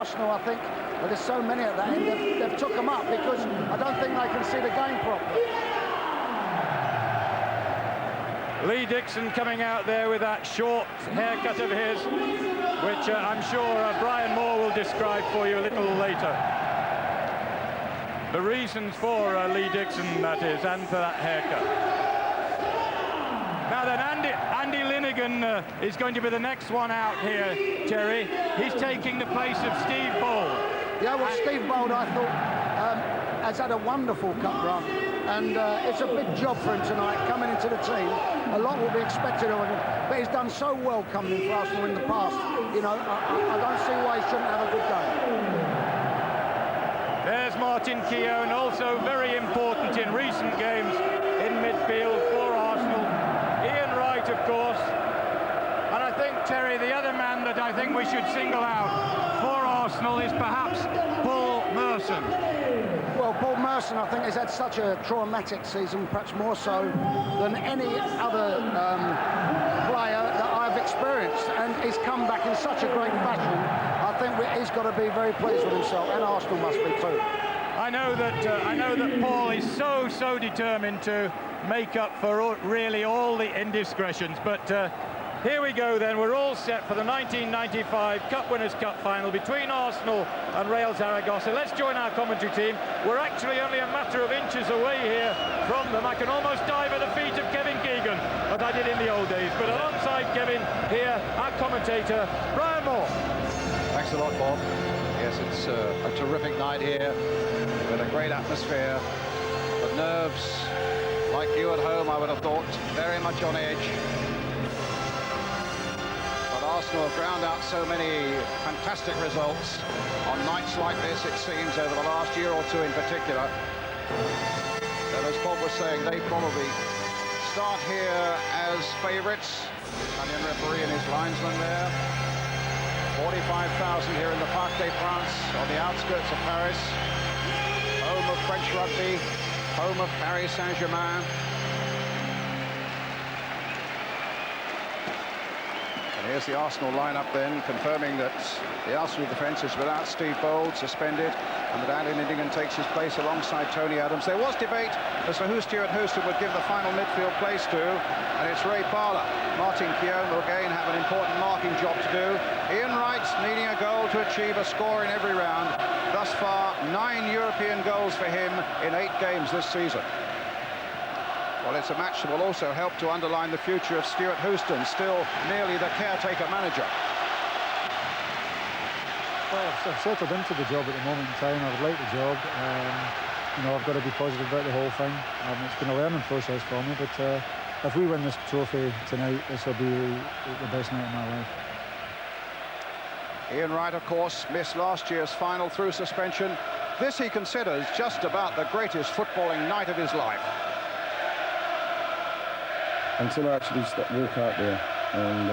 Arsenal, I think, but there's so many at that end, they've took them up because I don't think they can see the game properly. Lee Dixon coming out there with that short haircut of his, which I'm sure Brian Moore will describe for you a little later. The reasons for Lee Dixon, that is, and for that haircut. Now then, Andy Linnigan is going to be the next one out here, Terry. He's taking the place of Steve Bold. Yeah, well, Steve Bold, I thought, has had a wonderful cup run, and it's a big job for him tonight, coming into the team. A lot will be expected of him, but he's done so well coming in for Arsenal in the past. You know, I don't see why he shouldn't have a good game. There's Martin Keown, also very important in recent games in midfield for Arsenal. Ian Wright, of course. And I think, Terry, the other man that I think we should single out for Arsenal is perhaps Paul Merson. Well, Paul Merson, I think, has had such a traumatic season, perhaps more so than any other player that I've experienced. And he's come back in such a great fashion. I think he's got to be very pleased with himself, and Arsenal must be too. I know that Paul is so determined to make up for really all the indiscretions, but here we go then. We're all set for the 1995 Cup Winners' Cup final between Arsenal and Real Zaragoza. Let's join our commentary team. We're actually only a matter of inches away here from them. I can almost dive at the feet of Kevin Keegan, as I did in the old days. But alongside Kevin here, our commentator, Brian Moore. Thanks a lot, Bob. Yes, it's a terrific night here with a great atmosphere. But nerves, like you at home, I would have thought, very much on edge. Arsenal have ground out so many fantastic results on nights like this, it seems, over the last year or two in particular. And as Bob was saying, they probably start here as favourites. Italian referee and his linesman there. 45,000 here in the Parc de France, on the outskirts of Paris. Home of French rugby, home of Paris Saint-Germain. Here's the Arsenal lineup then, confirming that the Arsenal defence is without Steve Bold, suspended, and that Andy Linnigan takes his place alongside Tony Adams. There was debate as to who Stuart Houston would give the final midfield place to, and it's Ray Parlour. Martin Keown will again have an important marking job to do. Ian Wright needing a goal to achieve a score in every round. Thus far, 9 European goals for him in 8 games this season. Well, it's a match that will also help to underline the future of Stuart Houston, still merely the caretaker manager. Well, I've settled into the job at the moment in time. I would like the job. You know, I've got to be positive about the whole thing. It's been a learning process for me, but if we win this trophy tonight, this will be the best night of my life. Ian Wright, of course, missed last year's final through suspension. This he considers just about the greatest footballing night of his life. Until I actually walk out there and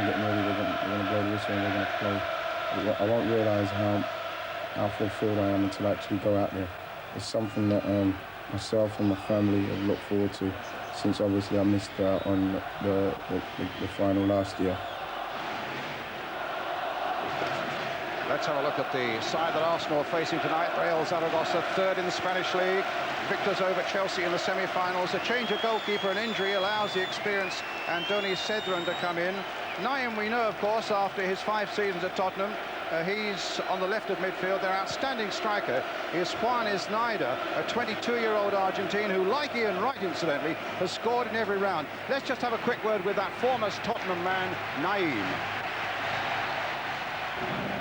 get ready, we're going to blow the whistle and we're going to play. I won't realise how fulfilled I am until I actually go out there. It's something that myself and my family have looked forward to since obviously I missed out on the final last year. Let's have a look at the side that Arsenal are facing tonight. Real Zaragoza, 3rd in the Spanish League. Victors over Chelsea in the semi-finals. A change of goalkeeper and injury allows the experienced Andoni Cedron to come in. Naim, we know, of course, after his 5 seasons at Tottenham, he's on the left of midfield. Their outstanding striker is Juan Isnaida, a 22-year-old Argentine who, like Ian Wright, incidentally, has scored in every round. Let's just have a quick word with that former Tottenham man, Naim.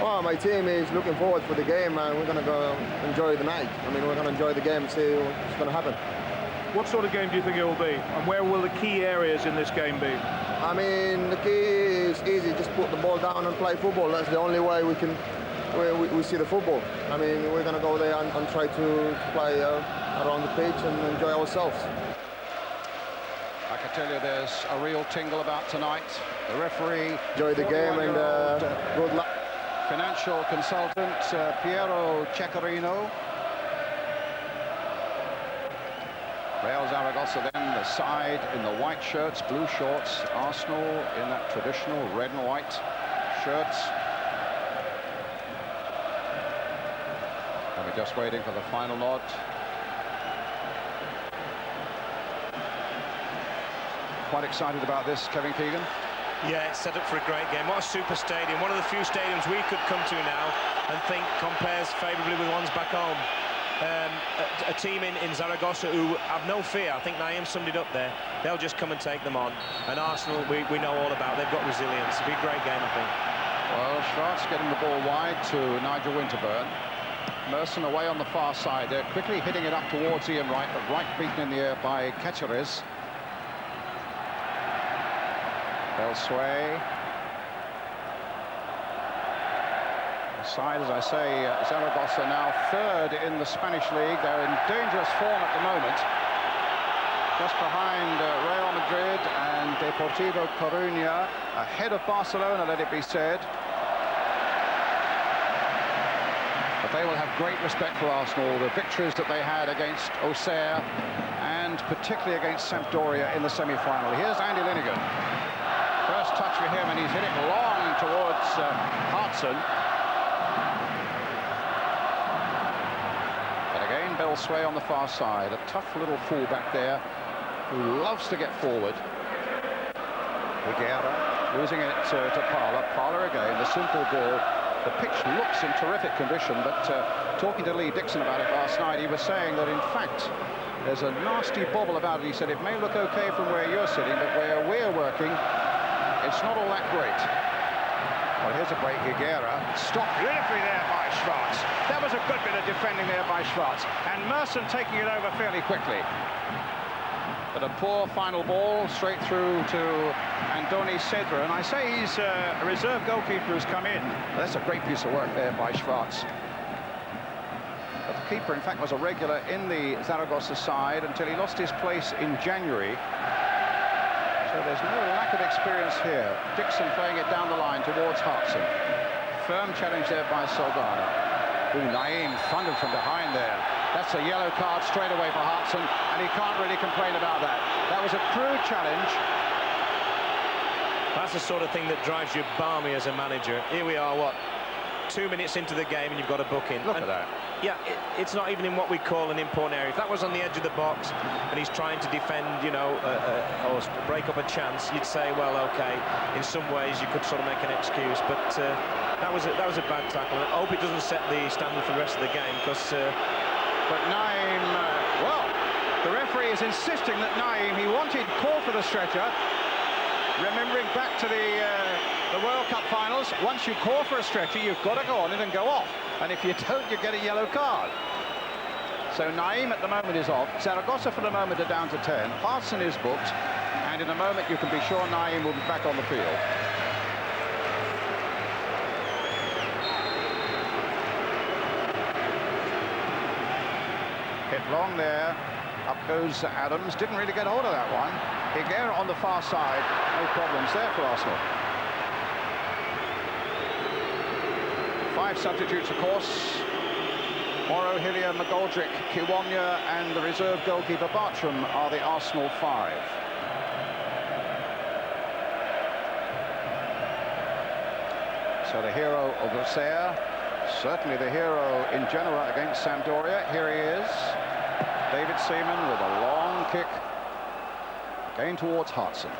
Oh, my team is looking forward for the game, and we're going to go enjoy the night. I mean, we're going to enjoy the game and see what's going to happen. What sort of game do you think it will be, and where will the key areas in this game be? I mean, the key is easy. Just put the ball down and play football. That's the only way we see the football. I mean, we're going to go there and try to play around the pitch and enjoy ourselves. I can tell you there's a real tingle about tonight. The referee... Enjoy the game and good luck. Financial consultant Piero Ceccarini. Real Zaragoza then the side in the white shirts, blue shorts. Arsenal in that traditional red and white shirts. just waiting for the final nod. Quite excited about this, Kevin Keegan. Yeah, it's set up for a great game. What a super stadium. One of the few stadiums we could come to now and think compares favourably with ones back home. A team in Zaragoza who have no fear. I think Naeem summed it up there. They'll just come and take them on. And Arsenal, we know all about. They've got resilience. It'll be a great game, I think. Well, Schwartz getting the ball wide to Nigel Winterburn. Merson away on the far side. They're quickly hitting it up towards Ian Wright, but Wright beaten in the air by Ceccarini. Belsway. Side, as I say, Zaragoza now third in the Spanish league. They're in dangerous form at the moment. Just behind Real Madrid and Deportivo Coruña, ahead of Barcelona, let it be said. But they will have great respect for Arsenal, the victories that they had against Auxerre and particularly against Sampdoria in the semi-final. Here's Andy Linnigan. First touch for him, and he's hit it long towards Hartson. But again, Belsway on the far side, a tough little fullback there who loves to get forward. Higuera losing it to Parler. Parler again, the simple ball. The pitch looks in terrific condition, but talking to Lee Dixon about it last night, he was saying that in fact there's a nasty bobble about it. He said it may look okay from where you're sitting, but where we're working, it's not all that great. Well, here's a break. Higuera stopped beautifully there by Schwartz. That was a good bit of defending there by Schwartz, and Merson taking it over fairly quickly. But a poor final ball straight through to Andoni Cedra, and I say he's a reserve goalkeeper who's come in. Well, that's a great piece of work there by Schwartz. But the keeper, in fact, was a regular in the Zaragoza side until he lost his place in January. So there's no lack of experience here. Dixon playing it down the line towards Hartson. Firm challenge there by Saldana. Ooh, Naeem thundered from behind there. That's a yellow card straight away for Hartson, and he can't really complain about that. That was a crude challenge. That's the sort of thing that drives you balmy as a manager. Here we are, what, 2 minutes into the game and you've got a booking. Look at that. Yeah, it's not even in what we call an important area. If that was on the edge of the box and he's trying to defend, you know, or break up a chance, you'd say, well, okay, in some ways you could sort of make an excuse. But that was a bad tackle. I hope it doesn't set the standard for the rest of the game, because... But Naeem, well, the referee is insisting that Naeem, he wanted call for the stretcher. Remembering back to the World Cup finals, once you call for a stretcher, you've got to go on it and go off. And if you don't, you get a yellow card. So Naeem at the moment is off. Zaragoza for the moment are down to 10. Hartson is booked. And in a moment, you can be sure Naeem will be back on the field. Hit long there. Up goes Adams. Didn't really get hold of that one. Higuera on the far side. No problems there for Arsenal. 5 substitutes, of course. Morrow, Hillier, McGoldrick, Kiwanya, and the reserve goalkeeper Bartram are the Arsenal 5. So the hero of Auxerre, certainly the hero in Genoa against Sampdoria. Here he is. David Seaman with a long kick. Going towards Hartson.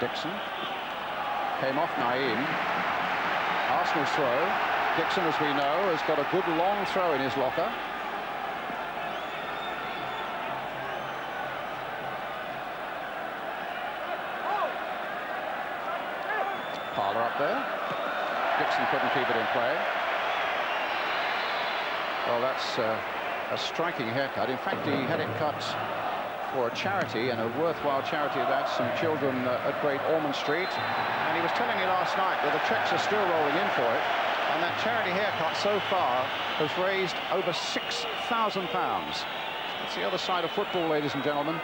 Dixon. Came off Naeem. Arsenal's throw. Dixon, as we know, has got a good long throw in his locker. Parler up there. Dixon couldn't keep it in play. Well, that's a striking haircut. In fact, he had it cut for a charity, and a worthwhile charity that's some children at Great Ormond Street. And he was telling me last night that the checks are still rolling in for it. And that charity haircut so far has raised over £6,000. That's the other side of football, ladies and gentlemen.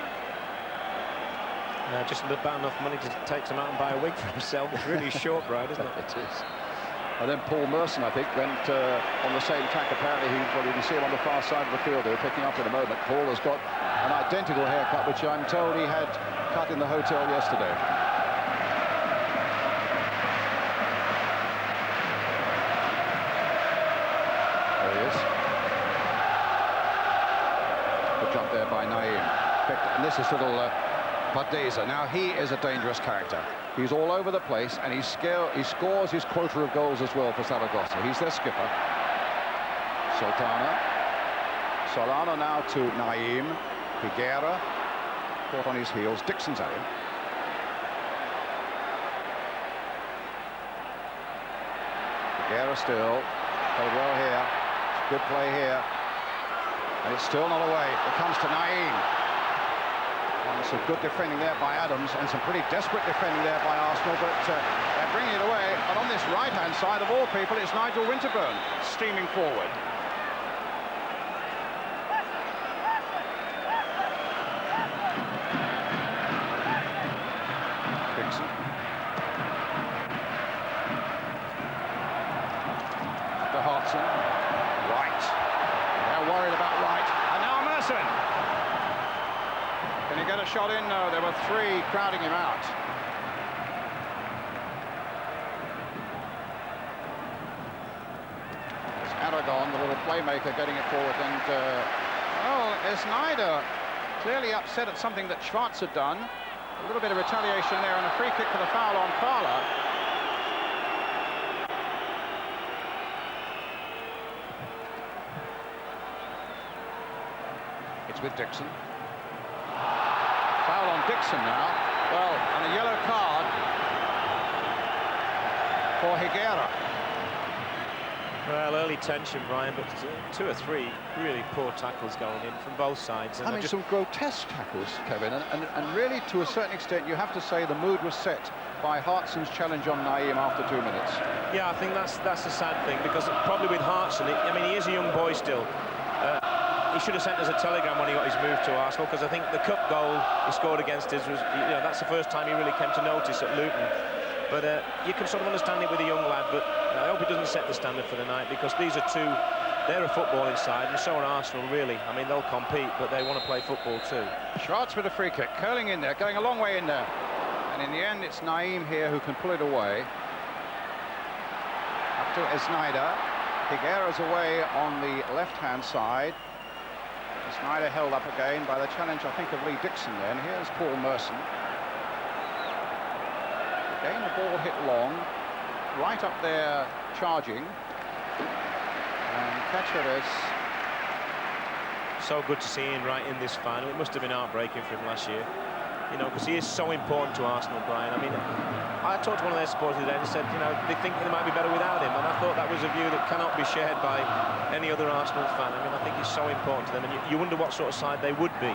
Just about enough money to take some out and buy a wig for himself. It's really short ride, isn't it? It is. And then Paul Merson, I think, went on the same tack. Apparently, well, you can see him on the far side of the field. They're picking up in a moment. Paul has got an identical haircut, which I'm told he had cut in the hotel yesterday. there by Naim. And this is little Padeza. Now he is a dangerous character. He's all over the place, and he scores his quota of goals as well for Zaragoza. He's their skipper. Solano now to Naim. Higuera caught on his heels. Dixon's at him. Higuera still played well here. Good play here, and it's still not away. It comes to Naim. And some good defending there by Adams, and some pretty desperate defending there by Arsenal, but they're bringing it away. And on this right-hand side of all people, it's Nigel Winterburn steaming forward. Dixon. To Hartson. Wright. They're worried about Wright. And now Merson. Can he get a shot in? No, there were three crowding him out. It's Aragon, the little playmaker, getting it forward. And, well, Snyder clearly upset at something that Schwartz had done. A little bit of retaliation there, and a free kick for the foul on Parla. It's with Dixon. Foul on Dixon now. Well, and a yellow card for Higuera. Well, early tension, Brian, but 2 or 3 really poor tackles going in from both sides. And I mean, some grotesque tackles, Kevin, and really, to a certain extent, you have to say the mood was set by Hartson's challenge on Naim after 2 minutes. Yeah, I think that's a sad thing, because probably with Hartson, I mean, he is a young boy still. He should have sent us a telegram when he got his move to Arsenal, because I think the cup goal he scored against us was, that's the first time he really came to notice at Luton. But you can sort of understand it with a young lad, but I hope he doesn't set the standard for the night, because these are two, they're a footballing side, and so are Arsenal, really. I mean, they'll compete, but they want to play football too. Schwartz with a free kick, curling in there, going a long way in there. And in the end, it's Naim here who can pull it away. Up to Snyder. Higuera's away on the left-hand side. Snyder held up again by the challenge, I think, of Lee Dixon then. Here's Paul Merson. Again, the ball hit long, right up there, charging. And Cáceres. So good to see him right in this final. It must have been heartbreaking for him last year, because he is so important to Arsenal, Brian. I mean, I talked to one of their supporters today, and he said, they think they might be better without him, and I thought that was a view that cannot be shared by any other Arsenal fan. I mean, I think he's so important to them, and you wonder what sort of side they would be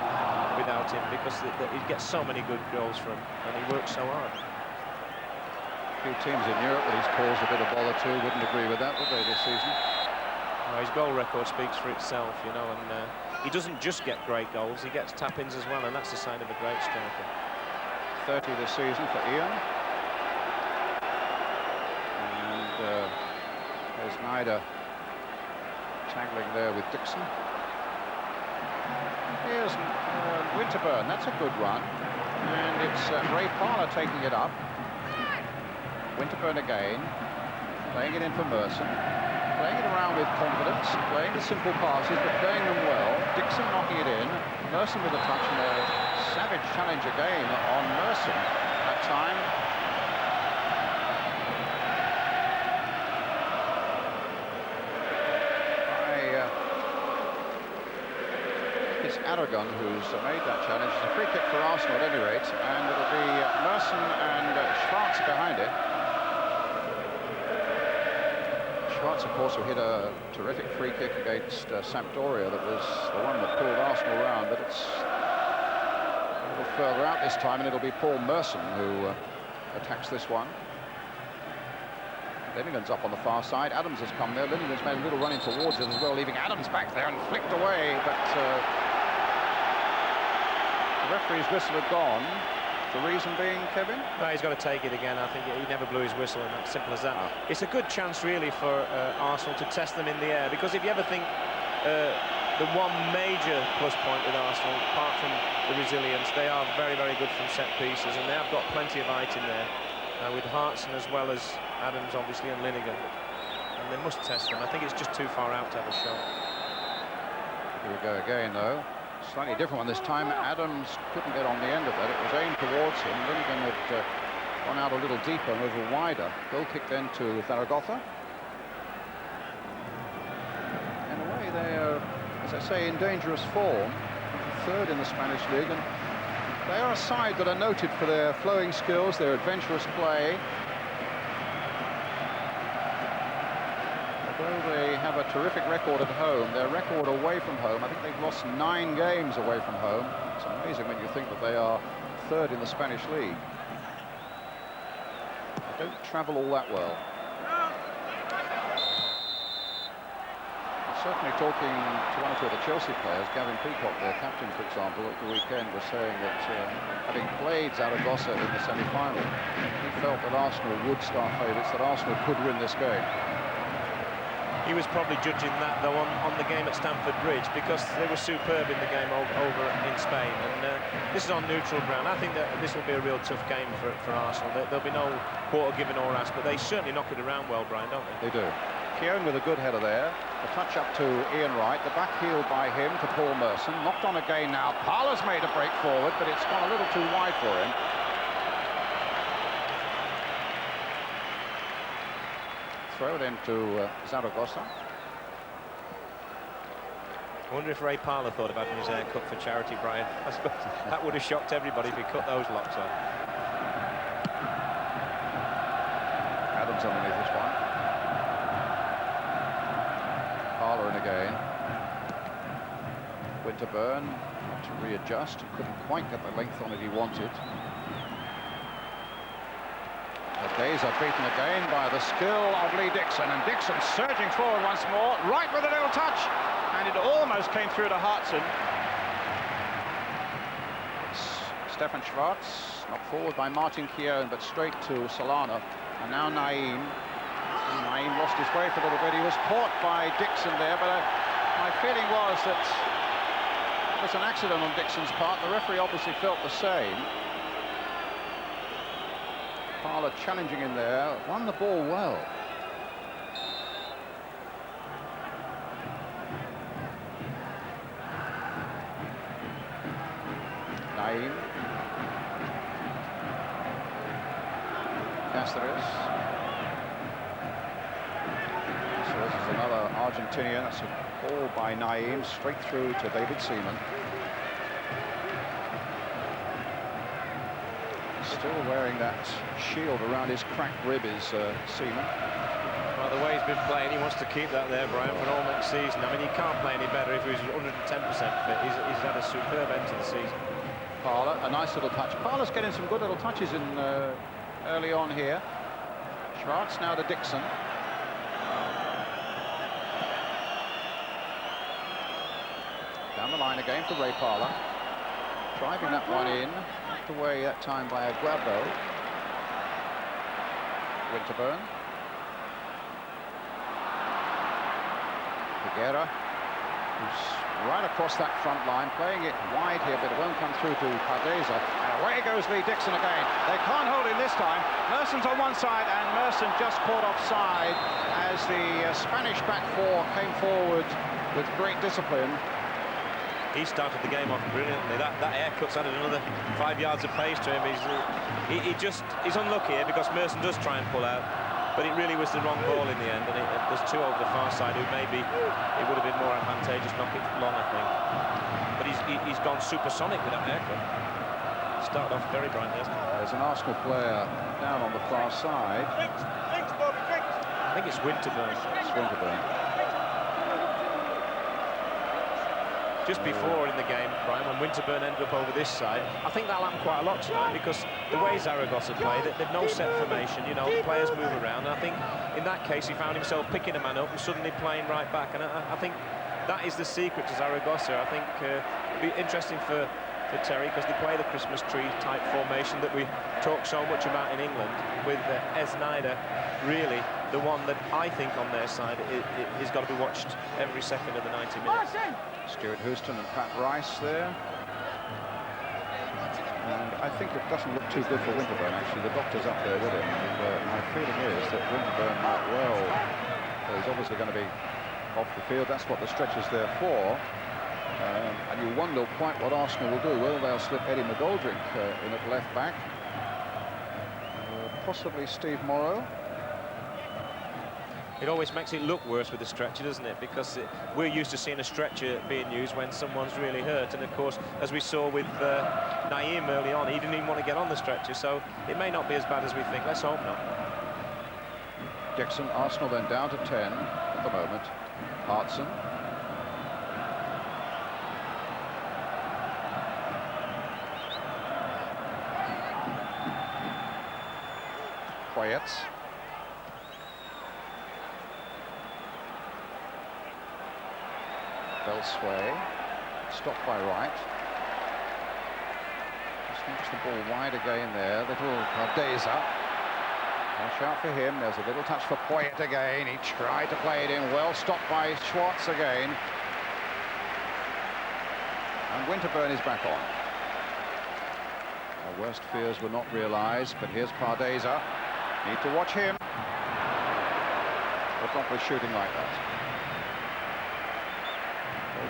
without him, because he gets so many good goals from him, and he works so hard. A few teams in Europe that he's caused a bit of bother to wouldn't agree with that, would they, this season? Well, his goal record speaks for itself, and he doesn't just get great goals, he gets tap-ins as well, and that's the sign of a great striker. 30 this season for Ian. And there's Snyder tangling there with Dixon. Here's Winterburn, that's a good run. And it's Ray Parla taking it up. Winterburn again, playing it in for Merson. Playing it around with confidence, playing the simple passes, but playing them well. Dixon knocking it in. Merson with a touch, and a savage challenge again on Merson that time. It's Aragon who's made that challenge. It's a free kick for Arsenal at any rate, and it'll be Merson and Schwartz behind it. Schwartz, of course, who hit a terrific free kick against Sampdoria. That was the one that pulled Arsenal round, but it's a little further out this time, and it'll be Paul Merson who attacks this one. Linnegan's up on the far side. Adams has come there. Linnegan's made a little running towards it as well, leaving Adams back there and flicked away, but the referee's whistle had gone. The reason being, Kevin? Well, he's got to take it again. I think he never blew his whistle, and that's simple as that. Oh. It's a good chance, really, for Arsenal to test them in the air, because if you ever think the one major plus point with Arsenal, apart from the resilience, they are very, very good from set pieces, and they have got plenty of height in there, with Hartson as well as Adams, obviously, and Linnegan. And they must test them. I think it's just too far out to have a shot. Here we go again, though. Slightly different one this time. Adams couldn't get on the end of that. It was aimed towards him. Lincoln had gone out a little deeper and a little wider. Goal kick then to Zaragoza. In a way, they are, as I say, in dangerous form. Third in the Spanish league, and they are a side that are noted for their flowing skills, their adventurous play. Although they have a terrific record at home, their record away from home, I think they've lost 9 games away from home. It's amazing when you think that they are third in the Spanish league. They don't travel all that well. Certainly talking to one or two of the Chelsea players, Gavin Peacock, their captain, for example, at the weekend, was saying that having played Zaragoza in the semi-final, he felt that Arsenal would start favourites, that Arsenal could win this game. He was probably judging that, though, on the game at Stamford Bridge, because they were superb in the game over in Spain. And this is on neutral ground. I think that this will be a real tough game for Arsenal. There'll be no quarter given or asked, but they certainly knock it around well, Brian, don't they? They do. Keown with a good header there. The touch up to Ian Wright. The back heel by him to Paul Merson. Knocked on again now. Parler's made a break forward, but it's gone a little too wide for him. Throw it into Zaragoza. I wonder if Ray Parler thought about having his hair cut for charity, Brian. I suppose that would have shocked everybody if he cut those locks off. Adams underneath this one. Parler in again. Winterburn had to readjust. Couldn't quite get the length on it he wanted. Days are beaten again by the skill of Lee Dixon, and Dixon surging forward once more, right with a little touch, and it almost came through to Hartson. Stefan Schwarz knocked forward by Martin Keown, but straight to Solana, and now Naeem. Naeem lost his way for a little bit. He was caught by Dixon there, but my feeling was that it was an accident on Dixon's part. The referee obviously felt the same. Parler challenging in there, won the ball well. Naeem. Cáceres. Cáceres is another Argentinian. That's a ball by Naeem, straight through to David Seaman. Still wearing that shield around his cracked rib is Seaman. Well, the way he's been playing, he wants to keep that there, Brian, for all next season. I mean, he can't play any better if he's 110% fit. He's had a superb end to the season. Parler, a nice little touch. Parler's getting some good little touches in early on here. Schwarz now to Dixon. Down the line again for Ray Parler. Driving that one in. Knocked away that time by Aguado. Winterburn. Figuera, who's right across that front line, playing it wide here, but it won't come through to Pardeza. And away goes Lee Dixon again. They can't hold him this time. Merson's on one side, and Merson just caught offside as the Spanish back four came forward with great discipline. He started the game off brilliantly. That haircut's added another 5 yards of pace to him. He's unlucky here because Merson does try and pull out, but it really was the wrong ball in the end, and there's two over the far side who maybe it would have been more advantageous knock it long, I think. But he's gone supersonic with that haircut. Started off very brightly, hasn't he? There's an Arsenal player down on the far side. I think it's Winterburn. It's Winterburn. Just before in the game, Brian, when Winterburn ended up over this side, I think that'll happen quite a lot tonight because the way Zaragoza play, they've no set formation, you know, the players move around, and I think in that case he found himself picking a man up and suddenly playing right back, and I think that is the secret to Zaragoza. I think it'll be interesting for Terry because they play the Christmas tree type formation that we talk so much about in England, with Esneider really the one that I think on their side is got to be watched every second of the 90 minutes. Stuart Houston and Pat Rice there. And I think it doesn't look too good for Winterburn, actually. The doctor's up there with him. And my feeling is that Winterburn might well, he's obviously going to be off the field. That's what the stretcher's there for. And you wonder quite what Arsenal will do. Well, they'll slip Eddie McGoldrick in at left back. Possibly Steve Morrow. It always makes it look worse with the stretcher, doesn't it? Because we're used to seeing a stretcher being used when someone's really hurt. And of course, as we saw with Naeem early on, he didn't even want to get on the stretcher. So it may not be as bad as we think. Let's hope not. Dixon, Arsenal then down to 10 at the moment. Hartson. Poyet. Belsway, stopped by Wright. Just knocks the ball wide again there. Little Cardeza. Watch out for him. There's a little touch for Poyet again. He tried to play it in. Well stopped by Schwartz again. And Winterburn is back on. Our worst fears were not realised, but here's Cardeza. Need to watch him. But not with shooting like that.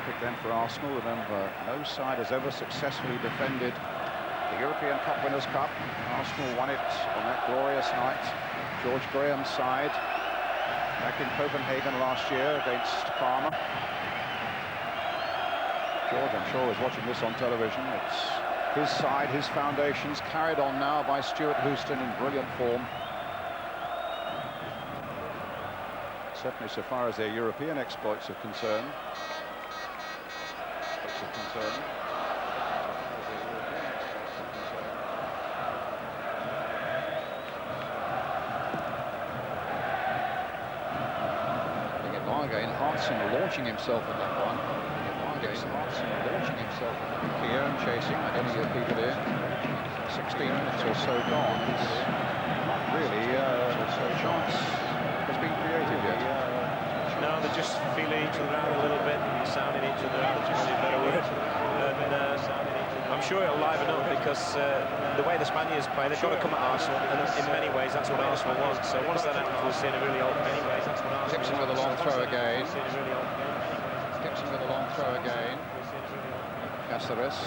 Pick then for Arsenal. Remember, no side has ever successfully defended the European Cup Winners' Cup. Arsenal won it on that glorious night. George Graham's side back in Copenhagen last year against Parma. George, I'm sure, is watching this on television. It's his side, his foundations, carried on now by Stuart Houston in brilliant form. Certainly so far as their European exploits are concerned. Again, Hartson launching himself at that one. Hartson launching himself at that. Keown chasing. I don't get people in. 16 minutes or so gone. It's not really a chance has been created yet. No, they're just feeling each other out a little bit, sounding each other out, which is a better word. And I'm sure it'll liven up because the way the Spaniards play, they've got to come at Arsenal, and in many ways that's what Arsenal wants. So once that happens, we'll see in a really open. Gibson with a long throw again. Gibson with a long throw again. Cáceres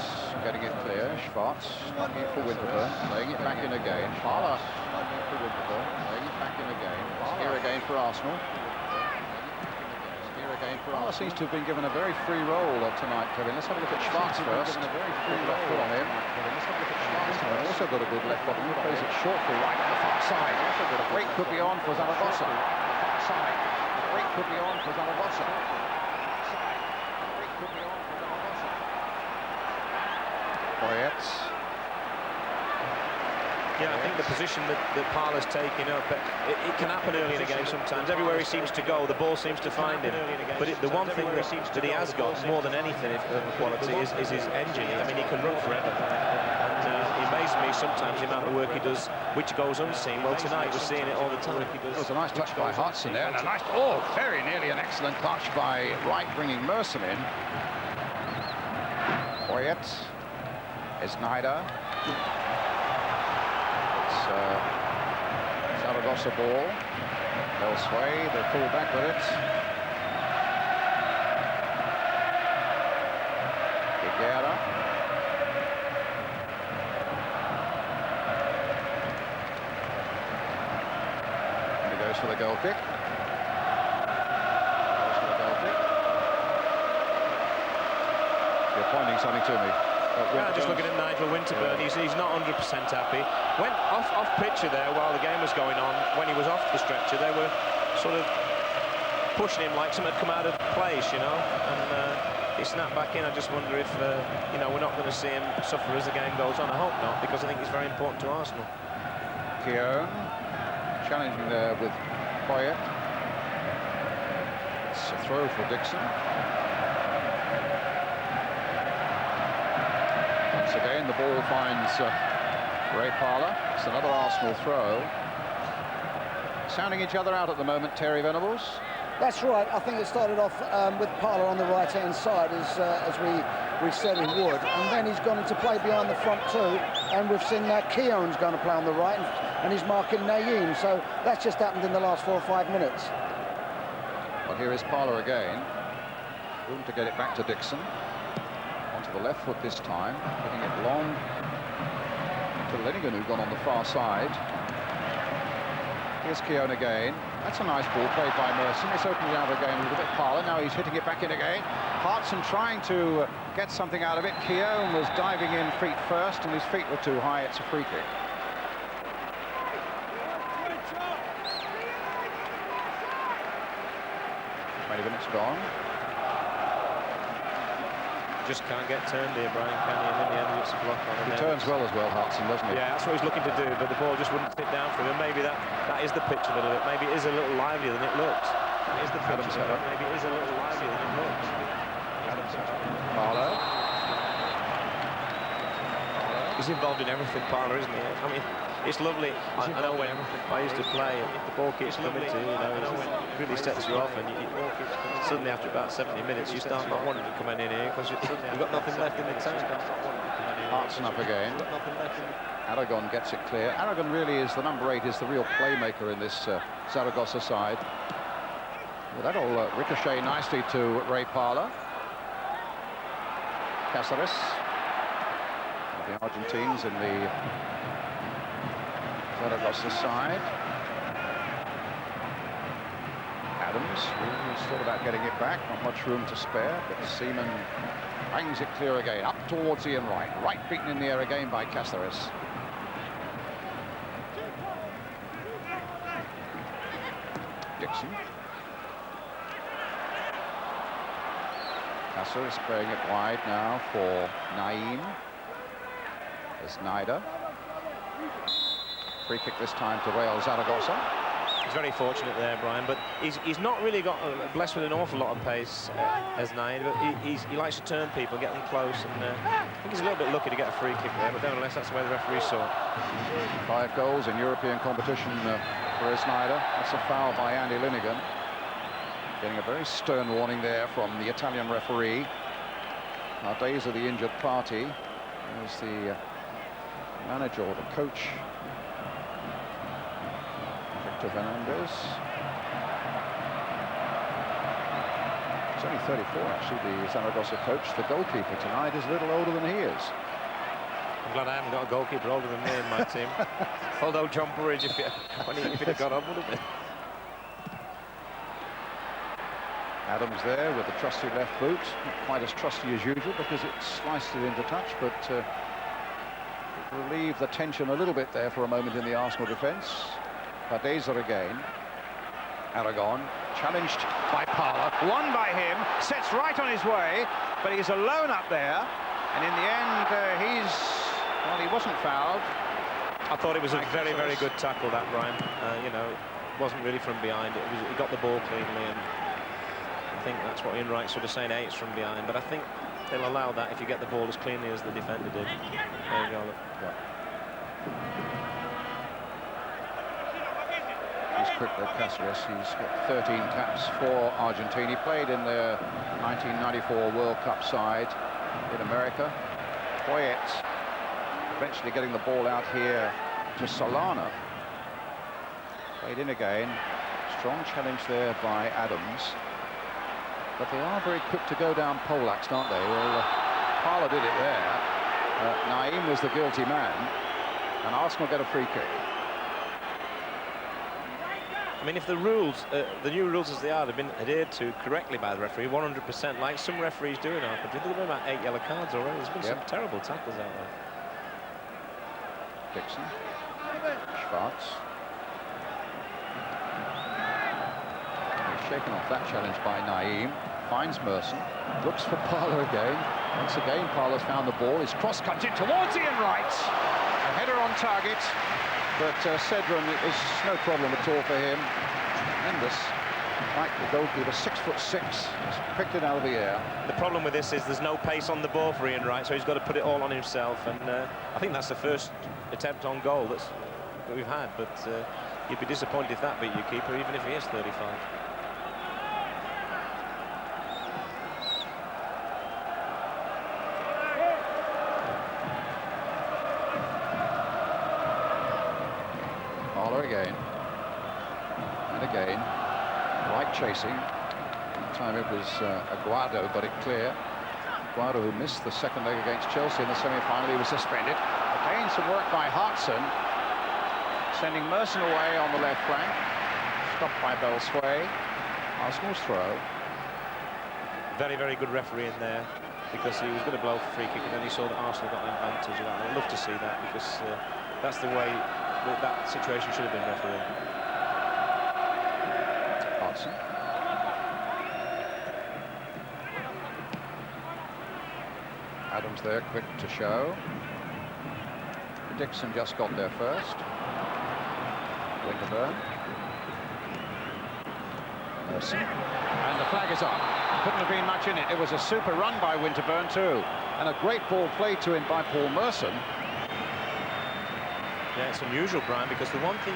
getting it clear. Schwartz knocking it for Winterburn, laying it back in again. Parler knocking it for Winterburn, laying it back in again. Here again for Arsenal. Parler seems to have been given a very free role tonight, Kevin. Let's have a look at Schwartz first. Good left foot on him. And also got a good left foot. He plays it short for right on the far side. The break could be on for Zaragoza. The break could be on for Zaragoza. Poyet. Yeah, I think the position that Parler's taking up, it can happen early in a game sometimes. Everywhere he seems to go, the ball seems to find him. But the one thing that he has got more than anything of quality is his engine. I mean, he can run forever. And it amazes me sometimes the amount of work he does, which goes unseen. Well, tonight we're seeing it all the time. It was a nice touch by Hartson there, and a nice, very nearly an excellent touch by Wright, bringing Merson in. Poyet, Snyder. Zaragoza ball. Belsway, they pull back with it. Higuera. And he goes for the goal kick. You're pointing something to me. Yeah, just looking at Nigel Winterburn, he's not 100% happy. Went off picture there while the game was going on. When he was off the stretcher, they were sort of pushing him like something had come out of place, you know. And he snapped back in. I just wonder if, you know, we're not going to see him suffer as the game goes on. I hope not, because I think it's very important to Arsenal. Keown challenging there with Poyet. It's a throw for Dixon. Once again, the ball finds Ray Parler. It's another Arsenal throw. Sounding each other out at the moment, Terry Venables. That's right. I think it started off with Parler on the right-hand side, as we said he would, and then he's gone into play behind the front two, and we've seen that Keown's going to play on the right, and he's marking Naeem. So that's just happened in the last 4 or 5 minutes. Well, here is Parler again. Room to get it back to Dixon. the left foot this time, hitting it long to Linigan, who'd gone on the far side. Here's Keown again. That's a nice ball played by Merson. It's opened it out again a little bit. Parler, now he's hitting it back in again. Hartson trying to get something out of it. Keown was diving in feet first, and his feet were too high. It's a free kick. Minutes gone. Just can't get turned here, Brian, can he? And in the end, it's a block on him. He turns well as well, Hartson, doesn't he? Yeah, that's what he's looking to do, but the ball just wouldn't sit down for him. And maybe that is the pitch a little bit. Maybe it is a little livelier than it looks. That is the pitch. Maybe it is a little livelier than it looks. Parler. He's involved in everything, Parler, isn't he? I mean, it's lovely. I know when I used to play, the ball keeps coming to you, it really sets you off, and suddenly after about 70 minutes you start not wanting to come in here because you've got nothing left in the tank. Hartson up again. Aragon gets it clear. Aragon really is the number 8, is the real playmaker in this Zaragoza side. Well, that'll ricochet nicely to Ray Parler. Cáceres, the Argentines in the Zaragoza side. Adams, he's thought about getting it back, not much room to spare, but Seaman bangs it clear again, up towards Ian Wright. Wright beaten in the air again by Cáceres. Dixon. Cáceres playing it wide now for Naim. There's Naida. Free kick this time to Real Zaragoza. He's very fortunate there, Brian, but he's not really got blessed with an awful lot of pace as Naida, but he likes to turn people, get them close, and I think he's a little bit lucky to get a free kick there, but nevertheless that's the way the referee saw it. 5 goals in European competition for Snyder. That's a foul by Andy Linigan. Getting a very stern warning there from the Italian referee. Our days of the injured party. There's the manager or the coach, Victor Fernandez. He's only 34, actually, the Zaragoza coach. The goalkeeper tonight is a little older than he is. I'm glad I haven't got a goalkeeper older than me in my team. Although John Burridge, if he'd have got on, would have been. Adams there with the trusty left boot. Not quite as trusty as usual because it sliced it into touch, but relieved the tension a little bit there for a moment in the Arsenal defence. Padeza again. Aragon challenged by Parler, won by him, sets right on his way, but he's alone up there, and in the end well, he wasn't fouled. I thought it was a very, very good tackle, that, Brian. You know, it wasn't really from behind. He got the ball cleanly, and I think that's what Ian Wright's sort of saying, hey, it's from behind, but I think they'll allow that if you get the ball as cleanly as the defender did. There you go, look. Yeah. He's quick though, Cáceres. He's got 13 caps for Argentina. He played in the 1994 World Cup side in America. Poyet eventually getting the ball out here to Solana. Played in again. Strong challenge there by Adams. But they are very quick to go down poleaxed, aren't they? Well, Parler did it there. Naim was the guilty man, and Arsenal get a free kick. I mean, if the rules, the new rules as they are, have been adhered to correctly by the referee, 100%, like some referees do in our country. There's been about 8 yellow cards already. There's been some terrible tackles out there. Dixon. Schwartz. He's shaken off that challenge by Naim. Finds Merson. Looks for Parler again. Once again, Parler's found the ball. His cross comes in towards Ian Wright. A header on target. But Cedron is no problem at all for him. Tremendous. Like the goalkeeper, 6'6", just picked it out of the air. The problem with this is there's no pace on the ball for Ian Wright, so he's got to put it all on himself. And I think that's the first attempt on goal that we've had. But you'd be disappointed if that beat your keeper, even if he is 35. Again and again, Wright chasing. That time it was Aguado got it clear. Guaro, who missed the second leg against Chelsea in the semi-final, he was suspended. Again, some work by Hartson, sending Merson away on the left flank. Stopped by Belsway. Arsenal's throw. Very, very good referee in there, because he was going to blow for free kick, and then he saw that Arsenal got an advantage of that. I'd love to see that, because that's the way that situation should have been refereed. Hartson. Adams there, quick to show. Dixon just got there first. Winterburn. Merson. And the flag is up. Couldn't have been much in it. It was a super run by Winterburn too. And a great ball played to him by Paul Merson. Yeah, it's unusual, Brian, because the one thing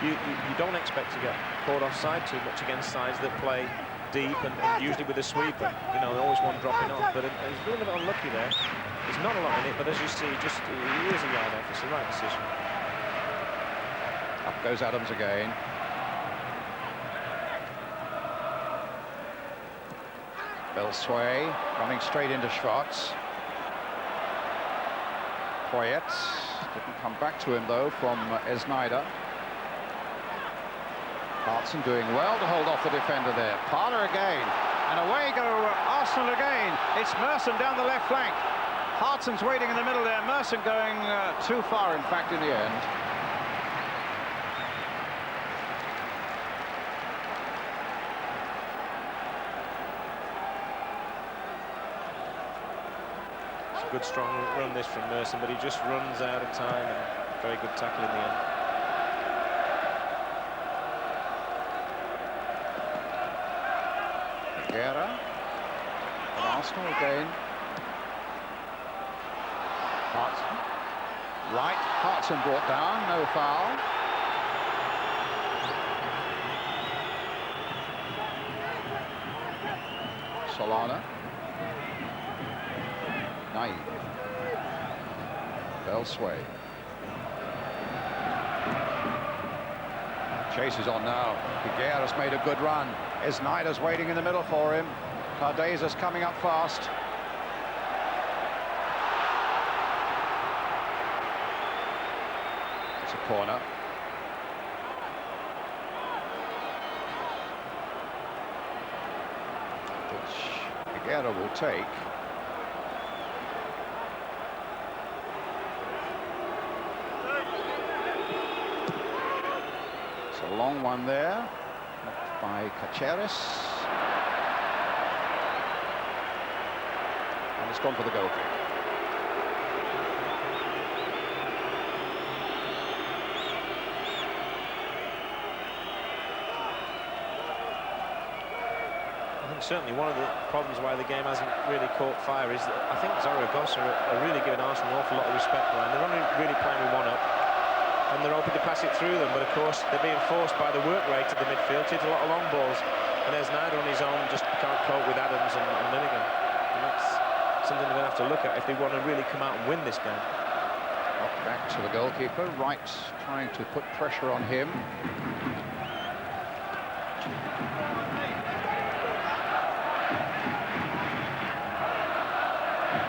you don't expect to get caught offside too much against sides that play deep and usually with a sweeper. You know, always one dropping off. But he's been a bit unlucky there. There's not a lot in it, but as you see, just he is a yard off. It's the right decision. Up goes Adams again. Belsway running straight into Schwartz. Poyet didn't come back to him though from Esneider. Hartson doing well to hold off the defender there. Parler again, and away go Arsenal again. It's Merson down the left flank. Hartson's waiting in the middle there. Merson going too far, in fact, in the end. Good strong run this from Merson, but he just runs out of time, and very good tackle in the end. Guerra and Arsenal again. Hartson. Right, Hartson brought down, no foul. Solana. Naive. Belsway. Chase is on now. Guerra's made a good run. Esneider's waiting in the middle for him. Cardeza's coming up fast. It's a corner. Which Guerra will take. A long one there by Caceres, and it's gone for the goal kick. I think certainly one of the problems why the game hasn't really caught fire is that I think Zaragoza are really giving Arsenal an awful lot of respect, Brian. They're only really playing with one up, and they're hoping to pass it through them, but of course they're being forced by the work rate of the midfield to hit a lot of long balls, and Esneider on his own just can't cope with Adams and Milligan, and that's something they're going to have to look at if they want to really come out and win this game. Back to the goalkeeper. Wright trying to put pressure on him.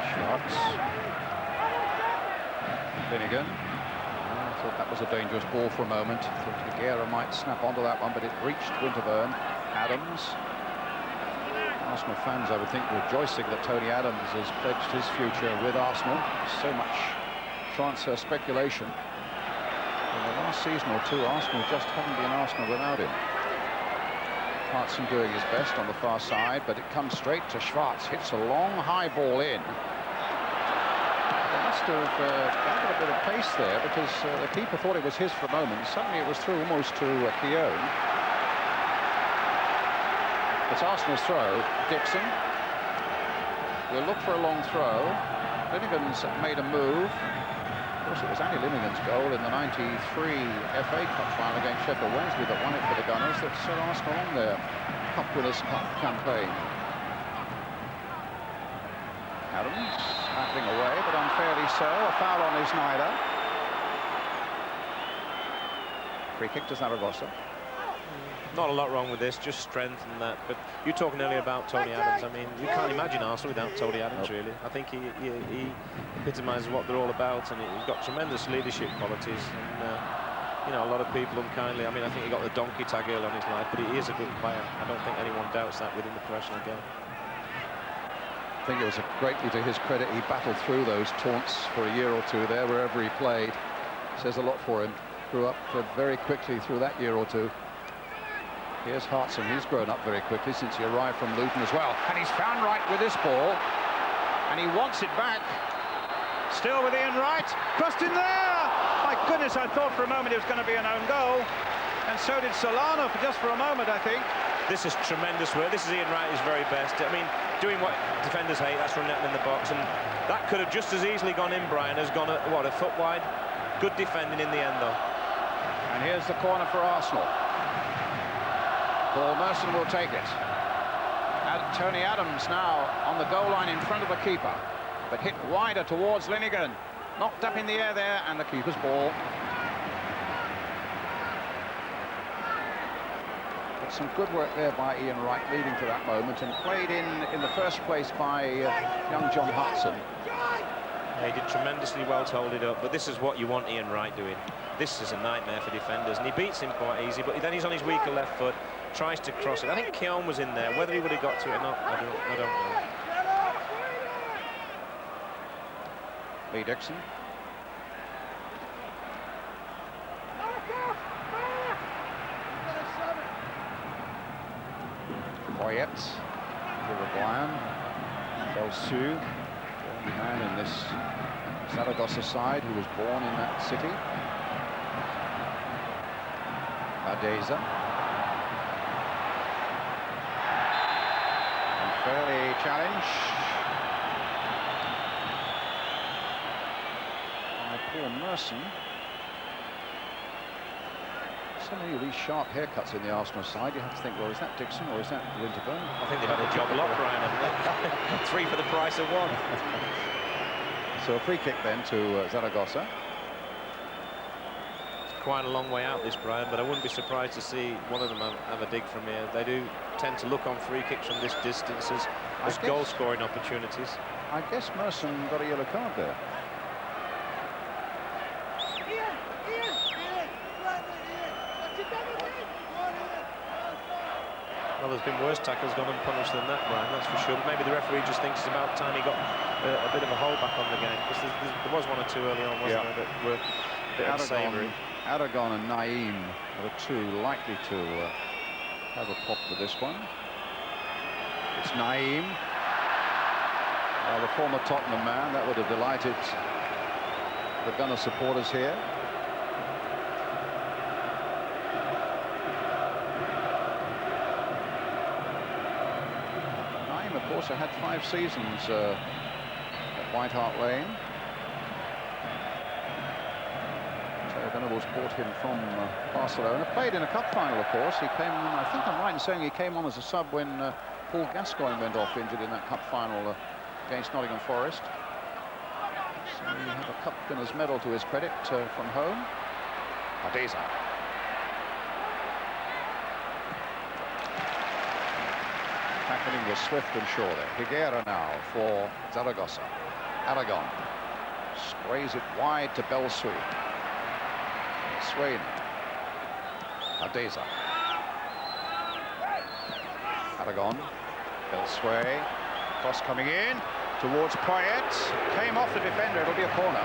Schwartz. Finnegan. I thought that was a dangerous ball for a moment. Thought Guerra might snap onto that one, but it reached Winterburn. Adams. Arsenal fans, I would think, rejoicing that Tony Adams has pledged his future with Arsenal. So much transfer speculation. In the last season or two, Arsenal just haven't been Arsenal without him. Hartson doing his best on the far side, but it comes straight to Schwartz. Hits a long, high ball in. They must have gathered a bit of pace there, because the keeper thought it was his for a moment. Suddenly it was through almost to Piero. It's Arsenal's throw. Dixon will look for a long throw. Linnigan's made a move. Of course, it was Andy Linnigan's goal in the '93 FA Cup final against Sheffield Wednesday that won it for the Gunners, that set Arsenal on their Cup Winners' Cup campaign. Adams snapping away, but unfairly so. A foul on Esneider. Free kick to Zaragoza. Not a lot wrong with this, just strength and that. But you were talking earlier about Tony Adams. I mean, you can't imagine Arsenal without Tony Adams, really. I think he epitomises what they're all about, and he's got tremendous leadership qualities. And, you know, a lot of people unkindly, I mean, I think he got the donkey tag early on his life, but he is a good player. I don't think anyone doubts that within the professional game. I think it was greatly to his credit he battled through those taunts for a year or two there, wherever he played. Says a lot for him. Grew up very quickly through that year or two. Here's Hartson. He's grown up very quickly since he arrived from Luton as well. And he's found Wright with this ball. And he wants it back. Still with Ian Wright. Crossed in there! My goodness, I thought for a moment it was going to be an own goal. And so did Solano, just for a moment, I think. This is tremendous work. This is Ian Wright at his very best. I mean, doing what defenders hate, that's running in the box. And that could have just as easily gone in, Brian, as gone, a foot wide. Good defending in the end, though. And here's the corner for Arsenal. Paul Merson will take it. Tony Adams now on the goal line in front of the keeper, but hit wider towards Linnigan. Knocked up in the air there, and the keeper's ball. But some good work there by Ian Wright leading to that moment, and played in the first place by young John Hartson. Yeah, he did tremendously well to hold it up, but this is what you want Ian Wright doing. This is a nightmare for defenders, and he beats him quite easy, but then he's on his weaker left foot, tries to cross it. I think Keown was in there. Whether he would have got to it or not, I don't know. Lee Dixon. Poyet, Uruguayan, Belsu, the man in this Zaragoza side who was born in that city. Adeza. Fairly challenged by Paul Merson. So many of these sharp haircuts in the Arsenal side, you have to think, well, is that Dixon or is that Winterburn? I think they've had the job a lot, Brian, haven't they? 3 for the price of 1. So a free kick then to Zaragoza. Quite a long way out this, Brian, but I wouldn't be surprised to see one of them have a dig from here. They do tend to look on free kicks from this distance as goal-scoring opportunities. I guess Merson got a yellow card there. Well, there's been worse tackles gone unpunished than that, Brian, that's for sure. But maybe the referee just thinks it's about time he got a bit of a hold back on the game, because there was 1 or 2 early on, wasn't there, that were a bit unsavoury. Aragon and Naeem are the 2 likely to have a pop with this one. It's Naeem, the former Tottenham man. That would have delighted the Gunner supporters here. Naeem, of course, had 5 seasons at White Hart Lane. Venables bought him from Barcelona. Played in a cup final, of course. He came, I think I'm right in saying he came on as a sub when Paul Gascoigne went off injured in that cup final against Nottingham Forest. So he had a cup winner's medal to his credit from home. Adeza. Tackling was swift and sure there. Higuera now for Zaragoza. Aragon sprays it wide to Belsu. Swain. Adeza. Aragon. Belsway. Cross coming in towards Poyet. Came off the defender. It'll be a corner.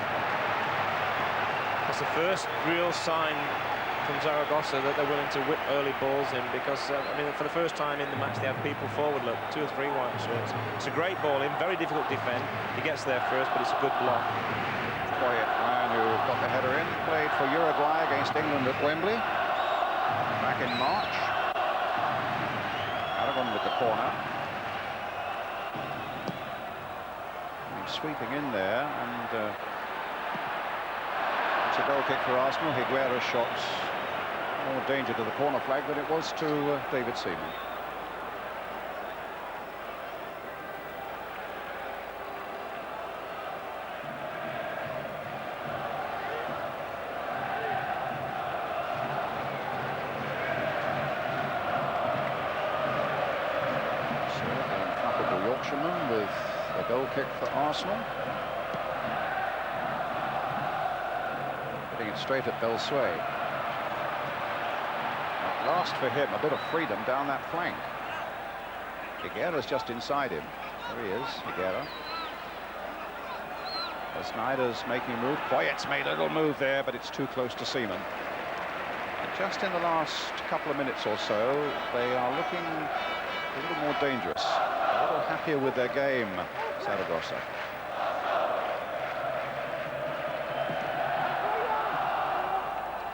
That's the first real sign from Zaragoza that they're willing to whip early balls in, because I mean, for the first time in the match they had people forward, look, 2 or 3 white shirts. It's a great ball in, very difficult to defend. He gets there first, but it's a good block. Poyet, man who got the header in, played for Uruguay against England at Wembley back in March. Aragon with the corner. He's sweeping in there, and it's a goal kick for Arsenal. Higuera's shot more danger to the corner flag than it was to David Seaman. Goal kick for Arsenal. Hitting it straight at Belsway. At last for him, a bit of freedom down that flank. Higuera's just inside him. There he is, Higuera. Snyder's making a move. Poyet's made a little move there, but it's too close to Seaman. And just in the last couple of minutes or so, they are looking a little more dangerous, a little happier with their game, Zaragoza.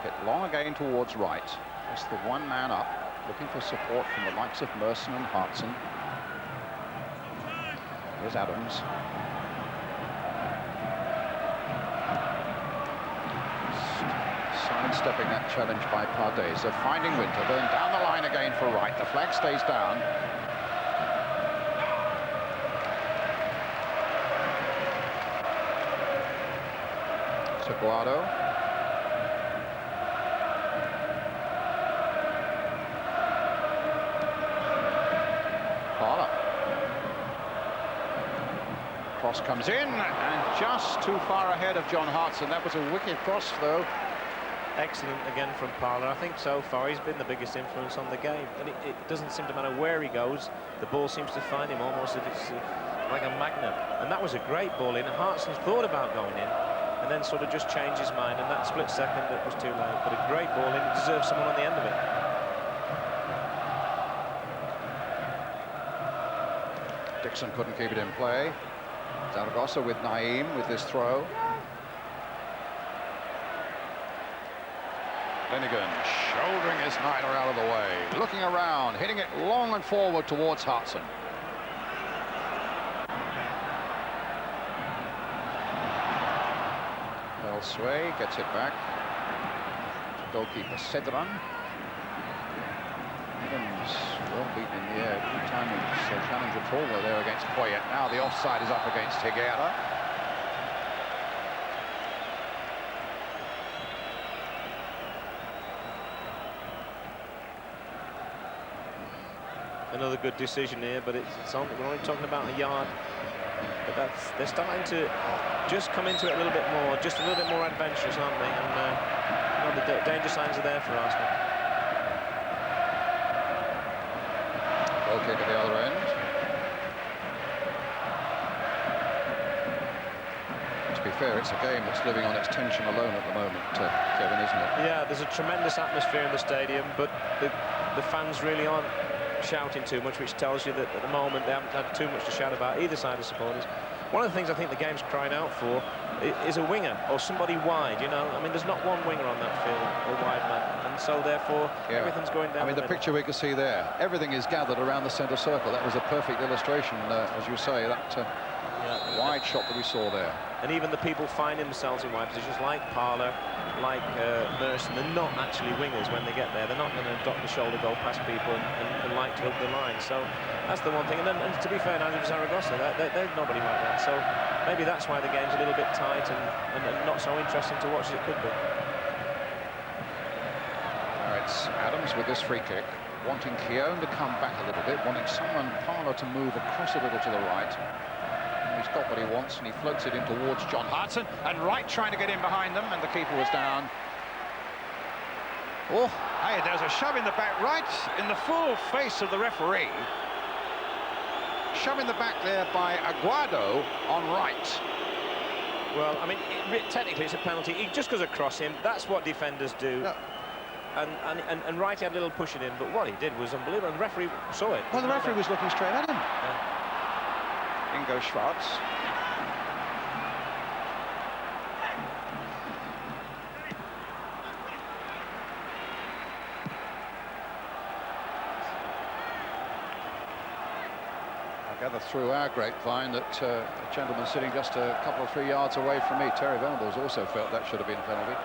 Hit long again towards right. Just the one man up, looking for support from the likes of Merson and Hartson. Here's Adams. Sidestepping that challenge by Pardes. They're finding Winter, going down the line again for right. The flag stays down. Seguado. Parla. Cross comes in, and just too far ahead of John Hartson. That was a wicked cross, though. Excellent again from Parler. I think so far he's been the biggest influence on the game, and it doesn't seem to matter where he goes, the ball seems to find him almost as if it's like a magnet. And that was a great ball in. Hartson thought about going in and then sort of just changed his mind, and that split second it was too late. But a great ball in, deserves someone on the end of it. Dixon couldn't keep it in play. Zaragoza with Naim with this throw. Linnigan shouldering his Snyder out of the way, looking around, hitting it long and forward towards Hartson. Belsway gets it back. Goalkeeper Cedran. Adams well beaten in the air. Good time to challenge at all though there against Poyet. Now the offside is up against Higuera. Another good decision here, but we're only talking about a yard. But they're starting to just come into it a little bit more, just a little bit more adventurous, aren't they? And the danger signs are there for Arsenal. Goal kick at the other end. To be fair, it's a game that's living on its tension alone at the moment, Kevin, isn't it? Yeah, there's a tremendous atmosphere in the stadium, but the fans really aren't shouting too much, which tells you that at the moment they haven't had too much to shout about, either side of supporters. One of the things I think the game's crying out for is a winger or somebody wide, you know. I mean, there's not one winger on that field, a wide man, and so therefore everything's going down. I mean, the picture we can see there, everything is gathered around the centre circle. That was a perfect illustration, as you say, that wide shot that we saw there. And even the people finding themselves in wide positions, like Parler, like Merson, they're not actually wingers when they get there. They're not going to dot the shoulder, go past people and like to hook the line. So that's the one thing. And to be fair, now with Zaragoza, they're nobody like that. So maybe that's why the game's a little bit tight and not so interesting to watch as it could be. It's Adams with this free kick, wanting Keown to come back a little bit, wanting someone, Parler, to move across a little to the right. He's got what he wants, and he floats it in towards John Hartson, and Wright trying to get in behind them, and the keeper was down. Oh, hey, there's a shove in the back, right in the full face of the referee. Shove in the back there by Aguado on Wright. Well, I mean, technically it's a penalty. He just goes across him. That's what defenders do. No. And Wright had a little pushing in, but what he did was unbelievable, and the referee saw it. Well, the referee was looking straight at him. Yeah. Ingo Schwarz. I gather through our grapevine that a gentleman sitting just a couple or 3 yards away from me, Terry Venables, also felt that should have been a penalty.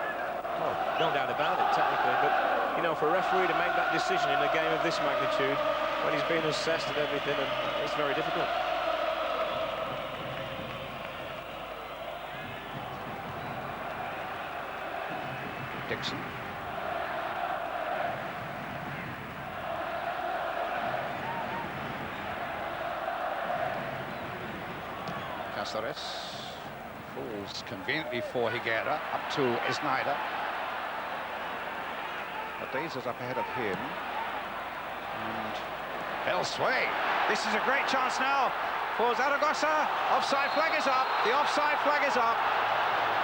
Oh, no doubt about it, technically, but, you know, for a referee to make that decision in a game of this magnitude, when he's been assessed and everything, it's very difficult. Dixon. Cáceres falls conveniently for Higuera, up to Sneijder. Ardeza's up ahead of him. And Belsway. This is a great chance now for Zaragoza. Offside flag is up. The offside flag is up.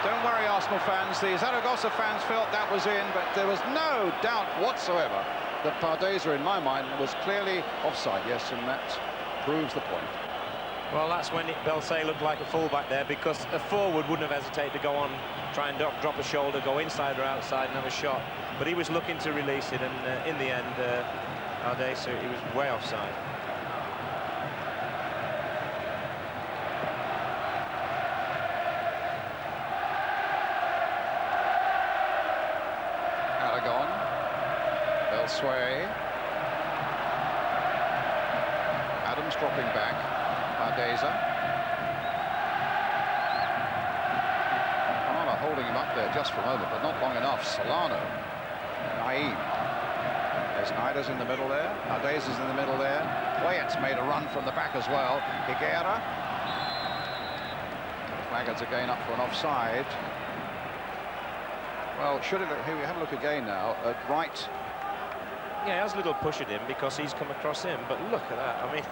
Don't worry, Arsenal fans. The Zaragoza fans felt that was in, but there was no doubt whatsoever that Ardeza, in my mind, was clearly offside. Yes, and that proves the point. Well, that's when Belsay looked like a fullback there, because a forward wouldn't have hesitated to go on, try and drop a shoulder, go inside or outside and have a shot. But he was looking to release it, and in the end, Ardeza, he was way offside. Aragon, Belsway. Adams dropping back. Ardeza. Parla holding him up there just for a moment, but not long enough. Solano. Naim. Sneijder's in the middle there. Ardeza's in the middle there. Poyet's made a run from the back as well. Higuera. Flaggards again up for an offside. Well, here we have a look again now at right. Yeah, he has a little push at him because he's come across him, but look at that. I mean,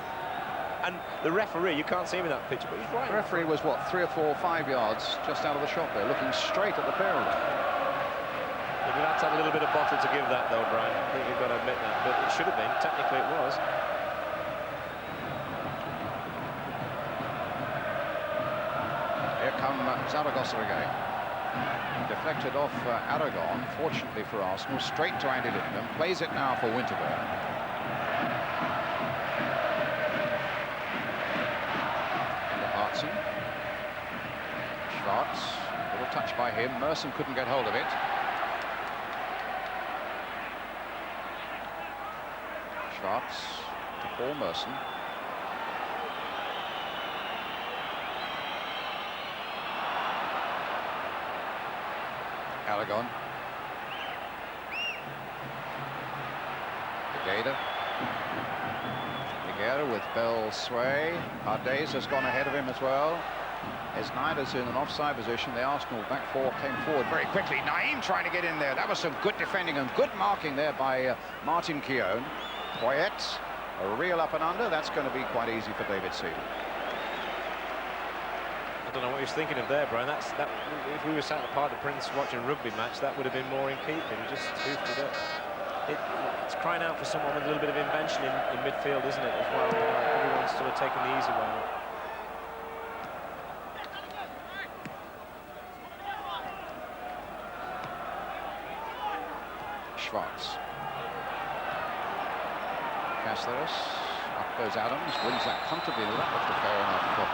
and the referee, you can't see him in that picture, but he's right. The referee was, what, 3 or 4 or 5 yards just out of the shot there, looking straight at the pair of them. We've had to have a little bit of bottle to give that, though, Brian. I think you've got to admit that, but it should have been. Technically, it was. Here come Zaragoza again. Deflected off Aragon, fortunately for Arsenal, straight to Andy Litton. Plays it now for Winterburn. Schwartz, little touch by him. Merson couldn't get hold of it. Schwartz to Paul Merson. Aragon. Higuera with Belsway. Ardeza's gone ahead of him as well. Sneijder's in an offside position. The Arsenal back four came forward very quickly. Naim trying to get in there. That was some good defending and good marking there by Martin Keown. Poyet, a real up and under. That's going to be quite easy for David Seaman. I don't know what he was thinking of there, Brian. That if we were sat at the Parc de Prince watching a rugby match, that would have been more in keeping. Just hoofed it up. It's crying out for someone with a little bit of invention in midfield, isn't it, as well? Everyone's sort of taking the easy way out. Schwartz. Cáceres. Up goes Adams. Wins that comfortably. That was fair enough.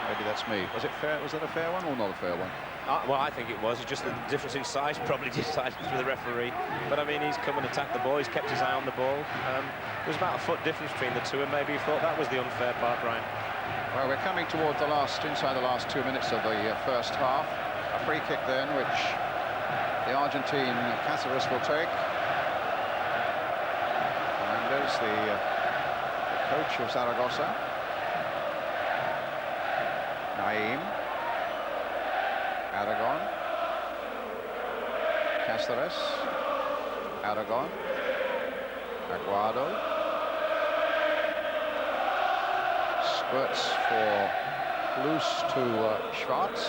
Maybe that's me. Was it fair? Was that a fair one or not a fair one? Well, I think it was. It's just the difference in size probably decided for the referee. But I mean, he's come and attacked the ball. He's kept his eye on the ball. There was about a foot difference between the two, and maybe he thought that was the unfair part, Brian. Well, we're coming toward the inside the last 2 minutes of the first half. A free kick then, which the Argentine Cáceres will take. Fernandez, the coach of Zaragoza. Naim. Aragon. Cáceres. Aragon. Aguado. Squirts for loose to Schwartz.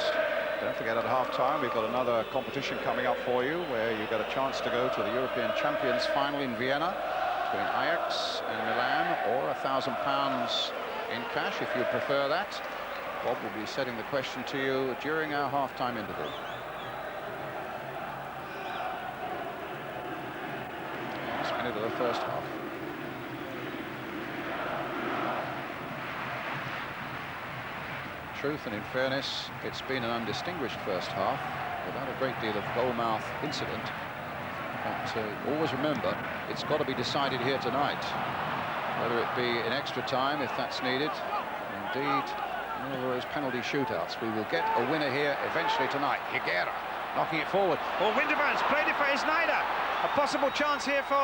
Don't forget, at half-time we've got another competition coming up for you where you get a chance to go to the European Champions final in Vienna between Ajax and Milan, or £1,000 in cash if you prefer that. Bob will be setting the question to you during our half-time interval. Last minute of the first half. Truth and in fairness, it's been an undistinguished first half without a great deal of goal-mouth incident. But always remember, it's got to be decided here tonight, whether it be in extra time if that's needed. Indeed, one of those penalty shootouts. We will get a winner here eventually tonight. Higuera knocking it forward. Well, Winterburn's played it for Sneijder. A possible chance here for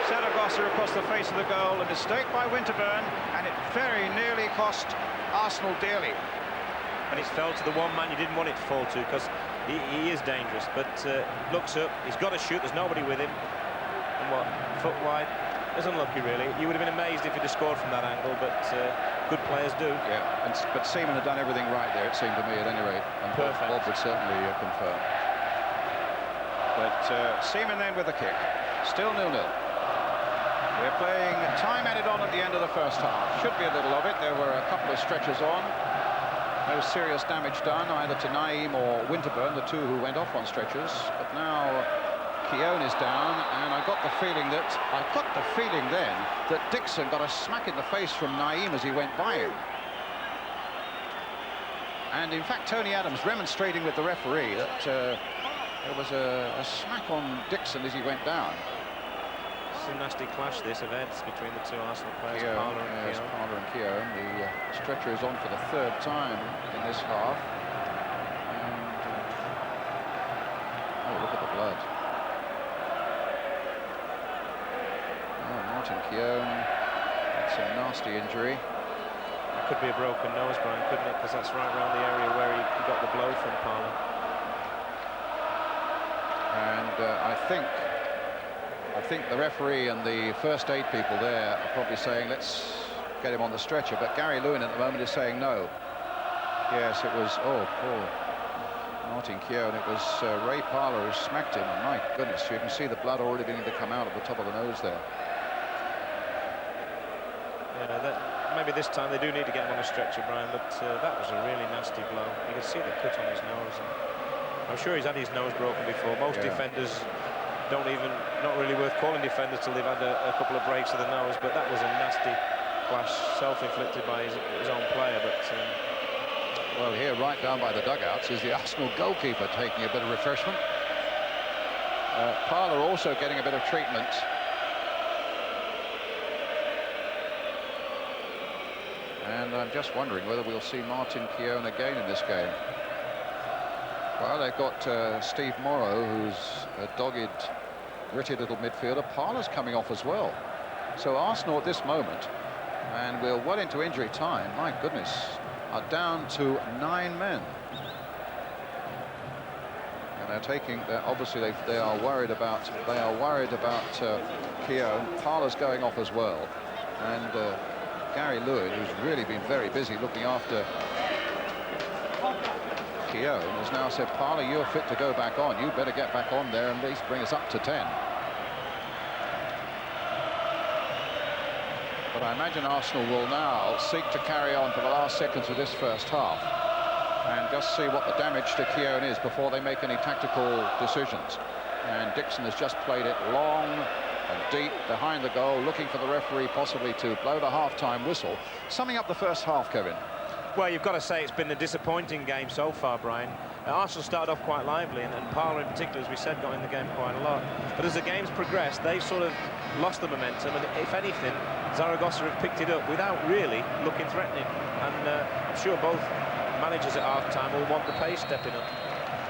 Zaragoza across the face of the goal. A mistake by Winterburn, and it very nearly cost Arsenal dearly. And it's fell to the one man you didn't want it to fall to, because he is dangerous. But looks up, he's got to shoot, there's nobody with him. And what, foot wide? It's unlucky, really. You would have been amazed if he'd have scored from that angle, but good players do. Yeah, but Seaman had done everything right there, it seemed to me, at any rate. And Bob would certainly confirm. But Seaman then with the kick. Still 0-0. We're playing time added on at the end of the first half. Should be a little of it. There were a couple of stretches on. No serious damage done either to Naeem or Winterburn, the two who went off on stretchers. But now Keown is down, and I got the feeling then that Dixon got a smack in the face from Naeem as he went by him. And in fact, Tony Adams remonstrating with the referee that there was a smack on Dixon as he went down. It's a nasty clash, this, of heads between the two Arsenal players, Parler and Keown. The stretcher is on for the third time in this half. And, oh, look at the blood. Oh, Martin Keown. That's a nasty injury. It could be a broken nose, Brian, couldn't it? Because that's right around the area where he got the blow from Parler. And I think the referee and the first aid people there are probably saying, let's get him on the stretcher. But Gary Lewin at the moment is saying no. Yes, it was, oh, poor Martin Keown. It was Ray Parler who smacked him. And my goodness, you can see the blood already beginning to come out of the top of the nose there. Yeah, maybe this time they do need to get him on a stretcher, Brian, but that was a really nasty blow. You can see the cut on his nose. I'm sure he's had his nose broken before. Most defenders not really worth calling defenders till they've had a couple of breaks of the nose, but that was a nasty clash, self-inflicted by his own player. But well, here, right down by the dugouts, is the Arsenal goalkeeper taking a bit of refreshment. Parler also getting a bit of treatment. And I'm just wondering whether we'll see Martin Keown again in this game. Well, they've got Steve Morrow, who's a dogged, gritty little midfielder. Parler's coming off as well. So Arsenal at this moment, and we're well into injury time, my goodness, are down to 9 men. And they're taking, obviously they are worried about Keown. Parler's going off as well. And Gary Lewin, who's really been very busy looking after Keown, has now said, Parler, you're fit to go back on. You better get back on there and at least bring us up to 10. But I imagine Arsenal will now seek to carry on for the last seconds of this first half and just see what the damage to Keown is before they make any tactical decisions. And Dixon has just played it long and deep behind the goal, looking for the referee possibly to blow the half-time whistle. Summing up the first half, Kevin. Well, you've got to say it's been a disappointing game so far, Brian. Arsenal started off quite lively, and Parler in particular, as we said, got in the game quite a lot. But as the game's progressed, they've sort of lost the momentum, and if anything, Zaragoza have picked it up without really looking threatening. And I'm sure both managers at half-time will want the pace stepping up.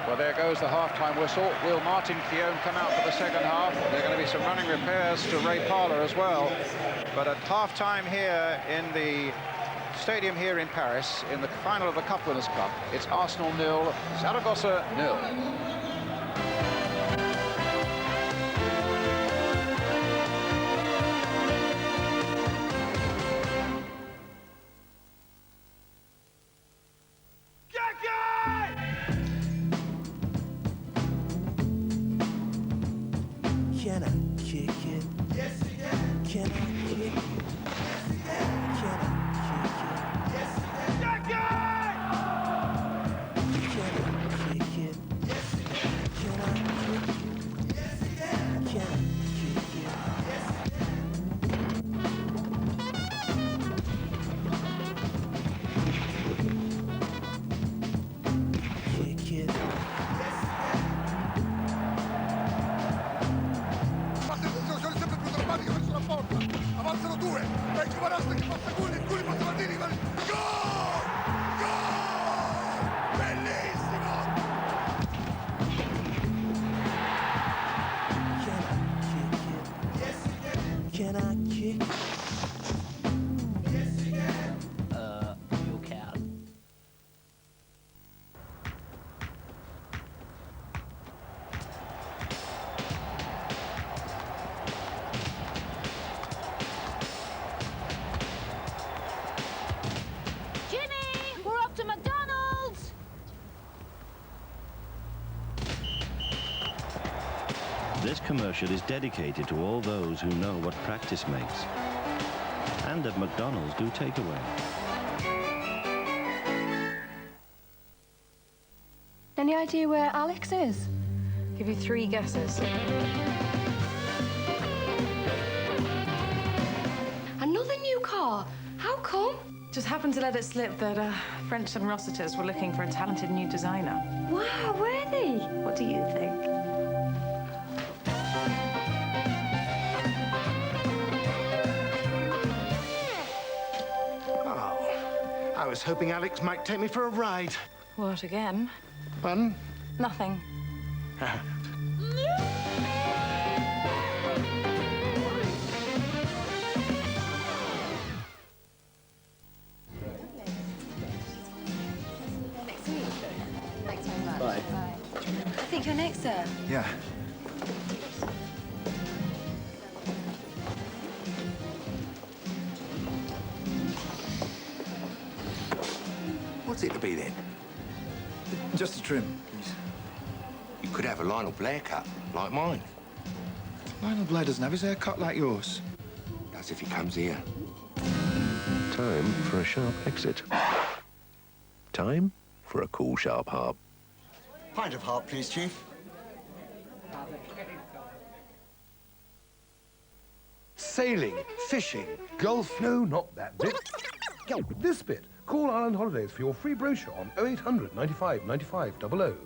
Well, there goes the half-time whistle. Will Martin Keown come out for the second half? There are going to be some running repairs to Ray Parler as well. But at half-time here in the stadium here in Paris, in the final of the Cup Winners' Cup, it's Arsenal 0, Zaragoza 0. Can I kick it? Yes, you can. Can I kick it? Yes, you can. Can I kick it? Yes, you can. Can I kick it? Yes, you can. Can I kick it? Yes, you can. Can I kick it? Yes, you can. Kick it. Avanzano due, dai Giovanassi che passa Culi, Culi passa Maldini, gol! Gol! Bellissimo! commercial is dedicated to all those who know what practice makes. And at McDonald's do takeaway. Any idea where Alex is? Give you 3 guesses. Another new car? How come? Just happened to let it slip that French and Rossiters were looking for a talented new designer. Wow, were they? What do you think? Oh, I was hoping Alex might take me for a ride. What, again? Pardon? Nothing. Next week. Thanks very much. Bye. Bye. I think you're next, sir. Yeah. What's it to be then? Just a trim, please. You could have a Lionel Blair cut, like mine. Lionel Blair doesn't have his hair cut like yours. That's if he comes here. Time for a sharp exit. Time for a cool, sharp harp. Pint of harp, please, Chief. Sailing, fishing, golf. No, not that bit. This bit. Call Island Holidays for your free brochure on 0800 95 95 00.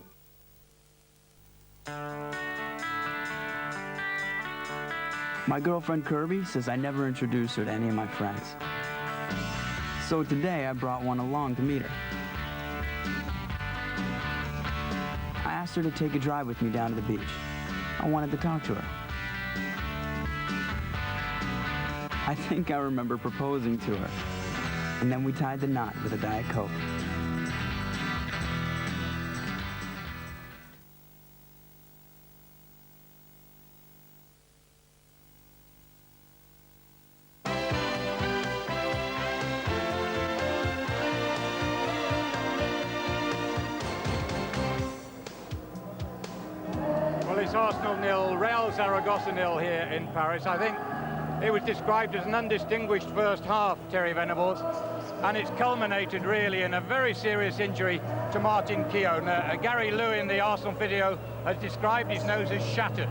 My girlfriend Kirby says I never introduced her to any of my friends. So today I brought one along to meet her. I asked her to take a drive with me down to the beach. I wanted to talk to her. I think I remember proposing to her. And then we tied the knot with a Diet Coke. Well, it's Arsenal 0, Real Zaragoza 0 here in Paris. I think it was described as an undistinguished first half, Terry Venables, and it's culminated really in a very serious injury to Martin Keown. Gary Lew in the Arsenal video has described his nose as shattered.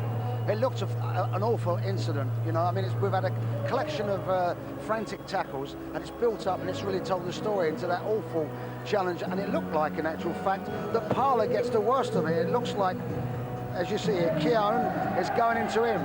It looked an awful incident, you know. I mean, we've had a collection of frantic tackles, and it's built up and it's really told the story into that awful challenge. And it looked like, in actual fact, that Parc gets the worst of it. It looks like, as you see here, Keown is going into him.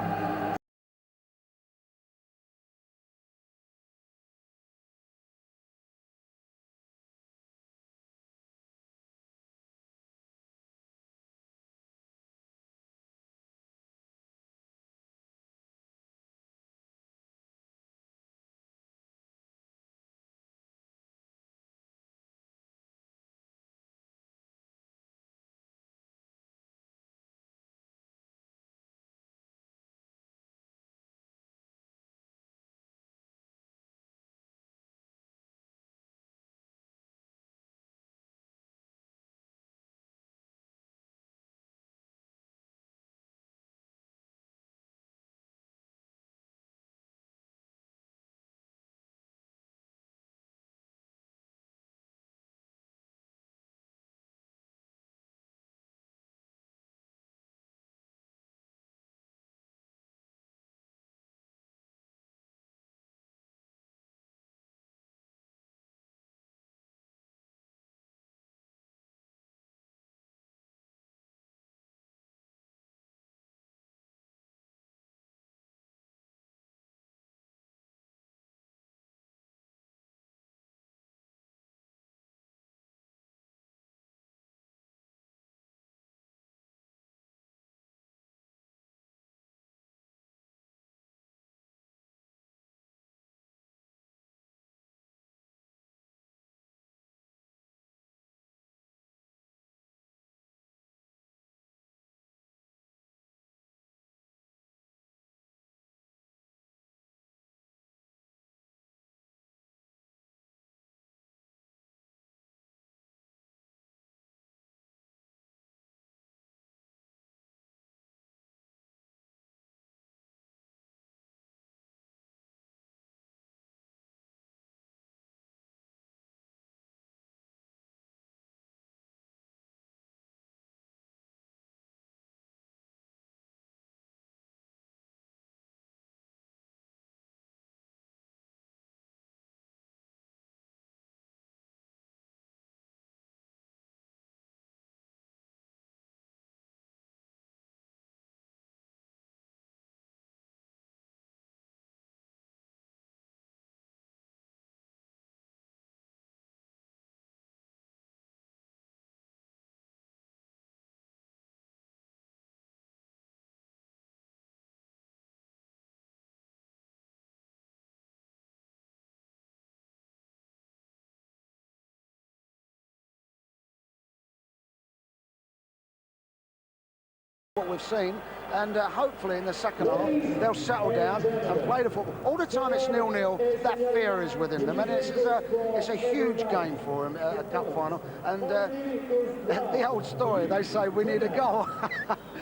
what we've seen, and hopefully in the second half they'll settle down and play the football. All the time it's 0-0, that fear is within them, and it's a huge game for them, a cup final. And the old story, they say we need a goal.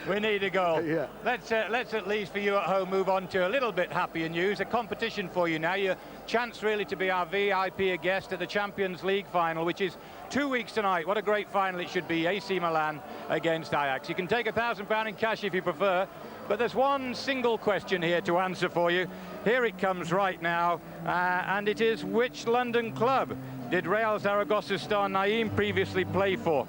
We need a goal. Yeah. Let's at least for you at home move on to a little bit happier news. A competition for you now. Your chance really to be our VIP guest at the Champions League final, which is 2 weeks tonight. What a great final it should be. AC Milan against Ajax. You can take £1,000 in cash if you prefer, but there's one single question here to answer for you. Here it comes right now, and it is: which London club did Real Zaragoza star Naeem previously play for?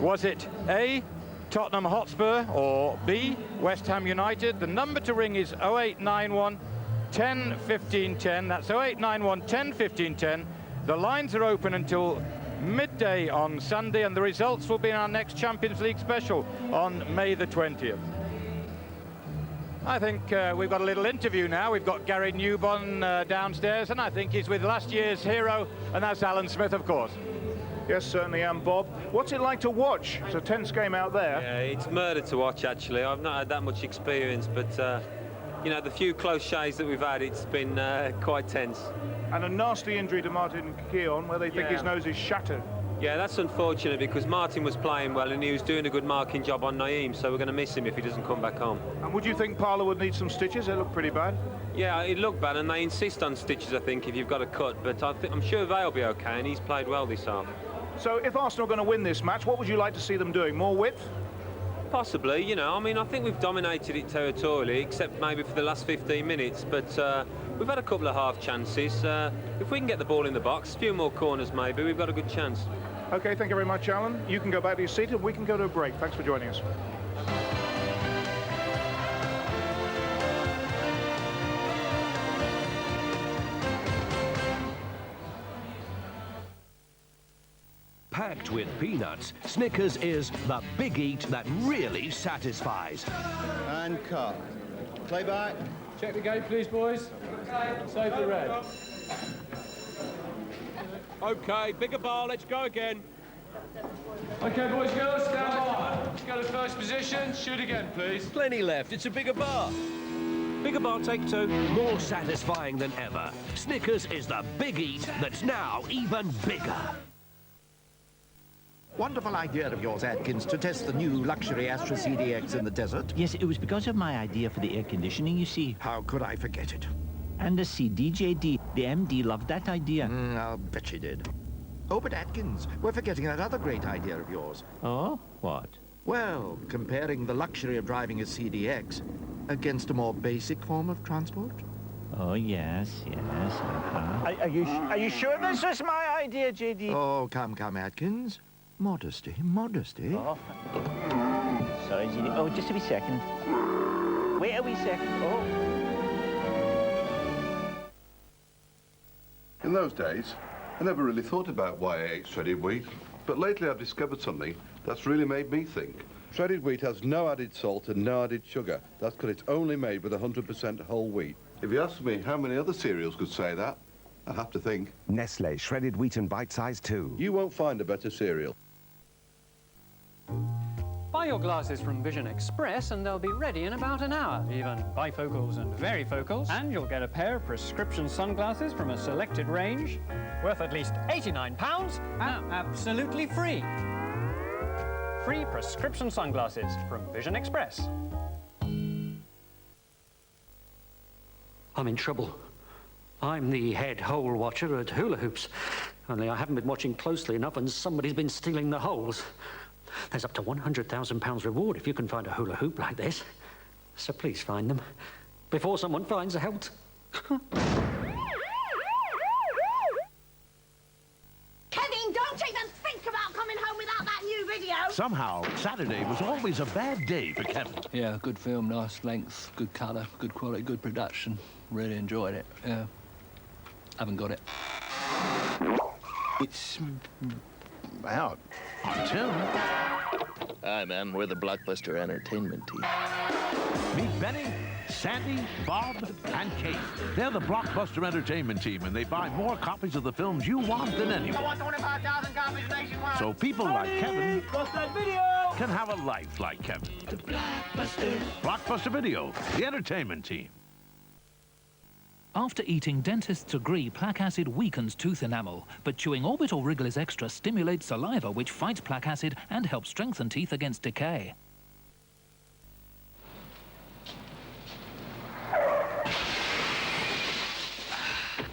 Was it A, Tottenham Hotspur, or B, West Ham United? The number to ring is 0891 10 15 10. That's 0891 10 15 10. The lines are open until midday on Sunday, and the results will be in our next Champions League special on May the 20th. I think we've got a little interview now. We've got Gary Newbon downstairs, and I think he's with last year's hero, and that's Alan Smith, of course. Yes, certainly am, Bob. What's it like to watch? It's a tense game out there. Yeah, it's murder to watch, actually. I've not had that much experience, but, you know, the few close shaves that we've had, it's been quite tense. And a nasty injury to Martin Keown, where they think his nose is shattered. Yeah, that's unfortunate, because Martin was playing well and he was doing a good marking job on Naeem, so we're going to miss him if he doesn't come back home. And would you think Parlour would need some stitches? They look pretty bad. Yeah, it looked bad, and they insist on stitches, I think, if you've got a cut, but I'm sure they'll be okay, and he's played well this half. So if Arsenal are going to win this match, what would you like to see them doing? More width? Possibly, you know. I mean, I think we've dominated it territorially, except maybe for the last 15 minutes, but we've had a couple of half chances. If we can get the ball in the box, a few more corners maybe, we've got a good chance. OK, thank you very much, Alan. You can go back to your seat and we can go to a break. Thanks for joining us. Packed with peanuts, Snickers is the big eat that really satisfies. And cut. Play back. Check the gate, please, boys. Save the red. OK, bigger bar, let's go again. OK, boys, girls, stand by. Let's go to first position. Shoot again, please. Plenty left, it's a bigger bar. Bigger bar, take two. More satisfying than ever. Snickers is the big eat that's now even bigger. Wonderful idea of yours, Atkins, to test the new luxury Astra CDX in the desert. Yes, it was because of my idea for the air conditioning, you see. How could I forget it? And the CDJD, the MD loved that idea. I'll bet she did. Oh, but Atkins, we're forgetting that other great idea of yours. Oh? What? Well, comparing the luxury of driving a CDX against a more basic form of transport. Oh, yes, uh-huh. Are you sure this is my idea, JD? Oh, come, Atkins. Modesty, modesty. Oh. Sorry, JD. Oh, just a wee second. Wait a wee second. Oh. In those days, I never really thought about why I ate shredded wheat, but lately I've discovered something that's really made me think. Shredded wheat has no added salt and no added sugar. That's because it's only made with 100% whole wheat. If you ask me how many other cereals could say that, I'd have to think. Nestle shredded wheat and bite-sized too. You won't find a better cereal. Buy your glasses from Vision Express and they'll be ready in about an hour. Even bifocals and varifocals. And you'll get a pair of prescription sunglasses from a selected range, worth at least £89, and absolutely free. Free prescription sunglasses from Vision Express. I'm in trouble. I'm the head hole watcher at hula hoops. Only I haven't been watching closely enough and somebody's been stealing the holes. There's up to £100,000 reward if you can find a hula hoop like this. So please find them before someone finds out. Kevin, don't even think about coming home without that new video. Somehow, Saturday was always a bad day for Kevin. Yeah, good film, nice length, good colour, good quality, good production. Really enjoyed it, yeah. Haven't got it. It's out until... Hi, man. We're the Blockbuster Entertainment team. Meet Benny, Sandy, Bob, and Kate. They're the Blockbuster Entertainment team, and they buy more copies of the films you want than anyone. I want 25,000 copies nationwide. So people like Kevin What's that video? can have a life like Kevin. The Blockbusters. Blockbuster Video, the entertainment team. After eating, dentists agree plaque acid weakens tooth enamel, but chewing Orbit or Wriggles Extra stimulates saliva, which fights plaque acid and helps strengthen teeth against decay.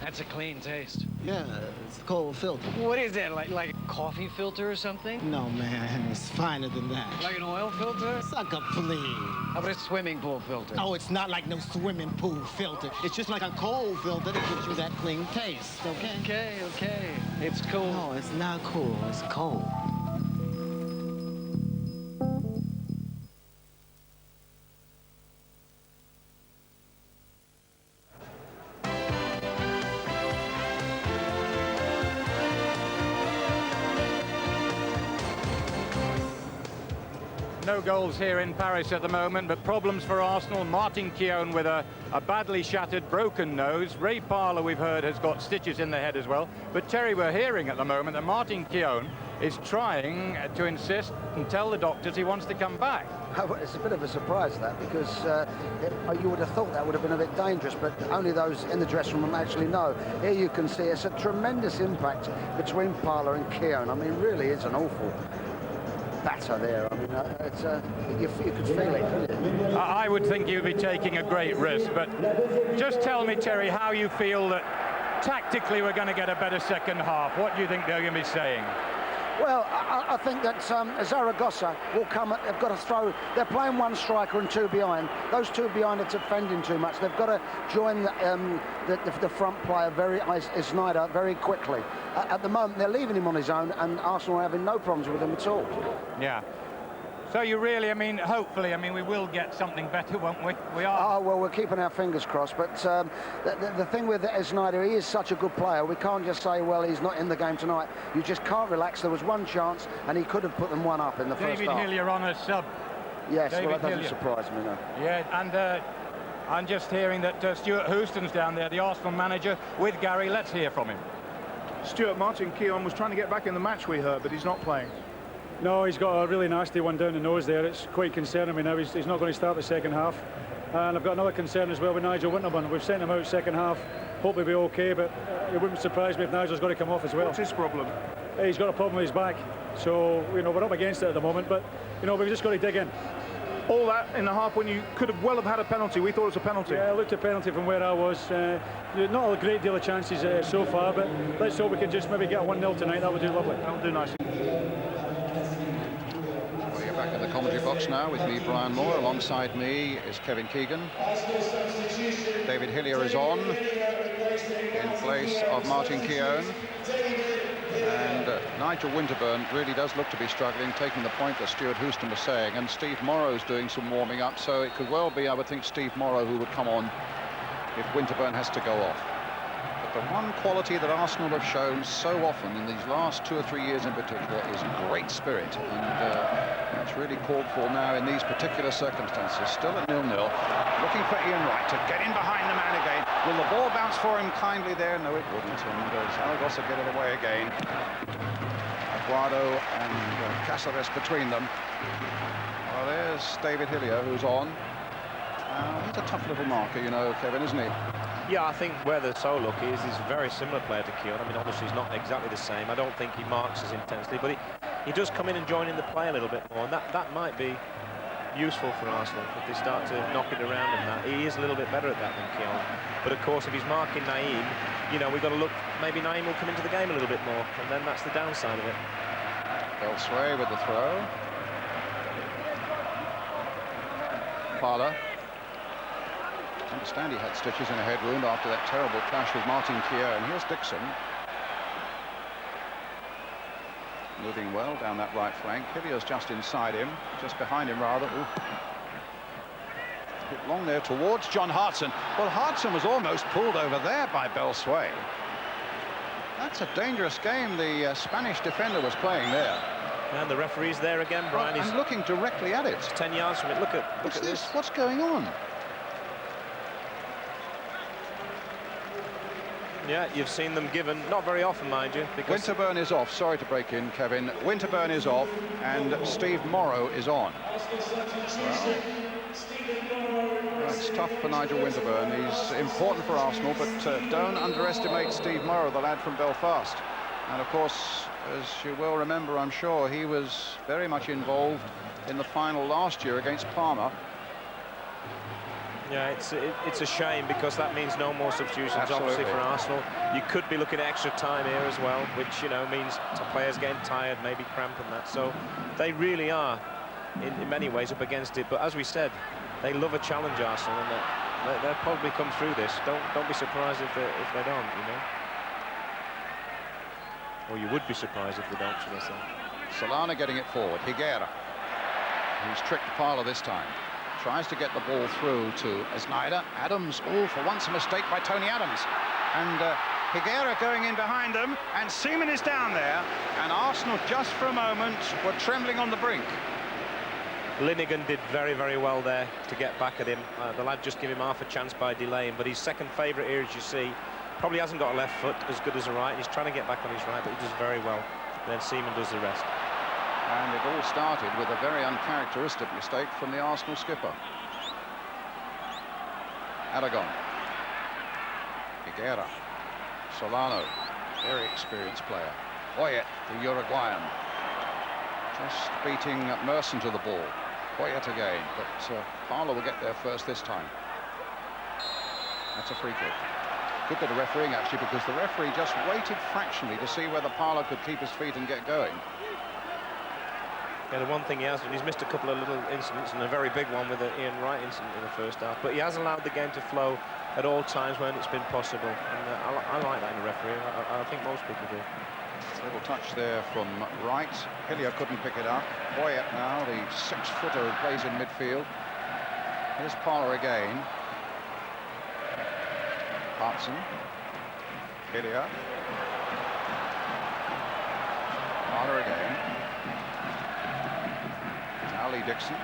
That's a clean taste. Yeah, it's cold filter. What is that, like a coffee filter or something? No, man, it's finer than that. Like an oil filter? Suck up, please. How about a swimming pool filter? Oh, it's not like no swimming pool filter. It's just like a cold filter that gives you that clean taste, okay? Okay. It's cool. No, it's not cool. It's cold. No goals here in Paris at the moment, but problems for Arsenal. Martin Keown with a badly shattered, broken nose. Ray Parlour, we've heard, has got stitches in the head as well. But Terry, we're hearing at the moment that Martin Keown is trying to insist and tell the doctors he wants to come back. It's a bit of a surprise, that, because you would have thought that would have been a bit dangerous, but only those in the dressing room actually know. Here you can see it's a tremendous impact between Parlour and Keown. I mean, really, it's an awful batter there. I mean, you could feel it, couldn't you? I would think you'd be taking a great risk, but just tell me, Terry, how you feel that tactically we're going to get a better second half. What do you think they're going to be saying? Well, I think that Zaragoza will come. They've got to throw. They're playing one striker and two behind. Those two behind are defending too much. They've got to join the front player, Snyder, very quickly. At the moment, they're leaving him on his own, and Arsenal are having no problems with him at all. Yeah. So you really, I mean, hopefully, I mean, we will get something better, won't we? We are. Oh, well, we're keeping our fingers crossed. But the thing with Snyder, he is such a good player. We can't just say, well, he's not in the game tonight. You just can't relax. There was one chance, and he could have put them one up in the first half. David Hillier on a sub. Yes, David well, that doesn't Hillier. surprise me, no. Yeah, and I'm just hearing that Stuart Houston's down there, the Arsenal manager, with Gary. Let's hear from him. Stuart, Martin Keown was trying to get back in the match, we heard, but he's not playing. No, he's got a really nasty one down the nose there. It's quite concerning me now. He's not going to start the second half. And I've got another concern as well with Nigel Winterburn. We've sent him out second half. Hope he'll be okay, but it wouldn't surprise me if Nigel's got to come off as well. What's his problem? He's got a problem with his back. So, we're up against it at the moment, but, we've just got to dig in. All that in the half when you could have well have had a penalty. We thought it was a penalty. Yeah, I looked at penalty from where I was. Not a great deal of chances so far, but let's hope we can just maybe get a 1-0 tonight. That would do lovely. That'll do nicely. We're back in the commentary box now with me, Brian Moore. Alongside me is Kevin Keegan. David Hillier is on in place of Martin Keown. And Nigel Winterburn really does look to be struggling, taking the point that Stuart Houston was saying. And Steve Morrow's doing some warming up, so it could well be, I would think, Steve Morrow who would come on if Winterburn has to go off. But the one quality that Arsenal have shown so often in these last 2 or 3 years in particular is great spirit. And that's really called for now in these particular circumstances. Still at 0-0. Looking for Ian Wright to get in behind the man again. Will the ball bounce for him kindly there? No, it wouldn't. And Zaragoza get it away again. Aguado and Cáceres between them. Well, there's David Hillier, who's on. He's a tough little marker, Kevin, isn't he? Yeah, I think where the sole look is, he's a very similar player to Keown. I mean, obviously he's not exactly the same. I don't think he marks as intensely, but he does come in and join in the play a little bit more, and that might be useful for Arsenal if they start to knock it around and that. He is a little bit better at that than Keown. But of course, if he's marking Naeem, we've got to look, maybe Naeem will come into the game a little bit more, and then that's the downside of it. Elsewhere with the throw. Parlour. I understand he had stitches in a head wound after that terrible clash with Martin Keown. Here's Dixon. Moving well down that right flank. Hillier's just inside him, just behind him rather. Ooh. Hit long there towards John Hartson. Well, Hartson was almost pulled over there by Belsway. That's a dangerous game the Spanish defender was playing there. And the referee's there again, Brian. Well, he's looking directly at it. It's 10 yards from it. Look at this. What's going on? Yeah, you've seen them given, not very often, mind you. Because Winterburn is off. Sorry to break in, Kevin. Winterburn is off, and Steve Morrow is on. Well, it's tough for Nigel Winterburn. He's important for Arsenal, but don't underestimate Steve Morrow, the lad from Belfast. And of course, as you will remember, I'm sure, he was very much involved in the final last year against Parma. Yeah, it's a shame, because that means no more substitutions. Absolutely. Obviously for Arsenal. You could be looking at extra time here as well, which, you know, means players getting tired, maybe cramp and that. So they really are in many ways up against it. But as we said, they love a challenge, Arsenal, and they'll probably come through this. Don't be surprised if they don't, you know. Or you would be surprised if they don't, should I say. Solana getting it forward. Higuera, who's tricked Parla this time. Tries to get the ball through to Snyder. Adams, oh, for once a mistake by Tony Adams. And Higuera going in behind them, and Seaman is down there. And Arsenal, just for a moment, were trembling on the brink. Linnigan did very, very well there to get back at him. The lad just gave him half a chance by delaying, but his second favourite here, as you see, probably hasn't got a left foot as good as a right. He's trying to get back on his right, but he does very well. And then Seaman does the rest. And it all started with a very uncharacteristic mistake from the Arsenal skipper. Aragon. Higuera. Solano, very experienced player. Poyet, the Uruguayan. Just beating Merson to the ball. Poyet again, but Parla will get there first this time. That's a free kick. Good bit of refereeing, actually, because the referee just waited fractionally to see whether Parla could keep his feet and get going. Yeah, the one thing he has done, he's missed a couple of little incidents, and a very big one with the Ian Wright incident in the first half, but he has allowed the game to flow at all times when it's been possible, and I like that in a referee. I think most people do. Little touch there from Wright. Hillier couldn't pick it up. Poyet now, the 6-footer who plays in midfield. Here's Parla again. Hartson. Hillier. Parla again. Now Lee Dixon.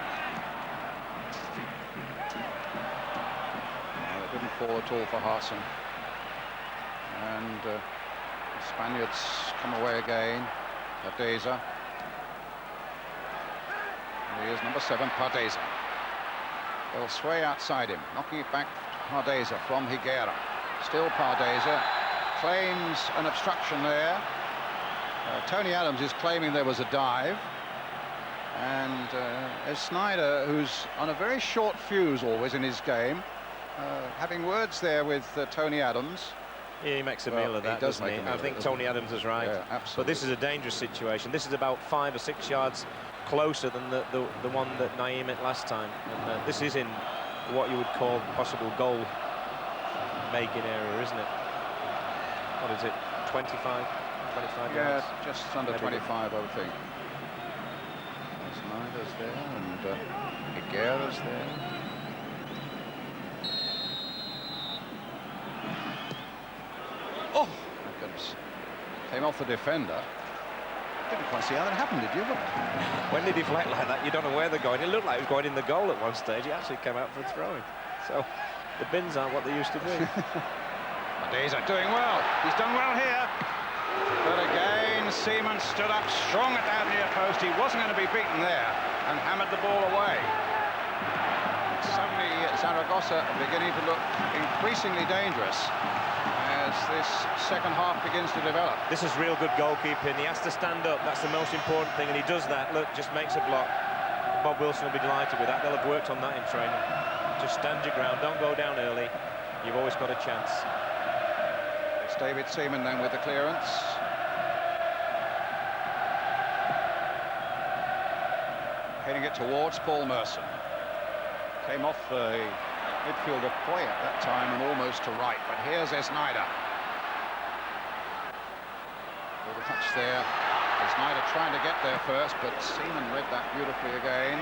It didn't fall at all for Hartson. And the Spaniards come away again. Pardeza. Here's number 7, Pardeza. They'll sway outside him, knocking it back to Pardeza from Higuera. Still Pardeza. Claims an obstruction there. Tony Adams is claiming there was a dive. And Snyder, who's on a very short fuse always in his game, having words there with Tony Adams. Yeah, he makes a meal of that, doesn't he? I think Tony Adams is right. Yeah, absolutely. But this is a dangerous situation. This is about 5 or 6 yards closer than the one that Naeem hit last time. And this is in what you would call possible goal-making area, isn't it? What is it, 25 yards? Yeah, just under 25, I would think. Snyder's there, and Higuera's there. Oh, my goodness. Came off the defender. Didn't quite see how that happened, did you? But when they deflect like that, you don't know where they're going. It looked like it was going in the goal at one stage. It actually came out for a throw-in. So the bins aren't what they used to be. Pardeza doing well. He's done well here. But again, Seaman stood up strong at that near post. He wasn't going to be beaten there and hammered the ball away. Suddenly, Zaragoza are beginning to look increasingly dangerous as this second half begins to develop. This is real good goalkeeping. He has to stand up. That's the most important thing, and he does that. Look, just makes a block. Bob Wilson will be delighted with that. They'll have worked on that in training. Just stand your ground. Don't go down early. You've always got a chance. It's David Seaman then with the clearance. Heading it towards Paul Merson. Came off the midfielder Poyet at that time and almost to right, but here's Snyder. Little touch there. Snyder trying to get there first, but Seaman read that beautifully again.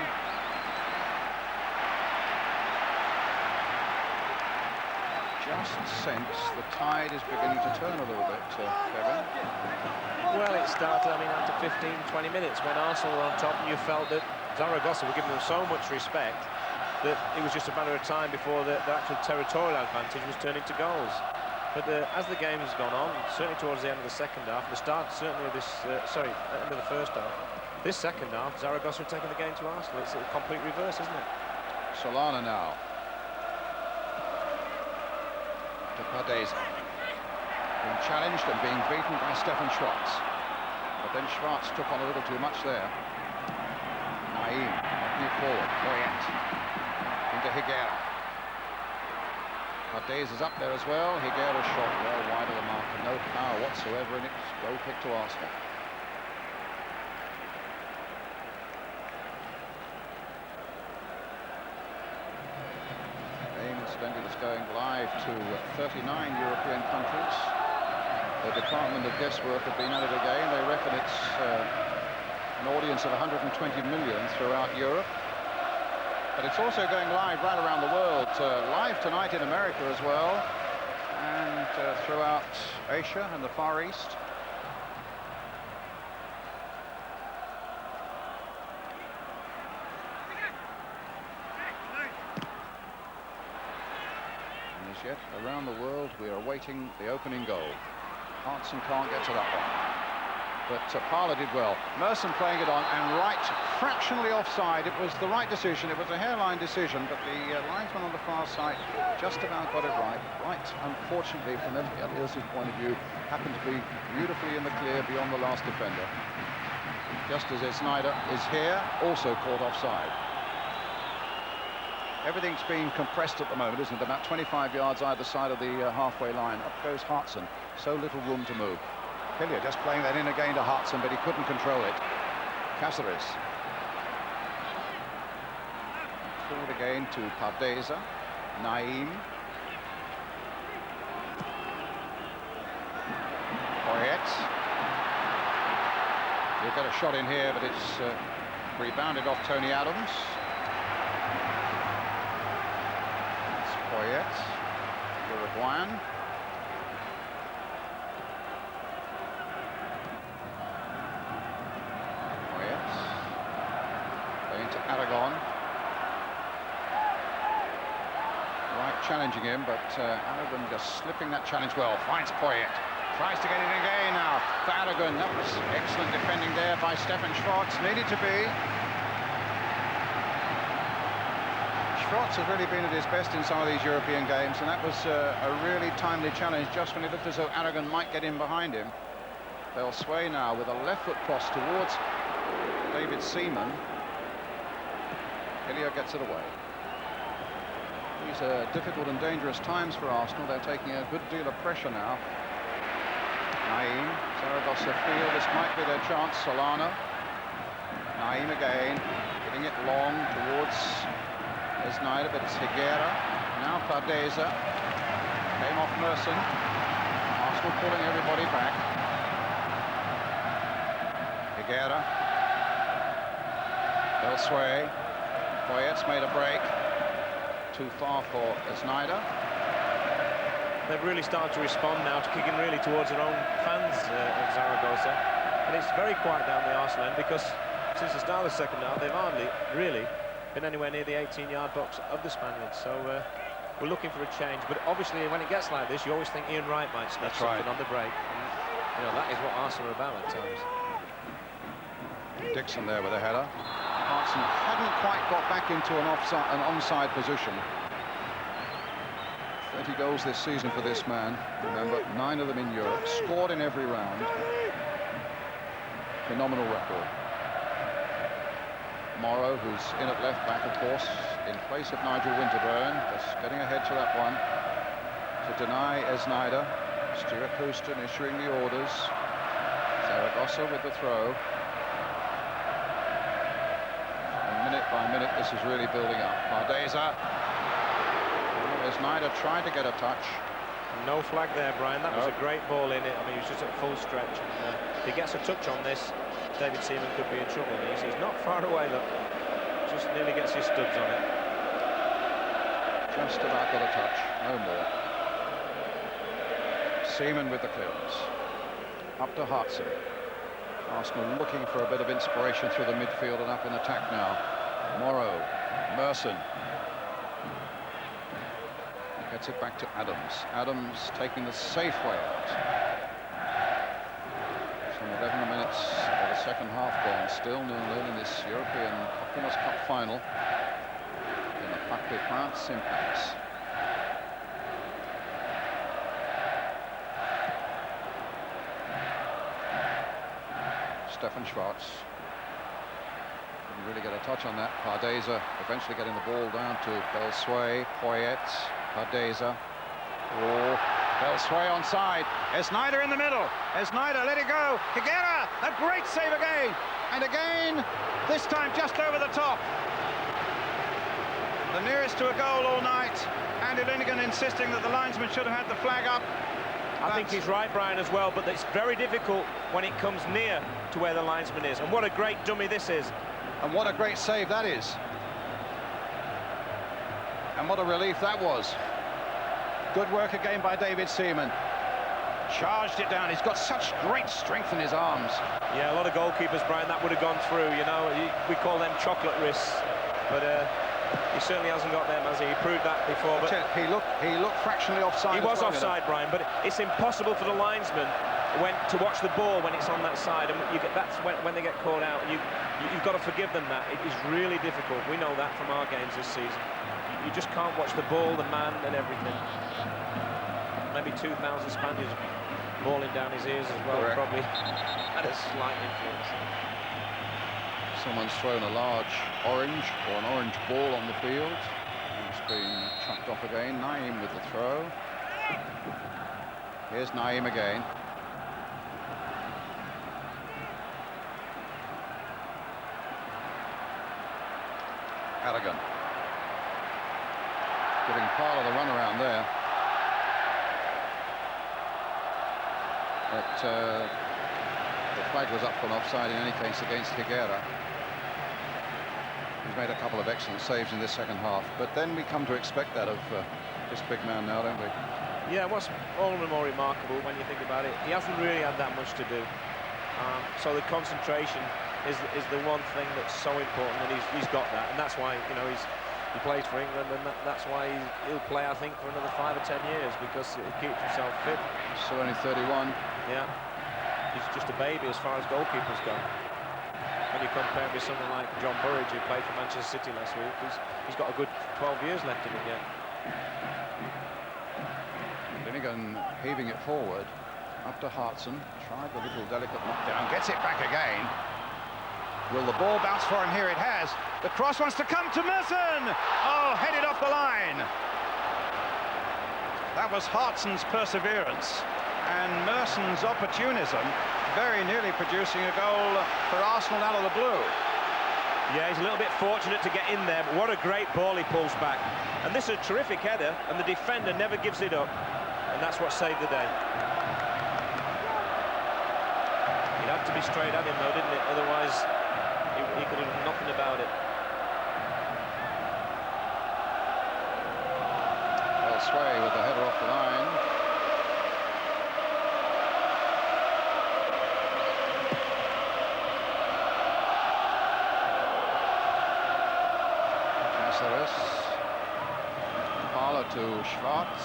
Just sense the tide is beginning to turn a little bit, Kevin. Well, it started, I mean, after 15, 20 minutes when Arsenal were on top, and you felt that Zaragoza were giving them so much respect that it was just a matter of time before the actual territorial advantage was turning to goals. But as the game has gone on, certainly towards the end of the second half, the start certainly of this, end of the first half, this second half, Zaragoza are taking the game to Arsenal. It's a complete reverse, isn't it? Solana now. To Pardeza. Being challenged and being beaten by Stefan Schwartz. But then Schwartz took on a little too much there. Naim, knocking it forward. Poyet. Into Higuera. Pardeza's up there as well. Higuera's shot well wide of the mark. No power whatsoever in it. Goal kick to Arsenal. Incidentally, it's going live to 39 European countries. The Department of Guesswork have been at it again. They reckon it's an audience of 120 million throughout Europe. But it's also going live right around the world. Live tonight in America as well. And throughout Asia and the Far East. Yet around the world we are awaiting the opening goal. Hartson can't get to that one, but Parla did well. Merson playing it on and right, fractionally offside. It was the right decision. It was a hairline decision, but the linesman on the far side just about got it right. Right, unfortunately from Elias's point of view, happened to be beautifully in the clear beyond the last defender. Just as Snyder is here, also caught offside. Everything's being compressed at the moment, isn't it? About 25 yards either side of the halfway line. Up goes Hartson. So little room to move. Hillier just playing that in again to Hartson, but he couldn't control it. Cáceres. Forward again to Pardeza. Naim. Poyet. He'll get a shot in here, but it's rebounded off Tony Adams. Poyet, Uruguayan. Poyet. Going to Aragon. Right, challenging him, but Aragon just slipping that challenge well. Finds Poyet. Tries to get it again now for Aragon. That was excellent defending there by Stefan Schwartz. Needed to be. Schwartz has really been at his best in some of these European games, and that was a really timely challenge just when it looked as though Aragon might get in behind him. They'll sway now with a left foot cross towards David Seaman. Hillier gets it away. These are difficult and dangerous times for Arsenal. They're taking a good deal of pressure now. Naim, Zaragoza feel this might be their chance. Solana. Naim again, getting it long towards Snyder, but it's Higuera. Now Pardeza. Came off Merson. Arsenal pulling everybody back. Higuera. They'll sway. Poyet's made a break. Too far for Snyder. They've really started to respond now to kicking really towards their own fans of Zaragoza. And it's very quiet down the Arsenal end because since the start of the second half, they've hardly really been anywhere near the 18-yard box of the Spaniards, so we're looking for a change. But obviously, when it gets like this, you always think Ian Wright might snatch something on the break. And, you know, that is what Arsenal are about at times. Dixon there with a header. Hartson hadn't quite got back into an onside position. 30 goals this season for this man. Remember, 9 of them in Europe. Scored in every round. Phenomenal record. Morrow, who's in at left back, of course, in place of Nigel Winterburn, just getting ahead to that one. To deny Snyder. Stuart Houston issuing the orders. Zaragoza with the throw. And minute by minute, this is really building up. Pardeza. Snyder tried to get a touch. No flag there, Brian. That was a great ball in it. I mean, he was just at full stretch. And, if he gets a touch on this, David Seaman could be in trouble. He's not far away, look. Just nearly gets his studs on it. Just about got a touch, no more. Seaman with the clearance. Up to Hartson. Arsenal looking for a bit of inspiration through the midfield and up in attack now. Morrow, Merson. Get Gets it back to Adams. Adams taking the safe way out. Some 11 minutes of the second half gone. Still 0-0 in this European Winners' Cup final in the Parc des Princes in Paris. Stefan Schwarz didn't really get a touch on that. Pardeza eventually getting the ball down to Belsway, Poyet, Pardeza. Oh, Belsway onside. Esnyder in the middle. Esnyder, let it go. Higuera, a great save again. And again, this time just over the top. The nearest to a goal all night. Andy Linnigan insisting that the linesman should have had the flag up. I think he's right, Brian, as well, but it's very difficult when it comes near to where the linesman is. And what a great dummy this is. And what a great save that is. And what a relief that was. Good work again by David Seaman. Charged it down. He's got such great strength in his arms. Yeah, a lot of goalkeepers, Brian, that would have gone through, you know. We call them chocolate wrists. But he certainly hasn't got them, has he? He proved that before. But he looked fractionally offside. He was offside, Brian, but it's impossible for the linesman to watch the ball when it's on that side, and that's when they get caught out. You've got to forgive them that. It is really difficult. We know that from our games this season. You just can't watch the ball, the man, and everything. Maybe 2,000 Spaniards bawling down his ears as well. Correct. Probably had a slight influence. Someone's thrown a large orange or an orange ball on the field. It's been chucked off again. Naim with the throw. Here's Naim again. Aragon. Giving Parlo the run around there. But the flag was up on offside in any case against Higuera. He's made a couple of excellent saves in this second half, but then we come to expect that of this big man now, don't we? Yeah, what's all the more remarkable when you think about it, he hasn't really had that much to do. So the concentration is the one thing that's so important, and he's got that, and that's why, you know, he plays for England, and that's why he'll play, I think, for another 5 or 10 years, because he keeps himself fit. Still only 31. Yeah, he's just a baby as far as goalkeepers go. When you compare him with someone like John Burridge, who played for Manchester City last week, he's got a good 12 years left in him yet. Linnigan heaving it forward, up to Hartson, tried the little delicate knockdown, gets it back again. Will the ball bounce for him? Here it has. The cross wants to come to Merson. Oh, headed off the line. That was Hartson's perseverance and Merson's opportunism, very nearly producing a goal for Arsenal out of the blue. Yeah, he's a little bit fortunate to get in there, but what a great ball he pulls back. And this is a terrific header, and the defender never gives it up, and that's what saved the day. It had to be straight at him, though, didn't it? Otherwise, he could have done nothing about it. Sway with the header off the line. Caceres. Parlo to Schwarz.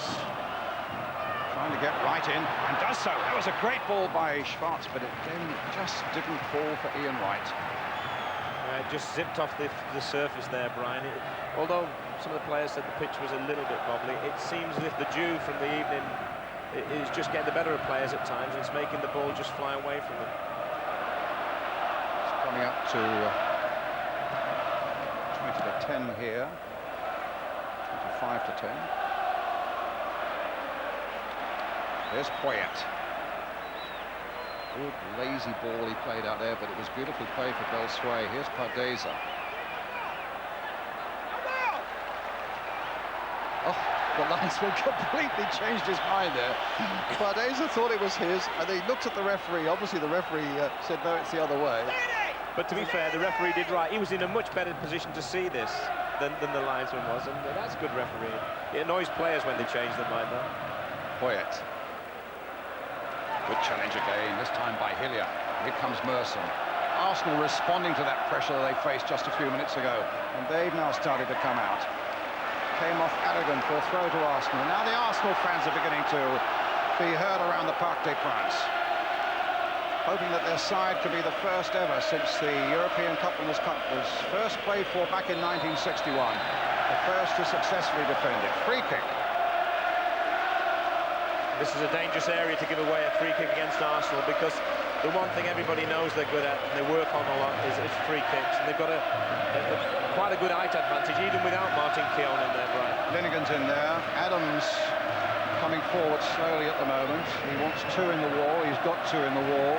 Trying to get right in, and does so. That was a great ball by Schwarz, but it again just didn't fall for Ian Wright. It just zipped off the surface there, Brian. Although some of the players said the pitch was a little bit wobbly, it seems as if the dew from the evening is just getting the better of players at times, and it's making the ball just fly away from them. It's coming up to 20 to 10 here, 25 to 10. There's Poyet. Good lazy ball he played out there, but it was beautifully played for Belsway. Here's Pardeza. Oh, the linesman completely changed his mind there. Pardeza thought it was his, and he looked at the referee. Obviously, the referee said no, it's the other way. But to be fair, the referee did right. He was in a much better position to see this than the linesman was, and that's good refereeing. It annoys players when they change their mind, though. Poyet. Good challenge again, this time by Hillier. Here comes Merson. Arsenal responding to that pressure that they faced just a few minutes ago, and they've now started to come out. came off Aragon for a throw to Arsenal. Now the Arsenal fans are beginning to be heard around the Parc des Princes, hoping that their side could be the first ever since the European Cup Winners' Cup was first played for back in 1961. The first to successfully defend it. Free kick. This is a dangerous area to give away a free kick against Arsenal, because the one thing everybody knows they're good at and they work on a lot is free kicks, and they've got quite a good height advantage even without Martin Keown in there, Brian. Linnigan's in there. Adams coming forward slowly at the moment. He wants two in the wall. He's got two in the wall.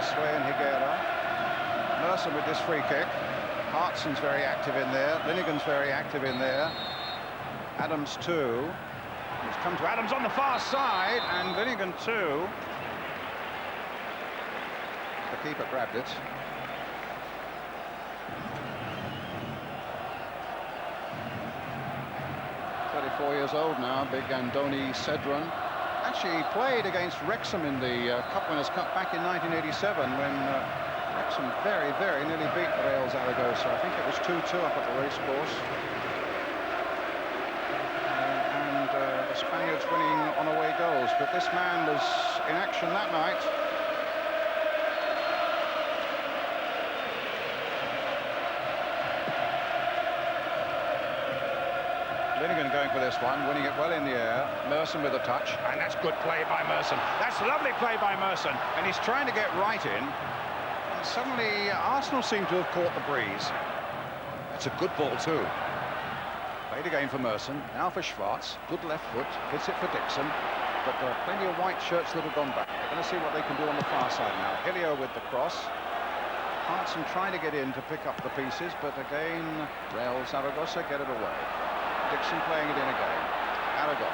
Sway and Higuera. Merson with this free kick. Hartson's very active in there. Linnigan's very active in there. Adams too. He's come to Adams on the far side, and Linnigan too. The keeper grabbed it. Years old now, big Andoni Cedron. Actually played against Wrexham in the Cup Winners' Cup back in 1987 when Wrexham very nearly beat Real Zaragoza. I think it was 2-2 up at the racecourse. And the Spaniards winning on away goals. But this man was in action that night. Linnigan going for this one, winning it well in the air. Merson with a touch, and that's good play by Merson. That's lovely play by Merson, and he's trying to get right in. And suddenly, Arsenal seem to have caught the breeze. That's a good ball too. Played again for Merson, now for Schwartz. Good left foot, hits it for Dixon. But there are plenty of white shirts that have gone back. They're going to see what they can do on the far side now. Hillier with the cross. Hartson trying to get in to pick up the pieces, but again, Real Zaragoza get it away. Dixon playing it in again. Aragon.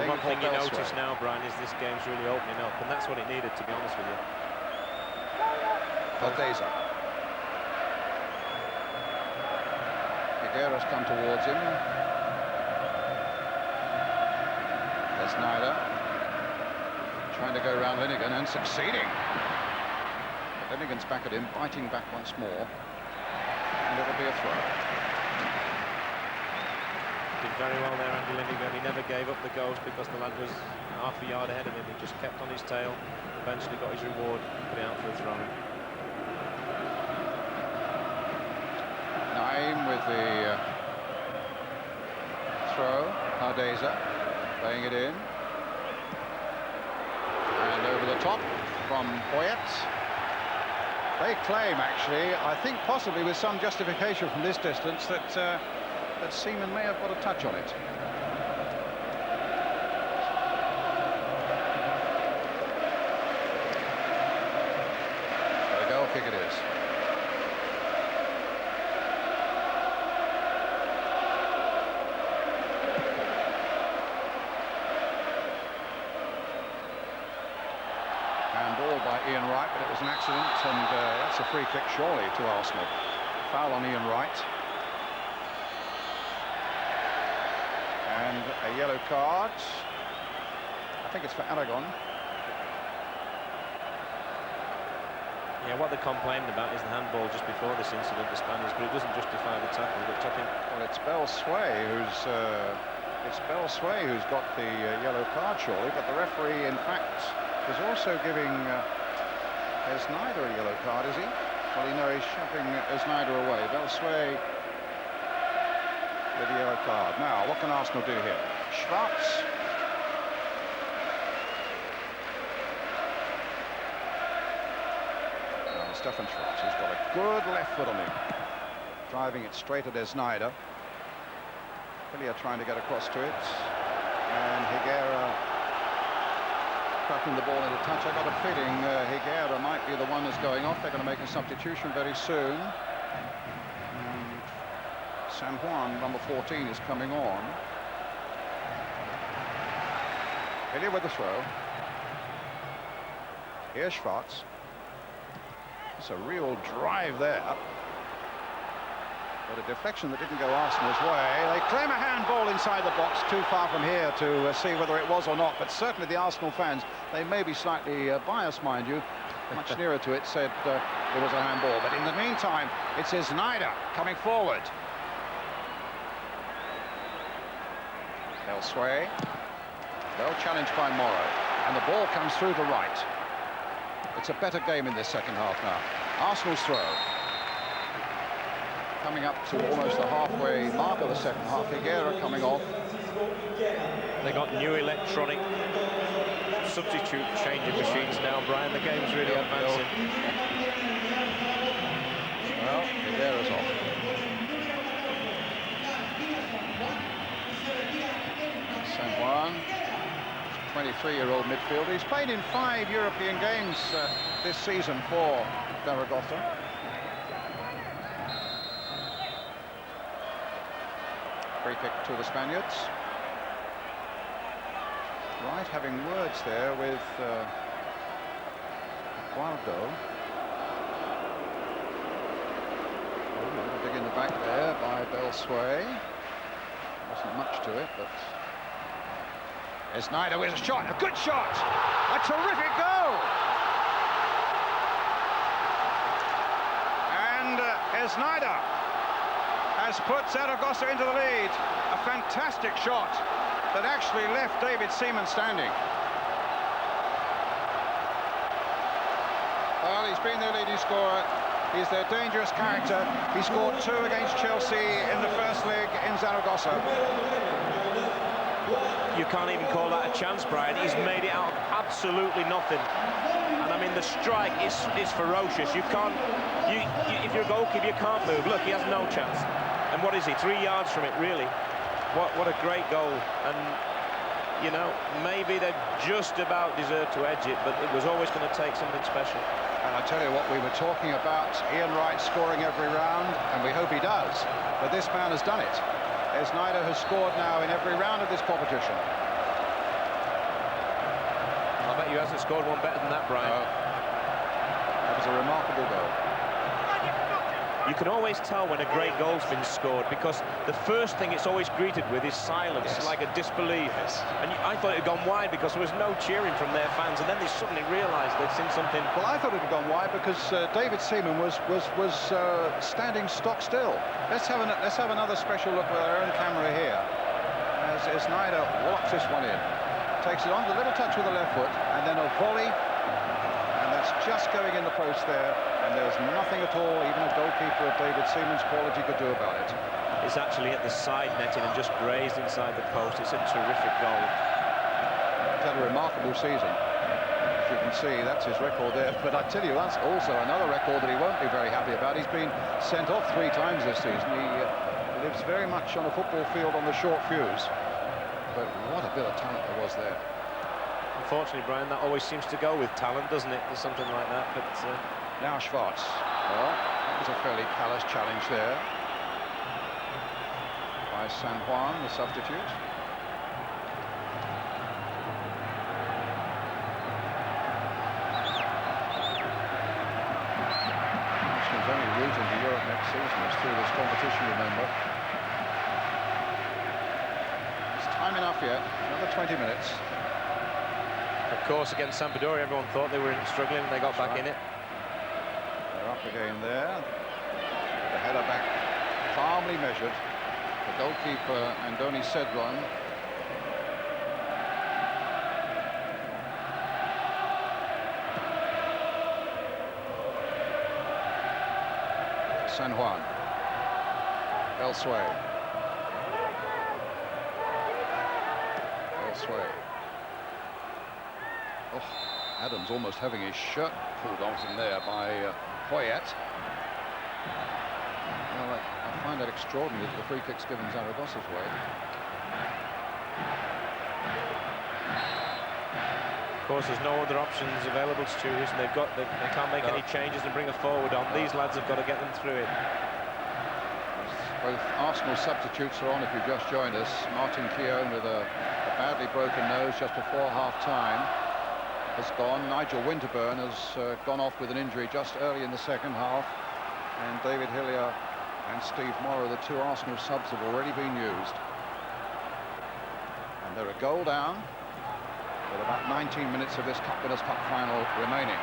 The one thing you notice now, Brian, is this game's really opening up, and that's what it needed, to be honest with you. Valdeza. Higuera's come towards him. There's Snyder. Trying to go around Linnigan and succeeding. But Linnigan's back at him, biting back once more. And it'll be a throw. Did very well there, Andy Linnigan. He never gave up the goals because the lad was half a yard ahead of him. He just kept on his tail, eventually got his reward, put it out for a throw. Naim with the throw. Hardeza playing it in. And over the top from Poyet. They claim, actually, I think possibly with some justification from this distance, that that Seaman may have got a touch on it. A goal kick it is. Handball by Ian Wright, but it was an accident, and that's a free kick surely to Arsenal. Foul on Ian Wright. And a yellow card. I think it's for Aragon. Yeah, what they're complaining about is the handball just before this incident, the Spaniards, but it doesn't justify the tackle. But well, it's Belsway who's got the yellow card, surely. But the referee, in fact, is also giving Snyder a yellow card, is he? Well, you know, he's shoving Snyder away. Belsway with the yellow card. Now, what can Arsenal do here? Schwartz. Stefan Schwartz, who's got a good left foot on him. Driving it straight at Snyder. Hillier trying to get across to it. And Higuera cracking the ball into touch. I got a feeling Higuera might be the one that's going off. They're going to make a substitution very soon. San Juan, number 14, is coming on. Hillier with the throw. Here's Schwartz. It's a real drive there. But a deflection that didn't go Arsenal's way. They claim a handball inside the box, too far from here to see whether it was or not. But certainly the Arsenal fans, they may be slightly biased, mind you, much nearer to it, said it was a handball. But in the meantime, it's Snyder coming forward. They'll sway. Well challenged by Morrow. And the ball comes through the right. It's a better game in this second half now. Arsenal's throw. Coming up to almost the halfway mark of the second half. Higuera coming off. They got new electronic substitute changing machines now, Brian. The game's really advancing. Well, Higuera's off. 23-year-old midfielder. He's played in 5 European games this season for Zaragoza. Free kick to the Spaniards. Right, having words there with Guardo. Oh, dig in the back there by Belsway. Wasn't much to it, but Snyder with a shot, a good shot, a terrific goal. And Snyder has put Zaragoza into the lead. A fantastic shot that actually left David Seaman standing. Well, he's been their leading scorer. He's their dangerous character. He scored 2 against Chelsea in the first leg in Zaragoza. You can't even call that a chance, Brian. He's made it out of absolutely nothing. And I mean, the strike is ferocious. You can't, if you're a goalkeeper, you can't move. Look, he has no chance. And what is he? 3 yards from it, really. What a great goal. And you know, maybe they just about deserved to edge it, but it was always going to take something special. And I tell you what, we were talking about Ian Wright scoring every round, and we hope he does. But this man has done it. Snyder has scored now in every round of this competition. I bet you hasn't scored one better than that, Brian. That was a remarkable goal. You can always tell when a great goal's been scored, because the first thing it's always greeted with is silence, like a disbelief. And I thought it had gone wide because there was no cheering from their fans, and then they suddenly realised they'd seen something. Well, I thought it had gone wide because David Seaman was standing stock still. Let's have another special look with our own camera here as Snyder walks this one in, takes it on, a little touch with the left foot, and then a volley, and that's just going in the post there. And there's nothing at all, even a goalkeeper of David Seaman's quality could do about it. It's actually at the side netting and just grazed inside the post. It's a terrific goal. He's had a remarkable season. As you can see, that's his record there. But I tell you, that's also another record that he won't be very happy about. He's been sent off 3 times this season. He lives very much on a football field on the short fuse. But what a bit of talent there was there. Unfortunately, Brian, that always seems to go with talent, doesn't it? There's something like that, but... Now Schwartz. Well, that was a fairly callous challenge there by San Juan, the substitute. Arsenal's only route into Europe next season is through this competition, remember. It's time enough yet. Another 20 minutes. Of course, against Sampdoria, everyone thought they were struggling, and they got back in it. Up again there. The header back calmly measured. The goalkeeper, Andoni Cedron. San Juan. Belsway. Oh, Adams almost having his shirt pulled off him there by Poyet. Well, I find that extraordinary that the free kick's given Zaragoza's way. Of course, there's no other options available to choose, and they can't make any changes and bring a forward on. These lads have got to get them through it. Both Arsenal substitutes are on if you've just joined us. Martin Keown with a badly broken nose just before half-time has gone. Nigel Winterburn has gone off with an injury just early in the second half, and David Hillier and Steve Morrow, the 2 Arsenal subs, have already been used. And they're a goal down with about 19 minutes of this Winners' Cup final remaining.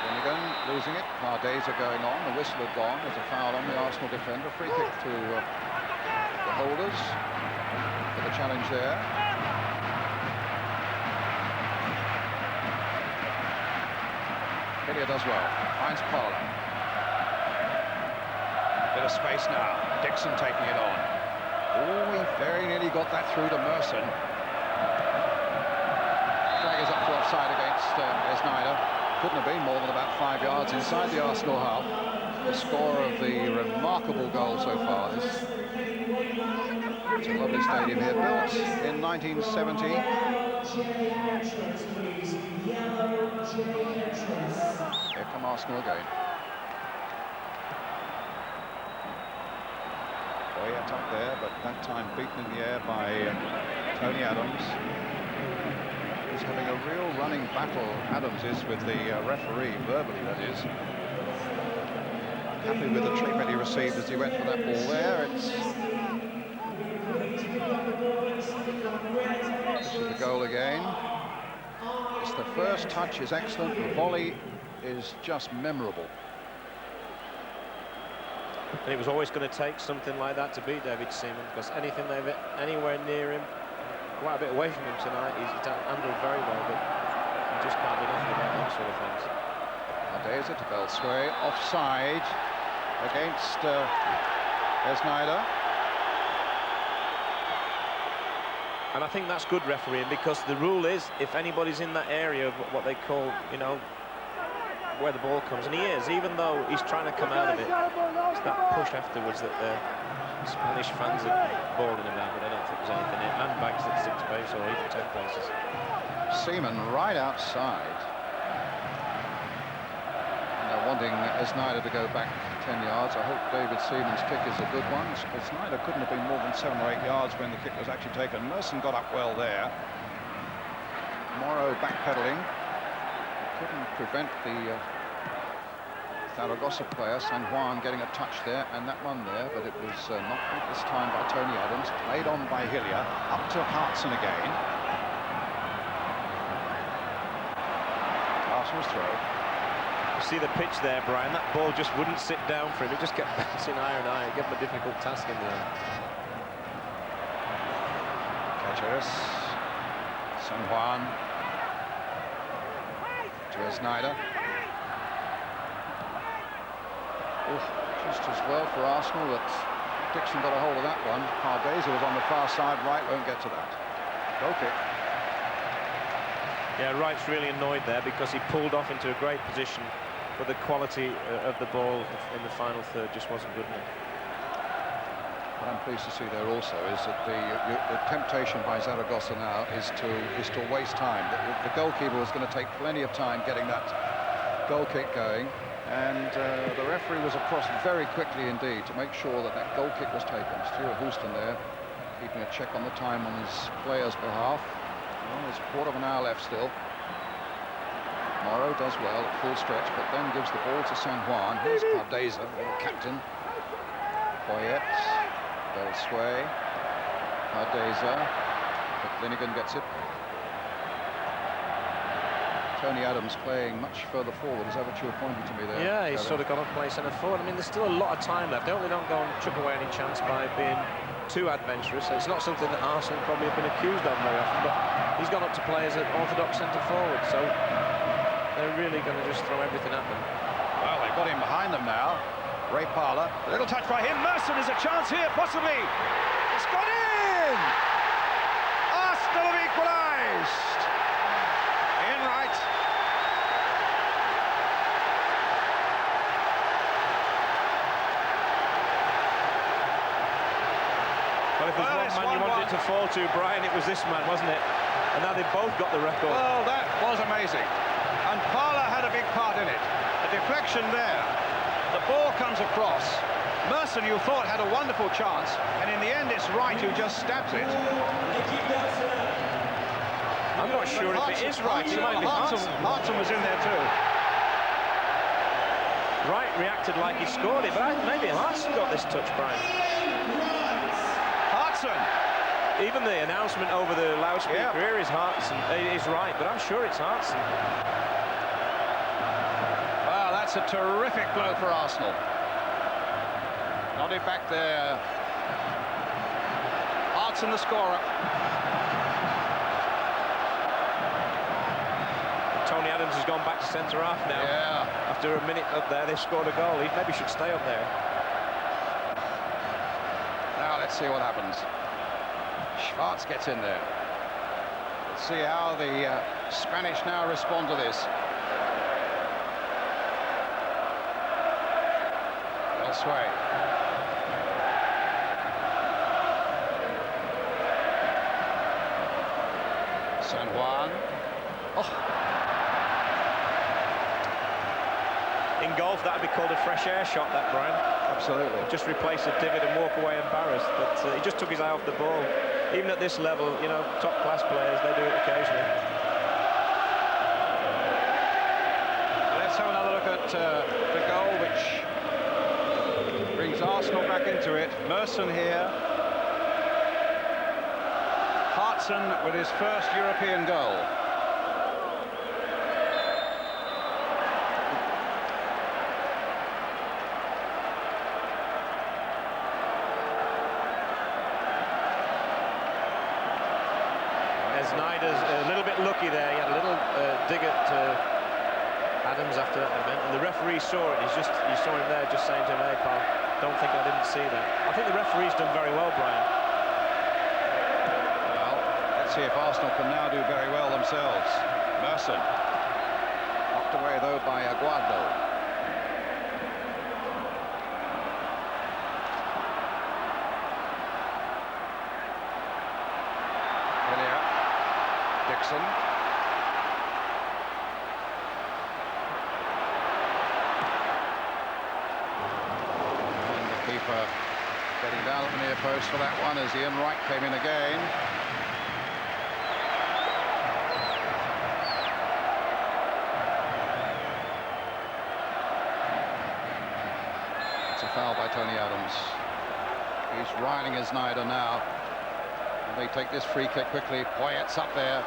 Finnegan losing it. Pardeza going on. The whistle had gone. There's a foul on the Arsenal defender. Free kick to the holders for the challenge there. Hillier does well. Finds Parler. Bit of space now. Dixon taking it on. Oh, he very nearly got that through to Merson. Flag is up for offside against Sneijder. Couldn't have been more than about 5 yards inside the Arsenal half. The score of the remarkable goal so far. It's a lovely stadium here, built in 1970. Here come Arsenal again. Boyette up there, but that time beaten in the air by Tony Adams. He's having a real running battle, Adams is, with the referee, verbally that is. Happy with the treatment he received as he went for that ball there. This is the goal again. It's the first touch is excellent, the volley is just memorable. And it was always going to take something like that to beat David Seaman, because anything they've anywhere near him, quite a bit away from him tonight, he's handled very well, but he just can't do nothing about those sort of things. Pardeza to Belsway, offside against Sneijder. And I think that's good refereeing, because the rule is, if anybody's in that area of what they call, you know, where the ball comes, and he is, even though he's trying to come out of it, it's that push afterwards that the Spanish fans are bawling about, but I don't think there's anything in it. Handbags at 6 pace or even 10 paces. Seaman right outside. And they're wanting Sneijder to go back 10 yards. I hope David Seaman's kick is a good one. Sneijder couldn't have been more than 7 or 8 yards when the kick was actually taken. Merson got up well there. Morrow backpedaling. Couldn't prevent the Zaragoza player, San Juan, getting a touch there, and that one there, but it was knocked out this time by Tony Adams, played on by Hillier, up to Hartson again. Arsenal's throw. You see the pitch there, Brian, that ball just wouldn't sit down for him, it just kept bouncing higher and higher. It gave him a difficult task in the end. Caceres, San Juan, to Sneijder. Just as well for Arsenal that Dixon got a hold of that one. Pardeza was on the far side, Wright won't get to that. Goal kick. Yeah, Wright's really annoyed there because he pulled off into a great position, but the quality of the ball in the final third just wasn't good enough. What I'm pleased to see there also is that the temptation by Zaragoza now is to waste time. The goalkeeper was going to take plenty of time getting that goal kick going, and the referee was across very quickly indeed to make sure that that goal kick was taken. Stuart Houston there keeping a check on the time on his player's behalf. Well, there's a quarter of an hour left still. Morrow does well at full stretch, but then gives the ball to San Juan. Here's Pardeza, the captain. Boyette, Belsway, Pardeza, but Finnegan gets it. Tony Adams playing much further forward, as Overture pointed to me there. Yeah, he's sort of got to play centre forward. I mean, there's still a lot of time left. They don't go and chuck away any chance by being too adventurous. It's not something that Arsenal probably have been accused of very often, but he's gone up to play as an orthodox centre forward, so they're really going to just throw everything at them. Well, they've got him behind them now. Ray Parler, a little touch by him. Merson is a chance here, possibly. It's got in! Arsenal have equalised. Ian Wright. Well, if there's one man you wanted it to fall to, Brian, it was this man, wasn't it? And now they've both got the record. Well, that was amazing. And Parler had a big part in it. A deflection there. The ball comes across. Merson, you thought, had a wonderful chance, and in the end it's Wright who just stabs it. I'm not sure if it is Wright. It might be Hartson. Hartson was in there too. Wright reacted like he scored it, but maybe Hartson got this touch, Brian. Hartson! Even the announcement over the loudspeaker here is Hartson. It is Wright, but I'm sure it's Hartson. That's a terrific blow for Arsenal. Nodded back there. Hartson, the scorer. Tony Adams has gone back to centre half now. Yeah. After a minute up there, they've scored a goal. He maybe should stay up there. Now let's see what happens. Schwartz gets in there. Let's see how the Spanish now respond to this. Elsewhere. San Juan. Oh. In golf, that would be called a fresh air shot, that, Brian. Absolutely. Just replace the divot and walk away embarrassed, but he just took his eye off the ball. Even at this level, you know, top-class players, they do it occasionally. Let's have another look at the goal, which brings Arsenal back into it. Merson here. Hartson with his first European goal. Snyder's a little bit lucky there. He had a little dig at Adams after that event, and the referee saw it. You saw him there just saying to him, "Hey, pal, don't think I didn't see that." I think the referee's done very well, Brian. Well, let's see if Arsenal can now do very well themselves. Merson. Knocked away, though, by Aguado. Dixon. And the keeper getting down at the near post for that one as Ian Wright came in again. It's a foul by Tony Adams. He's riling his Snyder now. They take this free kick quickly. Poyet's up there.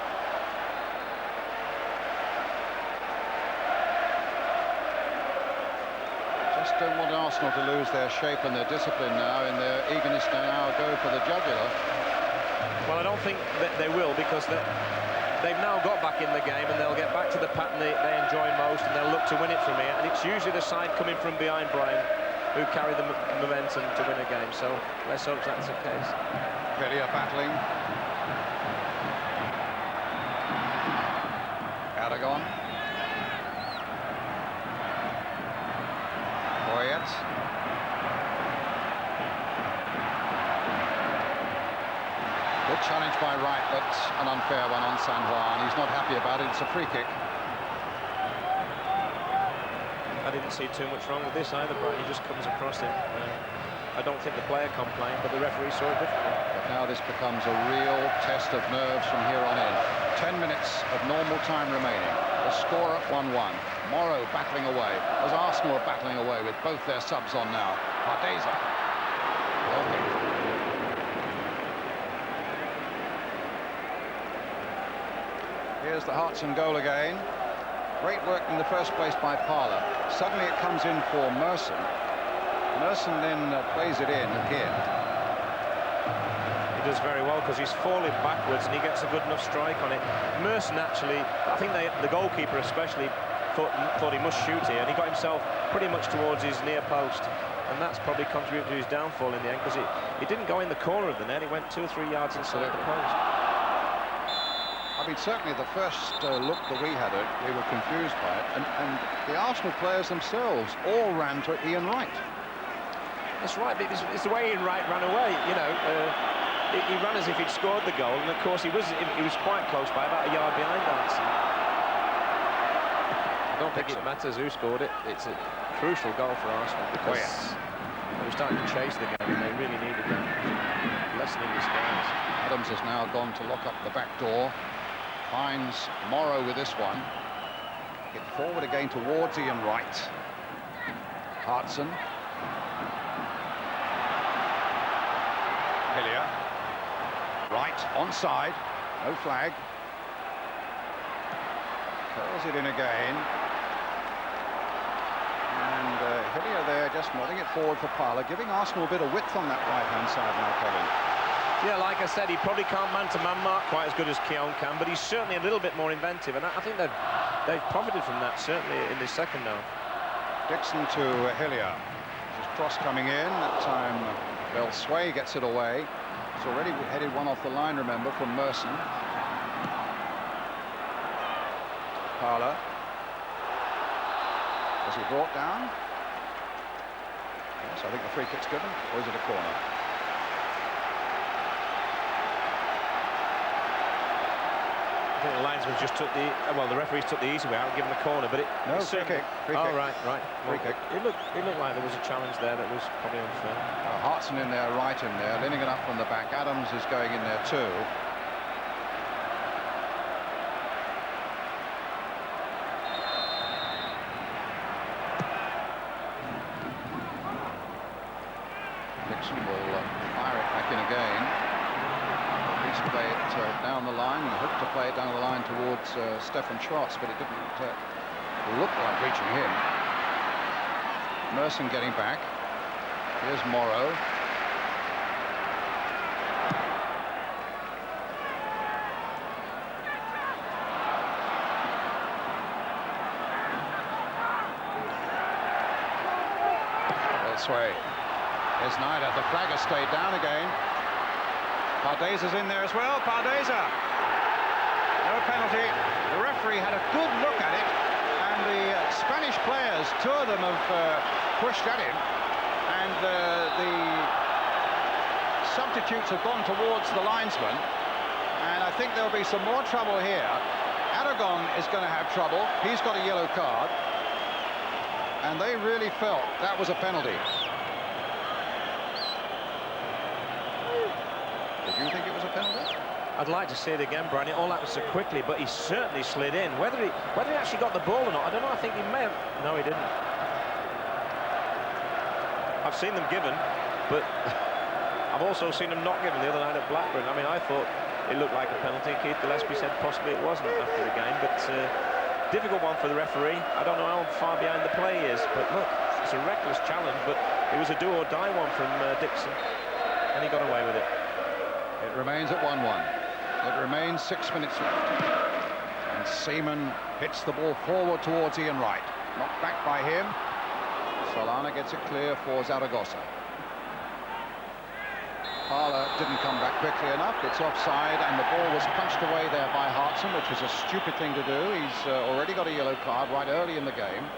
Just don't want Arsenal to lose their shape and their discipline now in their eagerness to now go for the jugular. Well, I don't think that they will, because they've now got back in the game and they'll get back to the pattern they enjoy most, and they'll look to win it from here. And it's usually the side coming from behind, Brian, who carry the momentum to win a game. So let's hope that's the case. Hillier battling. Aragon. Poyet. Good challenge by Wright, but an unfair one on San Juan. He's not happy about it. It's a free kick. I didn't see too much wrong with this either, Brian. He just comes across him. I don't think the player complained, but the referee saw it differently. But now this becomes a real test of nerves from here on in. 10 minutes of normal time remaining. The score at 1-1. Morrow battling away, as Arsenal are battling away with both their subs on now. Hardeza. Here's the Hartson goal again. Great work in the first place by Parler. Suddenly it comes in for Merson. Merson then plays it in here. He does very well because he's falling backwards and he gets a good enough strike on it. Merson actually, I think the goalkeeper especially thought he must shoot here, and he got himself pretty much towards his near post, and that's probably contributed to his downfall in the end, because he didn't go in the corner of the net, he went 2 or 3 yards inside the post. I mean, certainly the first look that we had at, we were confused by it, and the Arsenal players themselves all ran to Ian Wright. That's right, it's the way Ian Wright ran away, you know. He ran as if he'd scored the goal, and of course he was quite close by, about a yard behind that. I don't think it matters who scored it. It's a crucial goal for Arsenal, because they were starting to chase the game and they really needed that, lessening the scores. Adams has now gone to lock up the back door. Finds Morrow with this one. Get forward again towards Ian Wright. Hartson. Hillier. Wright onside. No flag. Curls it in again. And Hillier there just nodding it forward for Parler, giving Arsenal a bit of width on that right-hand side now, Kevin. Yeah, like I said, he probably can't man-to-man mark quite as good as Keown can, but he's certainly a little bit more inventive, and I think they've profited from that, certainly in this second half. Dixon to Hillier. There's a cross coming in. That time Sway gets it away. It's already headed one off the line, remember, from Merson. Parler. Was he brought down? Yes, I think the free kick's given. Or is it a corner? I think the linesman just took the... well, the referees took the easy way out and given the corner, but it... No, free kick. Free kick. Right. Free kick. It looked like there was a challenge there that was probably unfair. Hartson in there, right in there. Linnigan up from the back. Adams is going in there too. Dixon will fire it back in again. At least play it down the line. He hoped to play it down the line towards Stefan Schwartz, but it didn't look like reaching him. Merson getting back. Here's Morrow. Sway. There's Snyder. The flag has stayed down again. Pardeza's in there as well. Pardeza. No penalty. The referee had a good look at it, and the Spanish players, two of them have pushed at him, and the substitutes have gone towards the linesman, and I think there'll be some more trouble here. Aragon is going to have trouble. He's got a yellow card. And they really felt that was a penalty. Did you think it was a penalty? I'd like to see it again, Brian. It all happened so quickly, but he certainly slid in. Whether he actually got the ball or not, I don't know. I think he may have. No, he didn't. I've seen them given, but I've also seen them not given the other night at Blackburn. I mean, I thought it looked like a penalty. Keith Gillespie said possibly it wasn't after the game, but difficult one for the referee. I don't know how far behind the play he is, but look, it's a reckless challenge, but it was a do-or-die one from Dixon, and he got away with it. It remains at 1-1. It remains 6 minutes left. And Seaman hits the ball forward towards Ian Wright. Knocked back by him. Solana gets it clear for Zaragoza. Parler didn't come back quickly enough. It's offside, and the ball was punched away there by Hartson, which was a stupid thing to do. He's already got a yellow card right early in the game.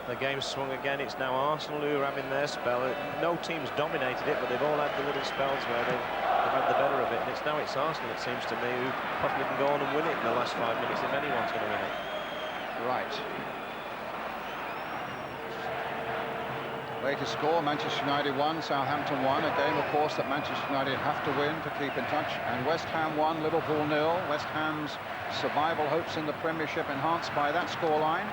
The game's swung again. It's now Arsenal who are having their spell. No team's dominated it, but they've all had the little spells where they've had the better of it. And now it's Arsenal, it seems to me, who possibly can go on and win it in the last 5 minutes if anyone's going to win it. Right. Latest score, Manchester United 1, Southampton 1. A game, of course, that Manchester United have to win to keep in touch. And West Ham 1, Liverpool 0. West Ham's survival hopes in the Premiership enhanced by that scoreline.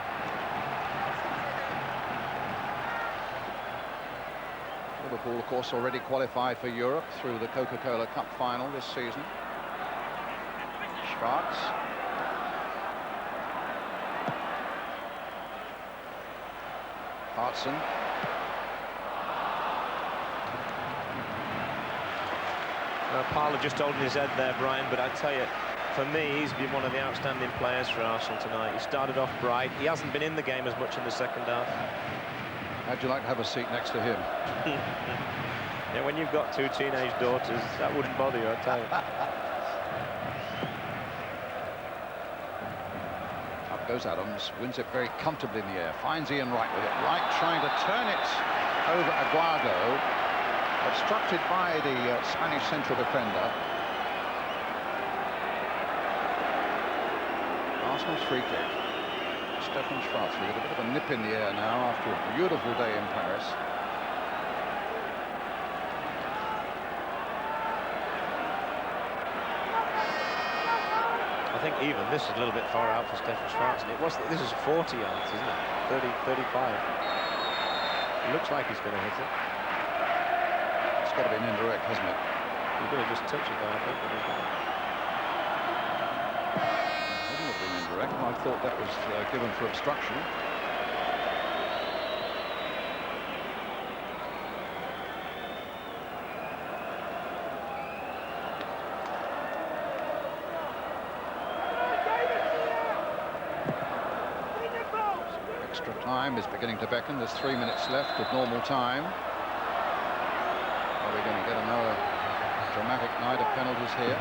Liverpool, of course, already qualified for Europe through the Coca-Cola Cup final this season. Schwartz. Hartson. Parler just holding his head there, Brian, but I tell you, for me, he's been one of the outstanding players for Arsenal tonight. He started off bright. He hasn't been in the game as much in the second half. How'd you like to have a seat next to him? Yeah, when you've got two teenage daughters, that wouldn't bother you, I tell you. Up goes Adams, wins it very comfortably in the air, finds Ian Wright with it. Wright trying to turn it over Aguado, obstructed by the Spanish central defender. Arsenal's free kick. Stefan Schwartz with a bit of a nip in the air now after a beautiful day in Paris. I think even this is a little bit far out for Stefan Schwartz. This is 40 yards, isn't it? 30, 35. It looks like he's going to hit it. It's got to be an indirect, hasn't it? He's going to just touch it though, I think. Wouldn't have been indirect. correct. I thought that was given for obstruction. Extra time is beginning to beckon. There's 3 minutes left of normal time. Are we going to get another dramatic night of penalties here?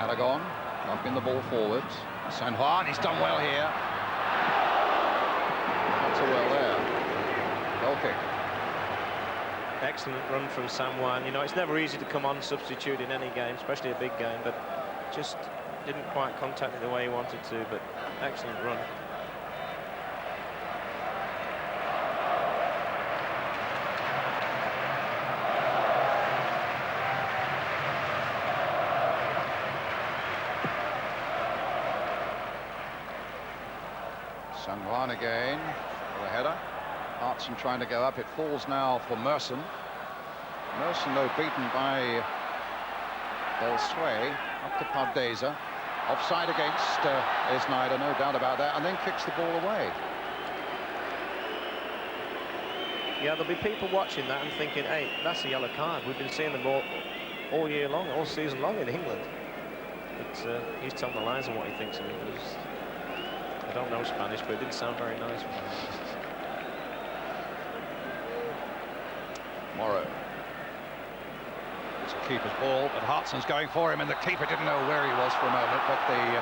Aragon knocking the ball forwards. San Juan, he's done well here. Not so well there. Goal kick. Excellent run from San Juan. You know, it's never easy to come on substitute in any game, especially a big game, but just didn't quite contact it the way he wanted to, but excellent run. San Juan again for the header. Hartson trying to go up. It falls now for Merson. Merson, though, beaten by Belsway up to Pardeza. Offside against Sneijder, no doubt about that, and then kicks the ball away. Yeah, there'll be people watching that and thinking, hey, that's a yellow card. We've been seeing them all year long, all season long in England. But he's telling the lies on what he thinks of it. I don't know Spanish, but it didn't sound very nice. Morrow. It's a keeper's ball, but Hartson's going for him, and the keeper didn't know where he was for a moment, but the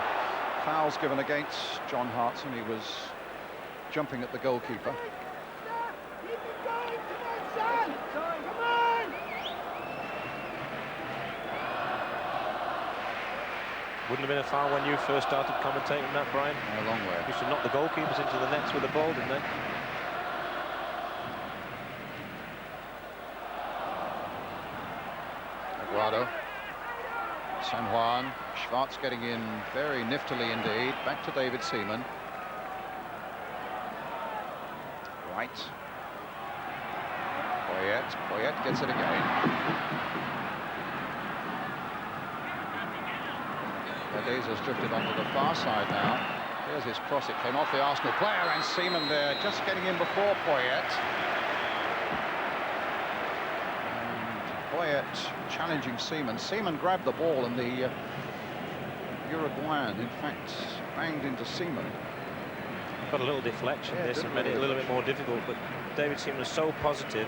foul's given against John Hartson. He was jumping at the goalkeeper. Wouldn't have been a foul when you first started commentating that, Brian? A long way. Used to knock the goalkeepers into the nets with the ball, didn't they? Aguado. San Juan. Schwartz getting in very niftily indeed. Back to David Seaman. Right. Poyet gets it again. Pardeza's drifted onto the far side now. Here's his cross. It came off the Arsenal player, and Seaman there just getting in before Poyet. Poyet challenging Seaman. Seaman grabbed the ball, and the Uruguayan, in fact, banged into Seaman. Got a little deflection. This and made it a little bit more difficult, but David Seaman was so positive.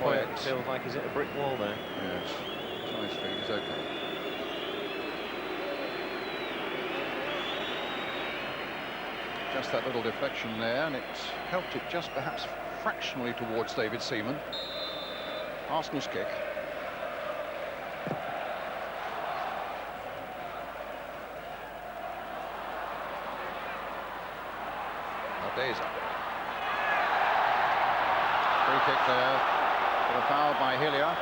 Poyet feels like he's hit a brick wall there. Yes, nice feet. He's okay. Just that little deflection there, and it helped it just perhaps fractionally towards David Seaman. Arsenal's kick. Pardeza. Free kick there for a foul by Hillier.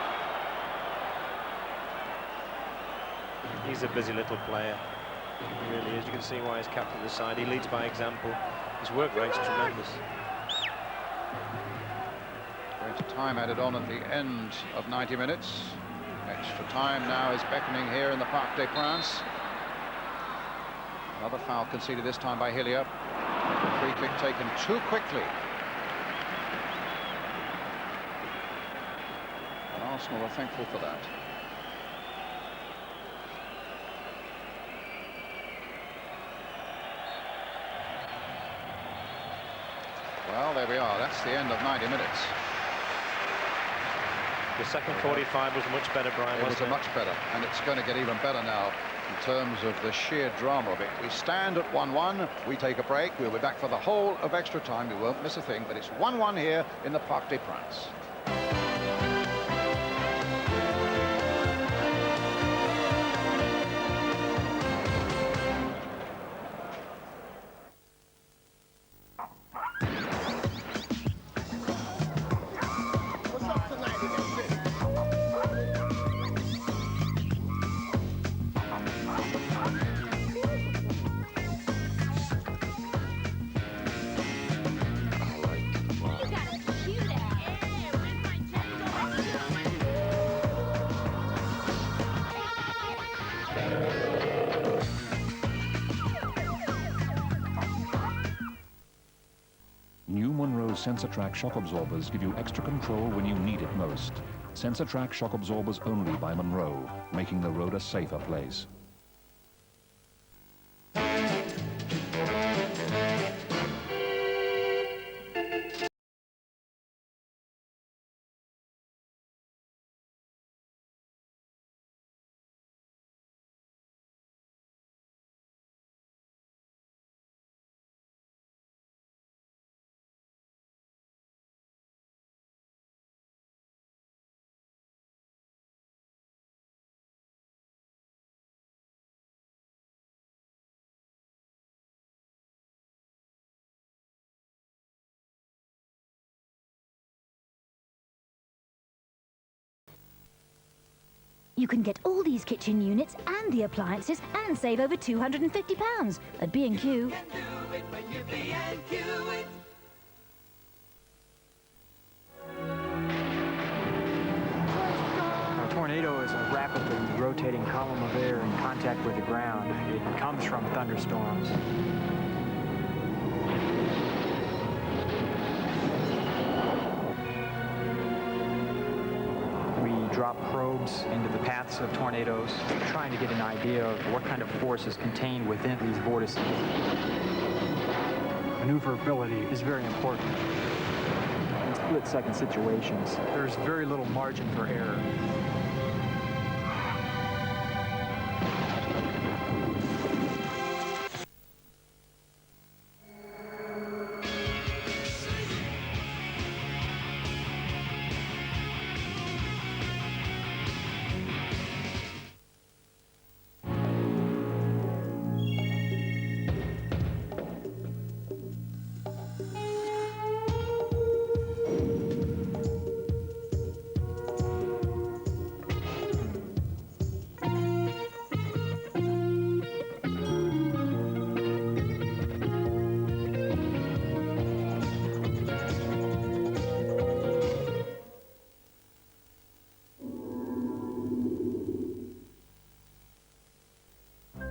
He's a busy little player. He really is. You can see why he's captain of the side. He leads by example. His work rate's tremendous. Greater time added on at the end of 90 minutes. Extra time now is beckoning here in the Parc des Princes. Another foul conceded this time by Hillier. Free kick taken too quickly. And Arsenal are thankful for that. Well, there we are. That's the end of 90 minutes. The second 45 was much better, Brian, It was much better, and it's going to get even better now in terms of the sheer drama of it. We stand at 1-1. We take a break. We'll be back for the whole of extra time. We won't miss a thing, but it's 1-1 here in the Parc des Princes. SensorTrack shock absorbers give you extra control when you need it most. SensorTrack shock absorbers only by Monroe, making the road a safer place. You can get all these kitchen units and the appliances and save over £250 at B&Q. A tornado is a rapidly rotating column of air in contact with the ground. It comes from thunderstorms. Drop probes into the paths of tornadoes, trying to get an idea of what kind of force is contained within these vortices. Maneuverability is very important. In split-second situations, there's very little margin for error.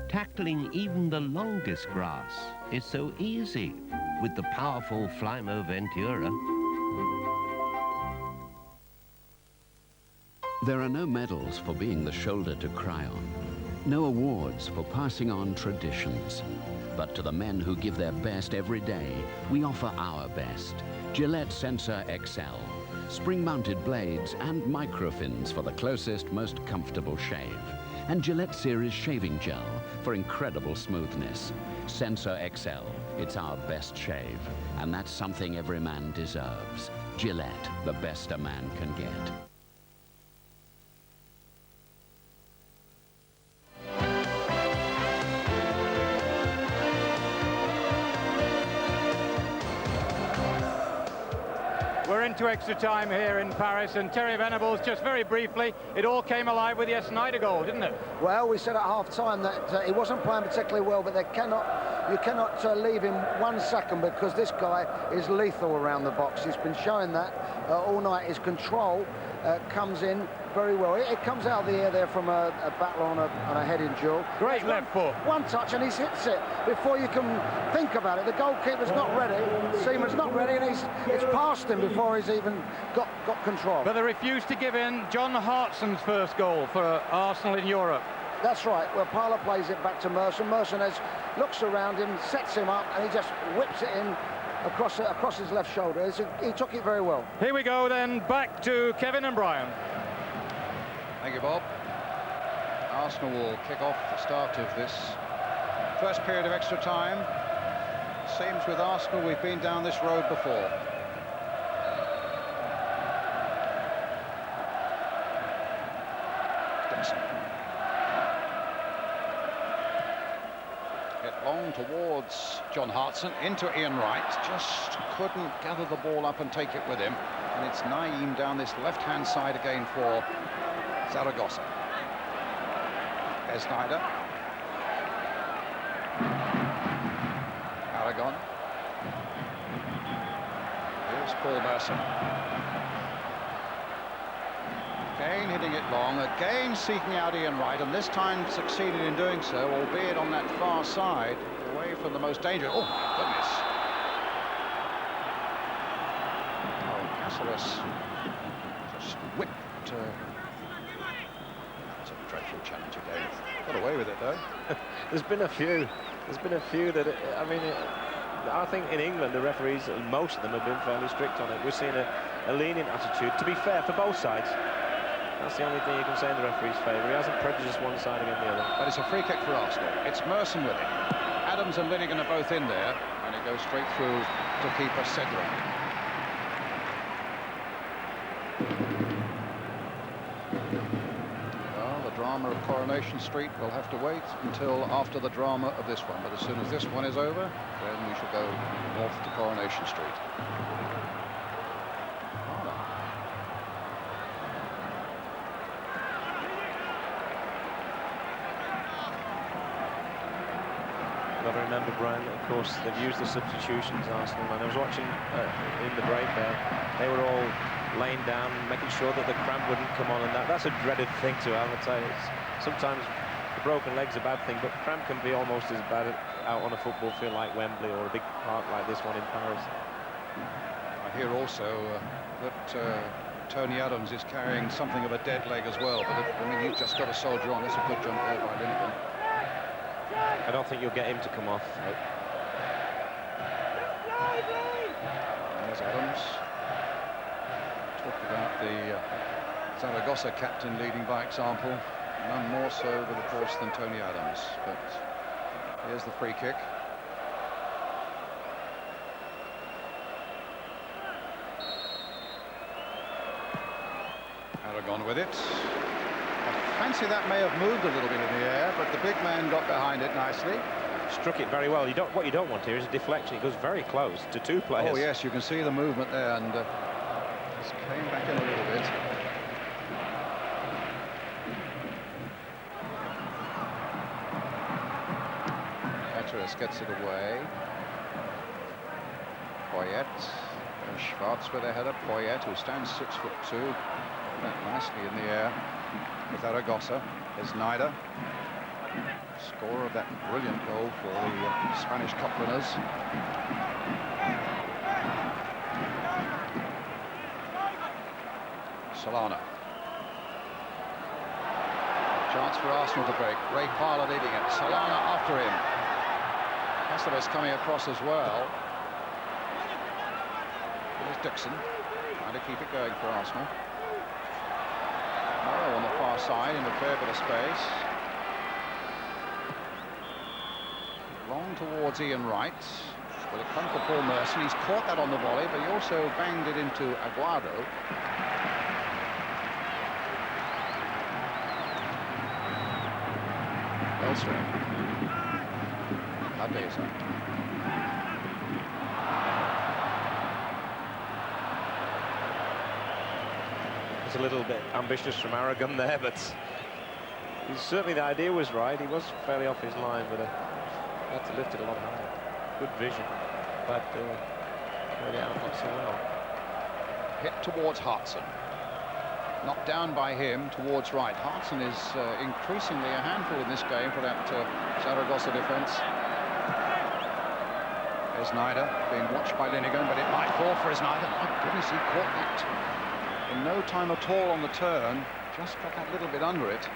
Tackling even the longest grass is so easy with the powerful Flymo Ventura. There are no medals for being the shoulder to cry on, no awards for passing on traditions. But to the men who give their best every day, we offer our best. Gillette Sensor XL. Spring-mounted blades and microfins for the closest, most comfortable shave. And Gillette Series shaving gel for incredible smoothness. Sensor XL, it's our best shave. And that's something every man deserves. Gillette, the best a man can get. We're into extra time here in Paris, and Terry Venables, just very briefly, it all came alive with the Snyder goal, didn't it? Well, we said at half-time that he wasn't playing particularly well, but you cannot leave him 1 second, because this guy is lethal around the box. He's been showing that all night. His control comes in very well. It comes out of the air there from a battle on a heading duel. Great left foot. One touch and he hits it before you can think about it. The goalkeeper's not ready, Seaman's not ready, and it's past him before he's even got control. But they refused to give in John Hartson's first goal for Arsenal in Europe. That's right. Well, Parler plays it back to Merson. Merson looks around him, sets him up, and he just whips it in across his left shoulder. He took it very well. Here we go then, back to Kevin and Brian. Thank you, Bob. Arsenal will kick off the start of this first period of extra time. Seems with Arsenal we've been down this road before. Dixon. Hit long towards John Hartson, into Ian Wright. Just couldn't gather the ball up and take it with him. And it's Naeem down this left-hand side again for Zaragoza. Snyder. Aragon. Here's Paul Merson. Again hitting it long, again seeking out Ian Wright, and this time succeeded in doing so, albeit on that far side, away from the most dangerous. Oh, my goodness. merciless, just whipped. It's a dreadful challenge again. Got away with it though. There's been a few that, I mean, I think in England the referees, most of them have been fairly strict on it. We're seeing a lenient attitude, to be fair, for both sides. That's the only thing you can say in the referee's favour. He hasn't prejudiced one side against the other. But it's a free kick for Arsenal. It's Merson with it. Adams and Linnigan are both in there, and it goes straight through to keeper Ceccarini. Well, the drama of Coronation Street will have to wait until after the drama of this one. But as soon as this one is over, then we shall go north to Coronation Street. Got to remember, Brian, of course, they've used the substitutions, Arsenal, and I was watching in the break there. They were all laying down, making sure that the cramp wouldn't come on, and that's a dreaded thing to have. I tell you, sometimes the broken leg's a bad thing, but cramp can be almost as bad out on a football field like Wembley or a big park like this one in Paris. I hear also that Tony Adams is carrying something of a dead leg as well, but I mean, he's just got a soldier on. That's a good jump there by Linnigan. I don't think you'll get him to come off. There's Adams. Talked about the Zaragoza captain leading by example. None more so, with of course, than Tony Adams. But here's the free kick. Aragon with it. I fancy that may have moved a little bit in the air, but the big man got behind it nicely. Struck it very well. What you don't want here is a deflection. It goes very close to two players. Oh yes, you can see the movement there, and just came back in a little bit. Petras gets it away. Poyet. Schwartz with a header. Poyet, who stands 6'2", went nicely in the air with Zaragoza. Is Snyder, scorer of that brilliant goal for the Spanish Cup winners. Solana. Chance for Arsenal to break. Ray Parlour leading it. Solana after him. Estevez coming across as well. Here's Dixon trying to keep it going for Arsenal. Morrow on the far side in a fair bit of space. Long towards Ian Wright. With a punt for Paul Merson. He's caught that on the volley, but he also banged it into Aguado. Elsewhere. Adesa. It's a little bit ambitious from Aragon there, but certainly the idea was right. He was fairly off his line, but had to lift it a lot higher. Good vision, but carried out not so well. Hit towards Hartson. Knocked down by him towards right. Hartson is increasingly a handful in this game for that Zaragoza defence. There's Snyder being watched by Linnigan, but it might fall for Snyder. My goodness, he caught that in no time at all on the turn. Just got that little bit under it.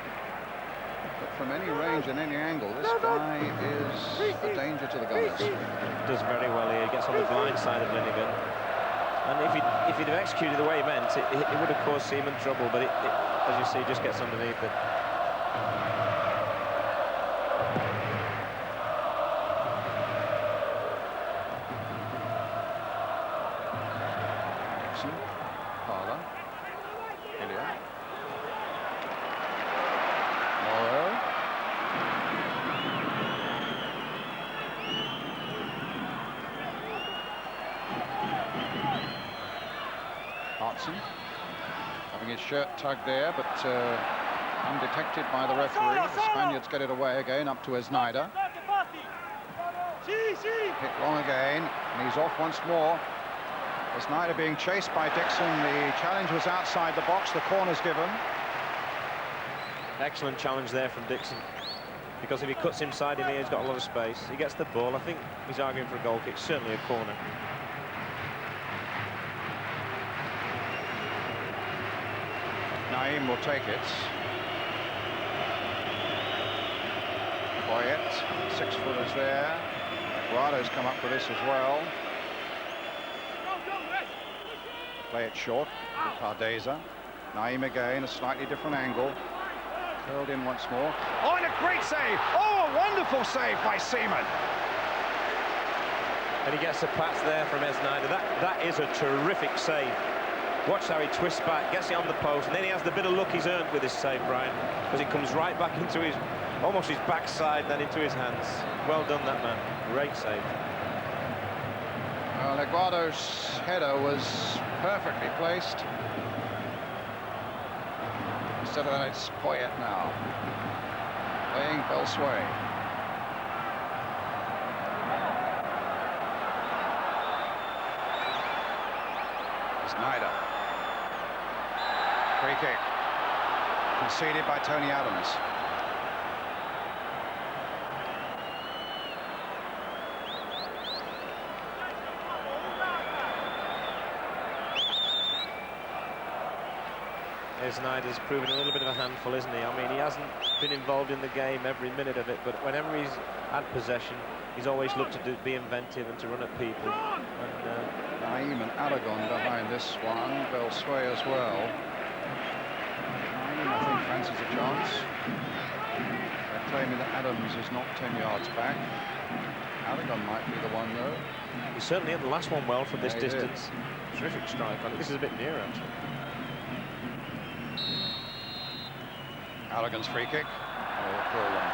But from any range and any angle, this guy is a danger to the Gunners. Does very well here. He gets on the blind side of Linnigan. And if he'd have executed the way he meant, it would have caused Seaman trouble, but as you see, just gets underneath it. Jackson, Parlour, Hillier, Morrow. Hartson having his shirt tugged there, but undetected by the referee. The Spaniards get it away again, up to Snyder. Hit long again, and he's off once more. Snyder being chased by Dixon. The challenge was outside the box. The corner's given. Excellent challenge there from Dixon, because if he cuts inside him here, he's got a lot of space. He gets the ball. I think he's arguing for a goal kick. Certainly a corner. Naim will take it. Poyet, 6-footers there. Guado's come up with this as well. Play it short with Pardeza. Naim again, a slightly different angle. Curled in once more. Oh, and a great save! Oh, a wonderful save by Seaman. And he gets a pass there from Esneider. That is a terrific save. Watch how he twists back, gets it on the post, and then he has the bit of luck he's earned with this save, Brian, because it comes right back into his, almost his backside, then into his hands. Well done, that man. Great save. Well, Aguado's header was perfectly placed. Instead of that, it's Poyet now, playing Belsway. Snyder. Free kick. Conceded by Tony Adams. Snyder's proven a little bit of a handful, isn't he? I mean, he hasn't been involved in the game every minute of it, but whenever he's had possession, he's always looked to be inventive and to run at people. And, Naim and Aragon behind this one. Belsway as well. Naim, I think, fancies a chance. They're claiming that Adams is not 10 yards back. Aragon might be the one, though. He certainly hit the last one well from this distance. Terrific strike. I think this is a bit near, actually. Aragon's free kick. Oh, poor one.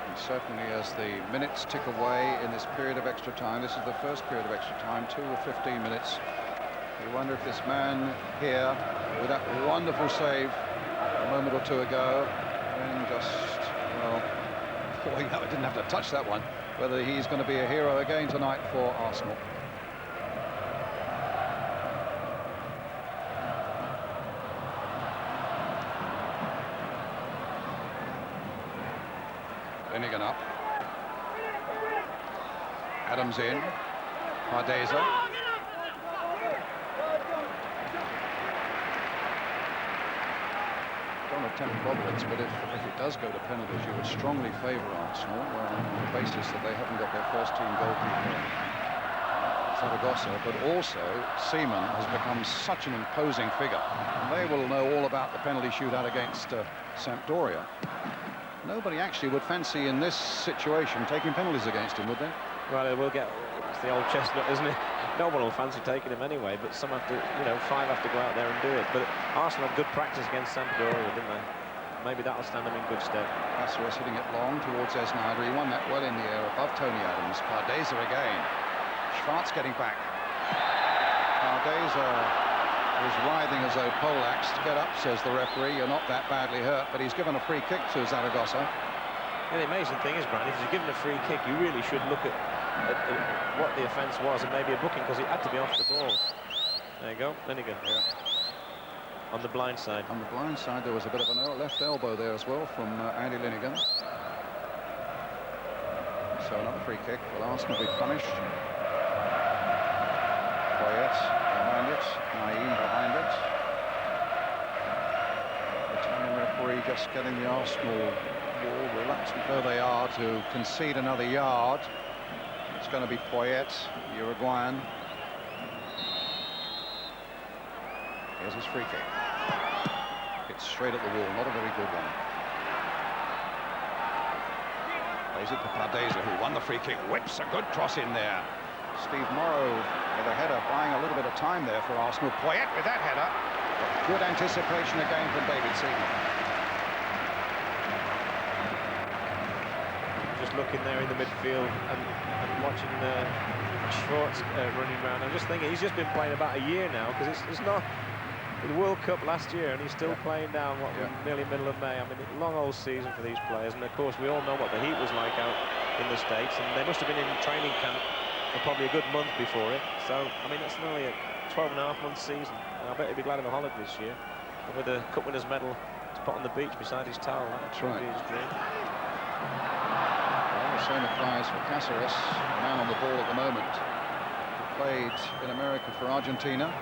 And certainly as the minutes tick away in this period of extra time, this is the first period of extra time, 2 of 15 minutes. You wonder if this man here, with that wonderful save a moment or two ago, and just, well, boy, I didn't have to touch that one, whether he's going to be a hero again tonight for Arsenal. Finnegan up. Adams in. Pardeza. Don't attempt Providence, but if it does go to penalties, you would strongly favour Arsenal on the basis that they haven't got their first-team goalkeeper, Zaragoza, but also Seaman has become such an imposing figure. And they will know all about the penalty shootout against Sampdoria. Nobody actually would fancy in this situation taking penalties against him, would they? Well, it will get, it's the old chestnut, isn't it? No one will fancy taking him anyway, but some have to, you know, 5 have to go out there and do it. But Arsenal had good practice against Sampdoria, didn't they? Maybe that'll stand them in good stead. Caceres hitting it long towards Esneider. He won that well in the air above Tony Adams. Pardeza again. Schwartz getting back. Pardeza is writhing as though poleaxed. Get up, says the referee. You're not that badly hurt, but he's given a free kick to Zaragoza. Yeah, the amazing thing is, Brian, if he's given a free kick, you really should look at what the offence was and maybe a booking, because it had to be off the ball. There you go, Finnegan. Yeah. On the blind side. On the blind side, there was a bit of an left elbow there as well from Andy Linnigan. So another free kick. Will Arsenal be punished? Poyet behind it. Naim behind it. The Italian referee just getting the Arsenal ball, reluctant though they are to concede another yard. It's going to be Poyet, Uruguayan. Here's his free kick. It's straight at the wall, not a very good one. Plays it to Pardeza, who won the free kick, whips a good cross in there. Steve Morrow with a header, buying a little bit of time there for Arsenal. Poyet with that header. Good anticipation again from David Seaman. Just looking there in the midfield and watching Schwartz running around. I'm just thinking he's just been playing about a year now, because it's not the World Cup last year and he's still playing down nearly middle of May. I mean, long old season for these players, and of course we all know what the heat was like out in the States, and they must have been in training camp for probably a good month before it. So I mean, that's nearly a 12.5-month season, and I bet he'd be glad of a holiday this year, and with a Cup Winners' medal to put on the beach beside his towel. That's right. His dream. Well, the same applies for Caceres, man on the ball at the moment. played in America for Argentina.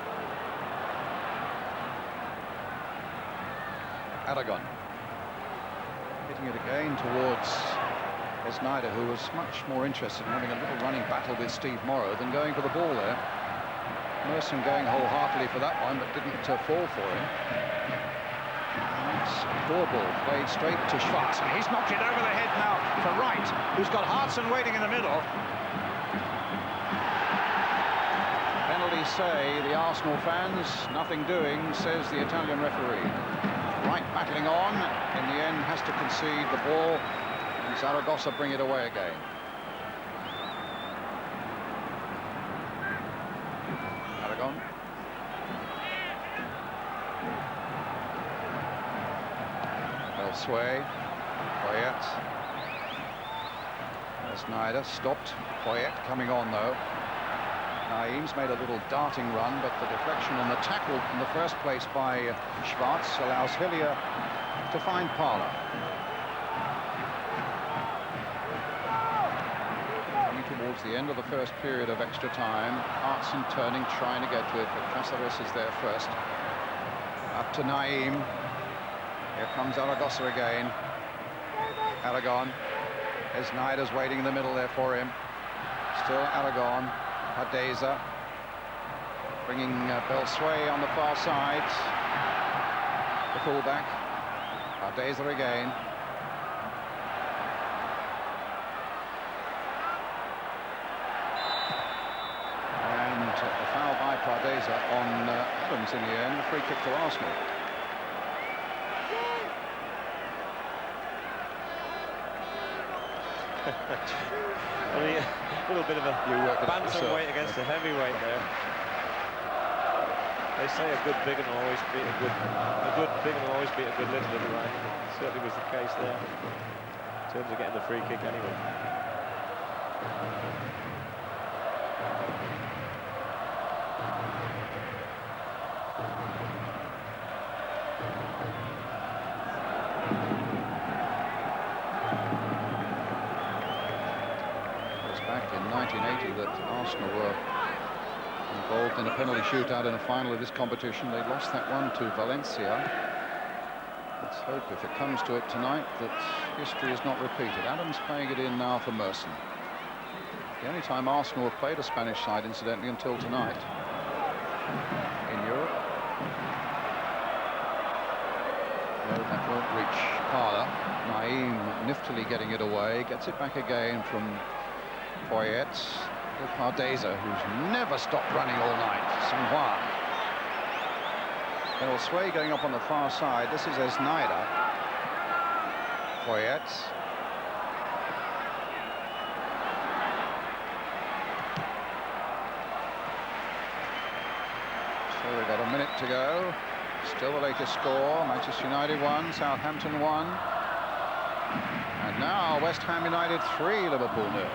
Aragon. Hitting it again towards Snyder, who was much more interested in having a little running battle with Steve Morrow than going for the ball there. Merson going wholeheartedly for that one, but didn't fall for him. Poor ball played straight to Schwartz. He's knocked it over the head now for Wright, who's got Hartson waiting in the middle. Penalty say the Arsenal fans, nothing doing, says the Italian referee. Wright battling on, in the end has to concede the ball, and Zaragoza bring it away again. Aragon. Sway, Poyet, Snyder stopped. Poyet coming on though. Naeem's made a little darting run, but the deflection and the tackle in the first place by Schwartz allows Hillier to find Parler. Coming towards the end of the first period of extra time, Hartson turning, trying to get to it, but Caceres is there first. Up to Naeem. Here comes Zaragoza again. Aragon. Snyder's waiting in the middle there for him. Still Aragon. Ardeza. Bringing Belsway on the far side. The fullback. Ardeza again. And a foul by Ardeza on Adams in the end. A free kick to Arsenal. A little bit of a bantamweight against a heavyweight there. They say a good big one will always beat a good big one will always beat a good little, right? It certainly was the case there in terms of getting the free kick anyway. That Arsenal were involved in a penalty shootout in a final of this competition. They lost that one to Valencia. Let's hope if it comes to it tonight that history is not repeated. Adams playing it in now for Merson. The only time Arsenal have played a Spanish side, incidentally, until tonight in Europe. No, that won't reach Parler. Naeem niftily getting it away, gets it back again from Poyet. Ardeza, who's never stopped running all night. Sanhua. Sway going up on the far side. This is Snyder. Poyet. So we've got a minute to go. Still the latest score. Manchester United 1, Southampton 1. And now West Ham United 3, Liverpool 0.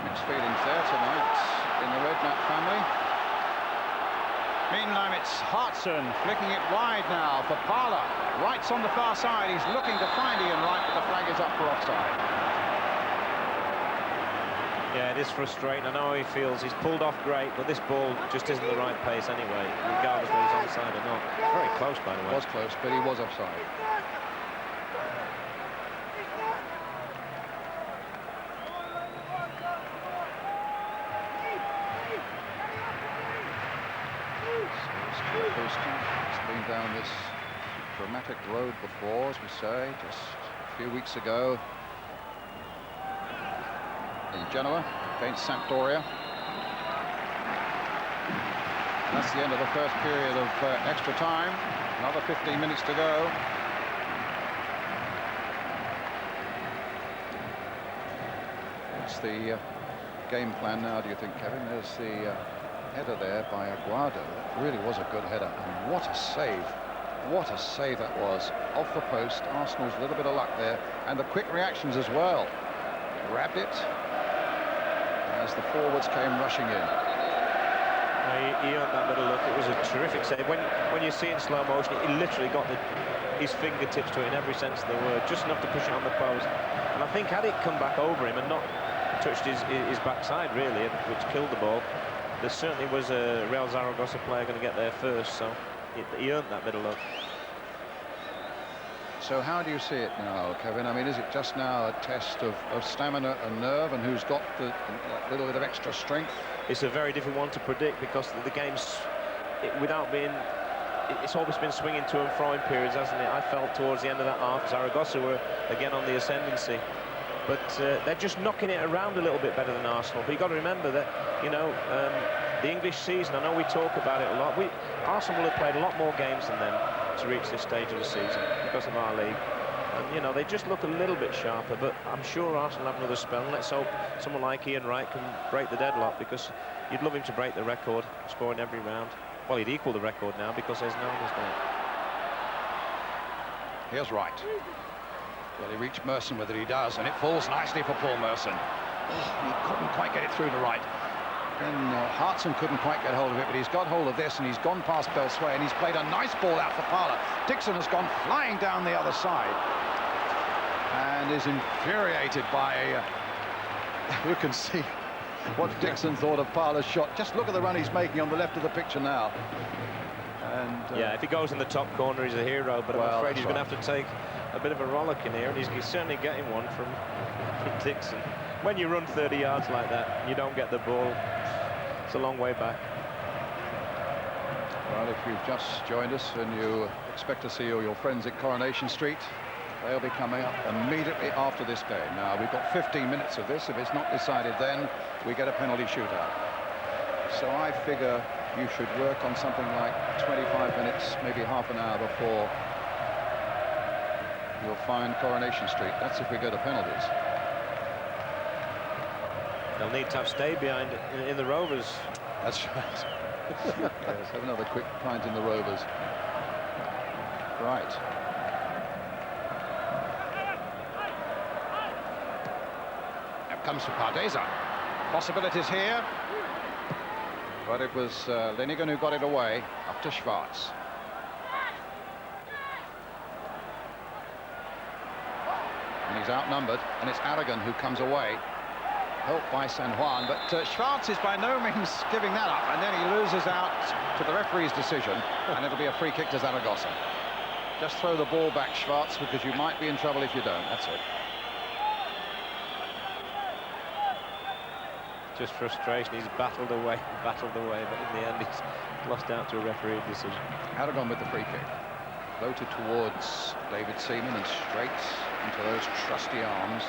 Mixed feelings there tonight in the Redknapp family. Meantime, it's Hartson flicking it wide now for Parler. Wright's on the far side. He's looking to find Ian Wright, but the flag is up for offside. Yeah, it is frustrating. I know how he feels. He's pulled off great, but this ball just isn't the right pace anyway, regardless whether he's onside or not. Very close, by the way. Was close, but he was offside. It's been down this dramatic road before, as we say, just a few weeks ago in Genoa against Sampdoria. That's the end of the first period of extra time. Another 15 minutes to go. What's the game plan now, do you think, Kevin? There's the header there by Aguado. That really was a good header, and what a save. What a save that was. Off the post. Arsenal's a little bit of luck there, and the quick reactions as well. Grabbed it as the forwards came rushing in. He earned that little look. It was a terrific save. When you see it in slow motion, he literally got his fingertips to it in every sense of the word, just enough to push it on the post. And I think had it come back over him and not touched his backside, really, which killed the ball. There certainly was a Real Zaragoza player going to get there first, so he earned that middle look. So how do you see it now, Kevin? I mean, is it just now a test of stamina and nerve, and who's got the little bit of extra strength? It's a very difficult one to predict because the game's, it's always been swinging to and fro in periods, hasn't it? I felt towards the end of that half, Zaragoza were again on the ascendancy. But they're just knocking it around a little bit better than Arsenal. But you've got to remember that, you know, the English season, I know we talk about it a lot. Arsenal will have played a lot more games than them to reach this stage of the season because of our league. And, you know, they just look a little bit sharper. But I'm sure Arsenal have another spell. And let's hope someone like Ian Wright can break the deadlock, because you'd love him to break the record, scoring every round. Well, he'd equal the record now because there's no one who's done it. Here's Wright. Will he reach Merson? Whether he does, and it falls nicely for Paul Merson. Oh, he couldn't quite get it through to Wright. Then Hartson couldn't quite get hold of it, but he's got hold of this, and he's gone past Belsway, and he's played a nice ball out for Parler. Dixon has gone flying down the other side and is infuriated by you can see what Dixon thought of Parler's shot. Just look at the run he's making on the left of the picture now. And yeah, if he goes in the top corner, he's a hero, but I'm afraid he's going to have to take a bit of a rollick in here, and he's certainly getting one from Dixon. When you run 30 yards like that, you don't get the ball. It's a long way back. Well, if you've just joined us and you expect to see all your friends at Coronation Street, they'll be coming up immediately after this game. Now, we've got 15 minutes of this. If it's not decided then, we get a penalty shootout. So I figure you should work on something like 25 minutes, maybe half an hour before you'll find Coronation Street. That's if we go to penalties. They'll need to have stayed behind in the Rovers. That's right. Let's have another quick pint in the Rovers. Right. Now comes for Pardeza. Possibilities here. But it was Linigan who got it away, up to Schwarz. And he's outnumbered, and it's Aragon who comes away, helped by San Juan, but Schwarz is by no means giving that up, and then he loses out to the referee's decision, and it'll be a free kick to Zaragoza. Just throw the ball back, Schwarz, because you might be in trouble if you don't. That's it. Just frustration. He's battled away, but in the end he's lost out to a referee decision. Aragon with the free kick. Floated towards David Seaman and straight into those trusty arms.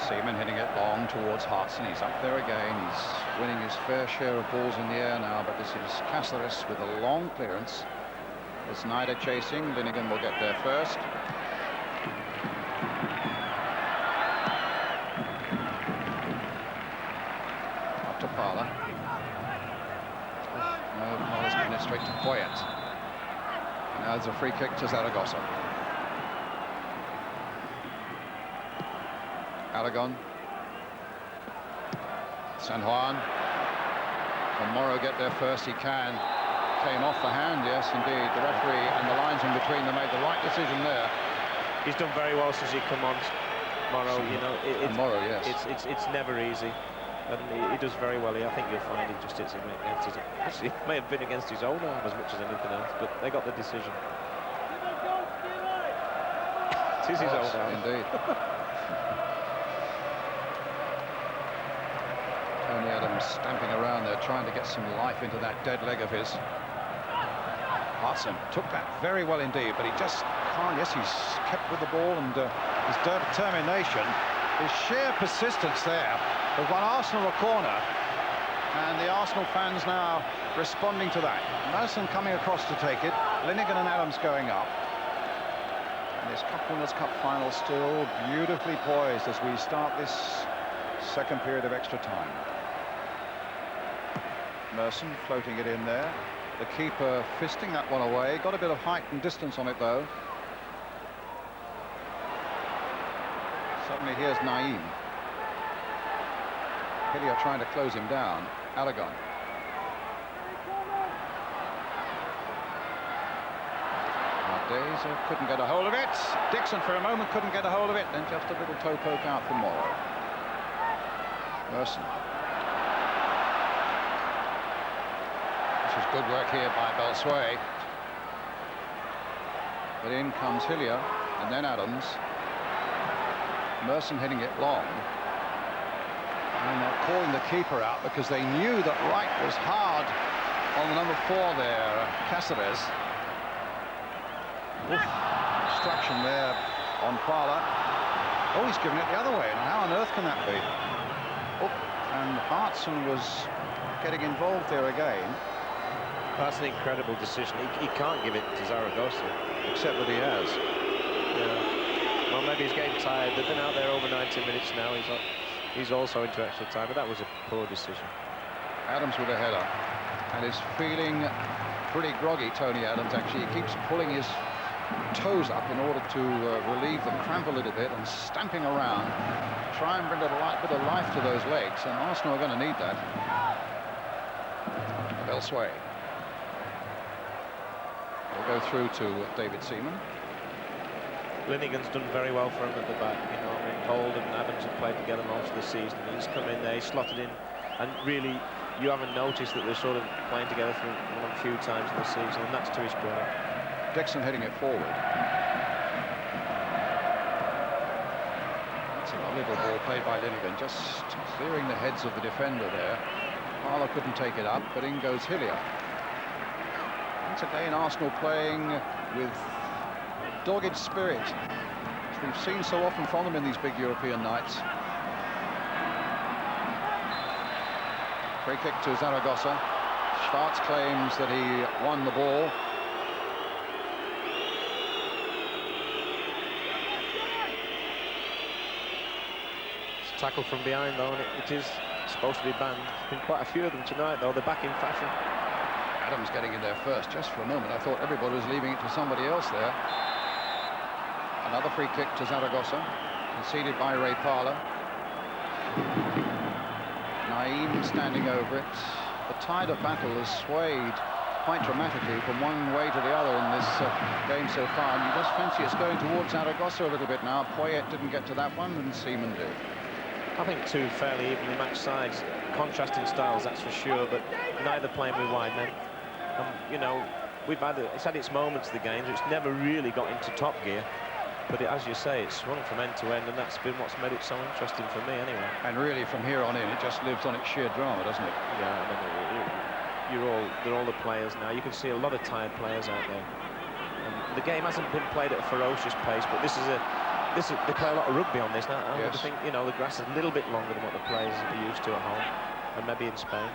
Seaman hitting it long towards Hartson. He's up there again. He's winning his fair share of balls in the air now, but this is Cáceres with a long clearance. It's Snyder chasing. Linigan will get there first. Up to Parler. No, Parler's given it straight to Poyet. Now there's a free kick to Zaragoza. Aragon. San Juan. Can Morrow get there first? He can. Came off the hand, yes, indeed. The referee and the linesman between them made the right decision there. He's done very well since he come on, Morrow. You know, Morrow, yes. It's never easy, and he does very well. I think you'll find he just hits him against his. Actually, it may have been against his own arm as much as anything else, but they got the decision. It is his own arm, indeed. Tony Adams stamping around there, trying to get some life into that dead leg of his. Hartson took that very well indeed, but he just can't. Yes, he's kept with the ball, and his determination, his sheer persistence there has won Arsenal a corner, and the Arsenal fans now responding to that. Merson coming across to take it, Linigan and Adams going up. And this Cup Winners' Cup final still beautifully poised as we start this second period of extra time. Merson floating it in there. The keeper fisting that one away. Got a bit of height and distance on it, though. suddenly here's Naeem. Hillier trying to close him down. Aragon. Days couldn't get a hold of it. Dixon for a moment couldn't get a hold of it. Then just a little toe poke out from Morrow. Merson. This is good work here by Belsway. But in comes Hillier and then Adams. Merson hitting it long. And they're calling the keeper out because they knew that Wright was hard on the number 4 there, Cáceres. Distraction there on Parla. Oh, he's given it the other way. Now, how on earth can that be? Oh, and Hartson was getting involved there again. That's an incredible decision. He can't give it to Zaragoza. Except that he has. Yeah. Well, maybe he's getting tired. They've been out there over 90 minutes now. He's also into extra time, but that was a poor decision. Adams with a header. And is feeling pretty groggy, Tony Adams, actually. He keeps pulling his toes up in order to relieve them, cramp a little bit, and stamping around, try and bring a bit of life to those legs, and Arsenal are going to need that. Belsway will go through to David Seaman. Linigan's done very well for him at the back. You know, I mean, Holt and Adams have played together most of the season. He's come in there, he's slotted in, and really, you haven't noticed that they're sort of playing together for a few times in the season, and that's to his credit. Dixon heading it forward. That's a lovely little ball played by Linigan, just clearing the heads of the defender there. Parla couldn't take it up, but in goes Hillier. Once again, Arsenal playing with dogged spirit, which we've seen so often from them in these big European nights. Free kick to Zaragoza. Schwarz claims that he won the ball. Tackle from behind, though, and it is supposed to be banned. There's been quite a few of them tonight, though. They're back in fashion. Adams getting in there first. Just for a moment, I thought everybody was leaving it to somebody else there. Another free kick to Zaragoza, conceded by Ray Parla. Naeem standing over it. The tide of battle has swayed quite dramatically from one way to the other in this game so far, and you just fancy it's going towards Zaragoza a little bit now. Poyet didn't get to that one, and Seaman did. I think two fairly evenly matched sides, contrasting styles, that's for sure, but neither playing with wide men. You know, it's had its moments, the games. It's never really got into top gear, but as you say, it's run from end to end, and that's been what's made it so interesting for me, anyway. And really, from here on in, it just lives on its sheer drama, doesn't it? Yeah, I mean, they're all the players now. You can see a lot of tired players out there. And the game hasn't been played at a ferocious pace, but they play a lot of rugby on this now. I think, you know, the grass is a little bit longer than what the players are used to at home, and maybe in Spain.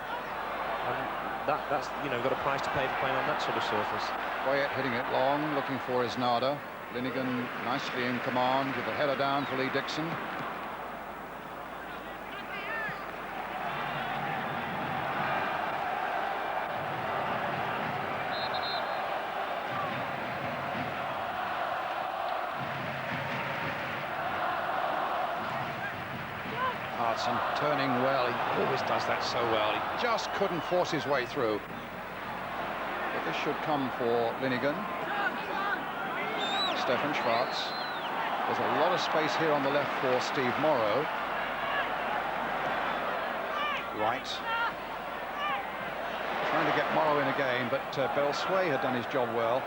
And that's, you know, got a price to pay for playing on that sort of surface. Poyet hitting it long, looking for his nada. Linigan nicely in command with the header down for Lee Dixon. Hartson turning well. He always does that so well. He just couldn't force his way through. But this should come for Linigan. Stefan Schwarz. There's a lot of space here on the left for Steve Morrow. Right. Trying to get Morrow in again, but Belsway had done his job well.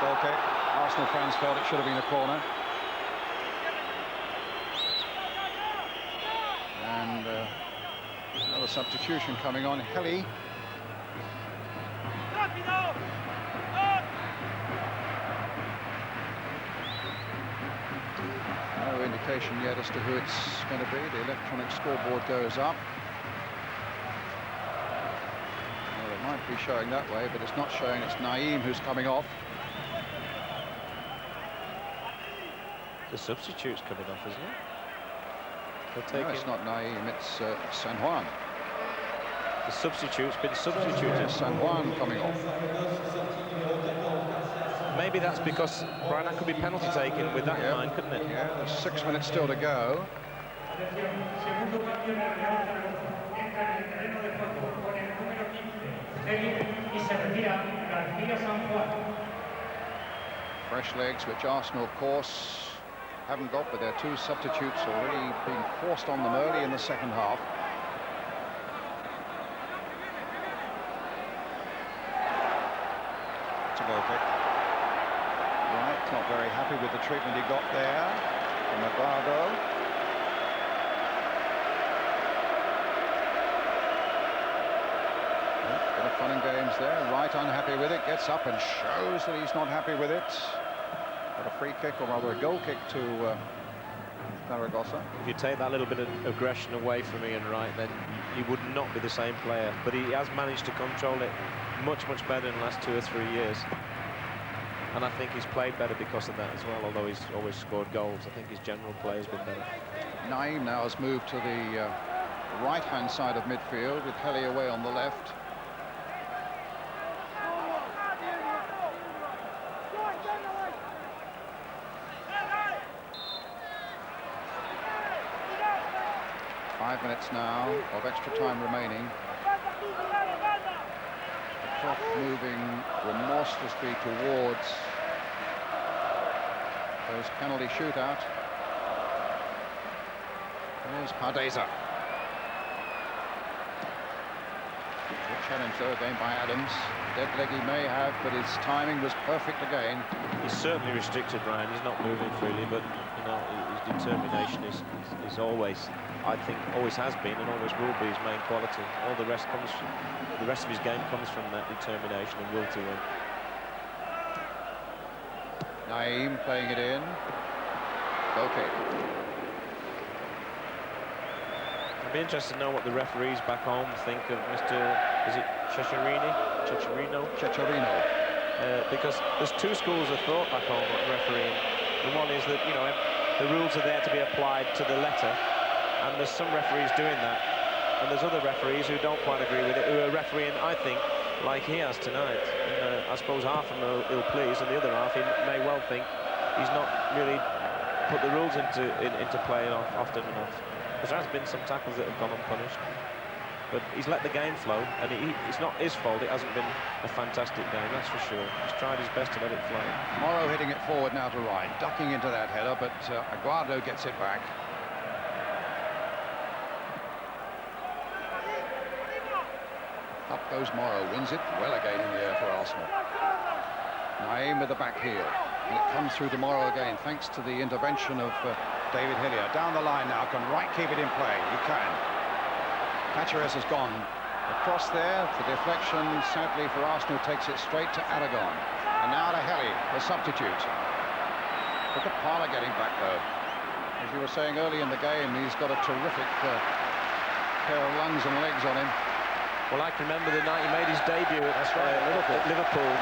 Goal kick. Arsenal fans felt it should have been a corner. And another substitution coming on. Helly. No indication yet as to who it's going to be. The electronic scoreboard goes up. Well, it might be showing that way, but it's not showing. It's Naeem who's coming off. The substitute's coming off, isn't it? No, it's not Naeem, it's San Juan. The substitute's been substituted. San Juan coming off. maybe that's because, Brian, that could be penalty taken with that in mind, couldn't it? Yeah, there's 6 minutes still to go. Fresh legs, which Arsenal, of course, haven't got, but their 2 substitutes already being forced on them early in the second half. It's a goal kick. Right, not very happy with the treatment he got there from Aguado. Bit of fun and games there. Right, unhappy with it, gets up and shows that he's not happy with it. Got a free kick, or rather a goal kick to Zaragoza. If you take that little bit of aggression away from Ian Wright, then he would not be the same player. But he has managed to control it much, much better in the last 2 or 3 years. And I think he's played better because of that as well, although he's always scored goals. I think his general play has been better. Naim now has moved to the right-hand side of midfield with Kelly away on the left. Five minutes now of extra time remaining. The clock moving remorselessly towards those penalty shootout. There's Hardeza. Good challenge though again by Adams. Dead leg he may have, but his timing was perfect again. He's certainly restricted, Ryan. He's not moving freely, but you know his determination is always, I think, always has been and always will be his main quality. All the rest of his game comes from that determination and will to win. Naim playing it in. Okay. I'd be interested to know what the referees back home think of Mr. Is it Ceccarini? Because there's 2 schools of thought back home on refereeing. The one is that, you know, the rules are there to be applied to the letter, and there's some referees doing that, and there's other referees who don't quite agree with it, who are refereeing, I think, like he has tonight. And, I suppose half of them are ill-pleased, and the other half he may well think he's not really put the rules into play often enough. Because there has been some tackles that have gone unpunished, but he's let the game flow, and it's not his fault. It hasn't been a fantastic game, that's for sure. He's tried his best to let it flow. Morrow hitting it forward now to Wright, ducking into that header, but Aguado gets it back. Up goes Morrow, wins it well again in the air for Arsenal. Naim with the back heel, and it comes through to Morrow again, thanks to the intervention of David Hillier. Down the line now, can Wright keep it in play? He can. Caceres has gone across there. The deflection, sadly for Arsenal, takes it straight to Aragon. And now to Helly, the substitute. Look at Parler getting back, though. As you were saying early in the game, he's got a terrific pair of lungs and legs on him. Well, I can remember the night he made his debut at Liverpool.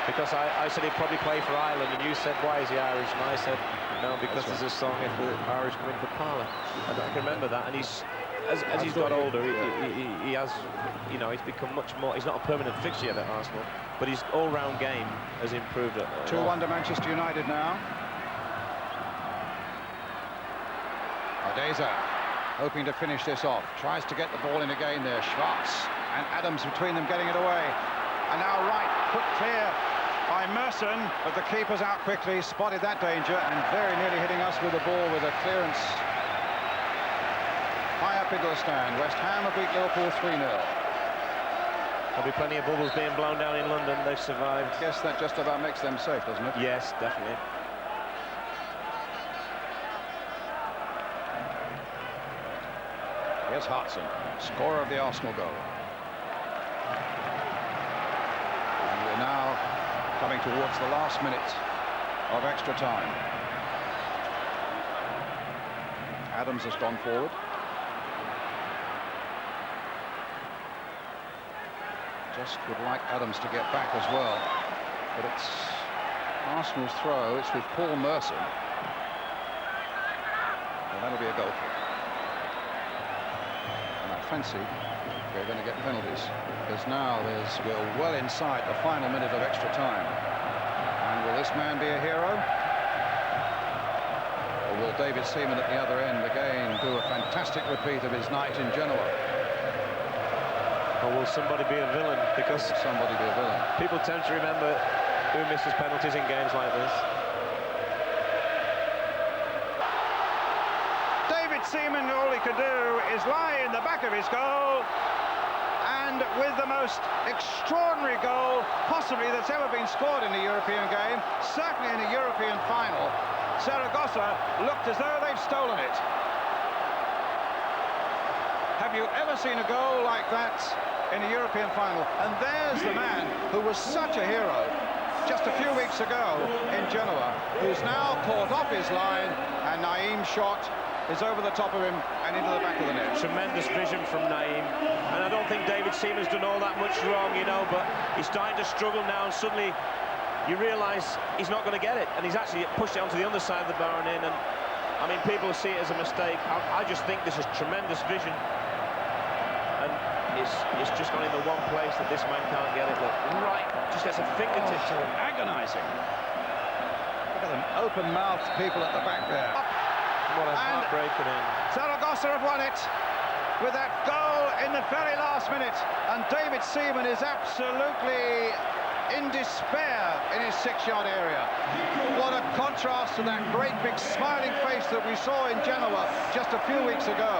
Because I said he'd probably play for Ireland, and you said, why is he Irish? And I said, no, because there's a song if the Irish come in for Parler. And I can remember that, and he's, as he's got older, he has, you know, he's become much more, he's not a permanent fixture yet at Arsenal, but his all-round game has improved. 2-1 to Manchester United now. Hardeza hoping to finish this off, tries to get the ball in again there. Schwartz and Adams between them getting it away. And now Wright put clear by Merson, but the keeper's out quickly, spotted that danger, and very nearly hitting us with the ball with a clearance high up into the stand. West Ham have beat Liverpool 3-0. There'll be plenty of bubbles being blown down in London. They've survived. I guess that just about makes them safe, doesn't it? Yes, definitely. Here's Hartson, scorer of the Arsenal goal. And we're now coming towards the last minute of extra time. Adams has gone forward. Just would like Adams to get back as well. But it's Arsenal's throw. It's with Paul Merson. And that'll be a goal kick. And I fancy they're going to get penalties. Because now we're well inside the final minute of extra time. And we'll this man be a hero? Or will David Seaman at the other end again do a fantastic repeat of his night in Genoa? Or will somebody be a villain? Because somebody be a villain. People tend to remember who misses penalties in games like this. David Seaman, all he could do is lie in the back of his goal, and with the most extraordinary goal possibly that's ever been scored in a European game, certainly in a European final, Zaragoza looked as though they've stolen it. Have you ever seen a goal like that in a European final? And there's the man who was such a hero just a few weeks ago in Genoa, who's now caught off his line, and Naeem's shot is over the top of him and into the back of the net. Tremendous vision from Naeem, and I don't think David Seaman's done all that much wrong, you know, but he's starting to struggle now, and suddenly you realise he's not going to get it, and he's actually pushed it onto the underside of the bar and in, and I mean, people see it as a mistake. I just think this is tremendous vision, and it's just gone in the one place that this man can't get it. Look, right, just gets a fingertip to him. Agonising. Look at them open-mouthed people at the back there. What a heartbreaking end. Zaragoza have won it with that goal in the very last minute, and David Seaman is absolutely in despair in his 6-yard area. What a contrast to that great big smiling face that we saw in Genoa just a few weeks ago.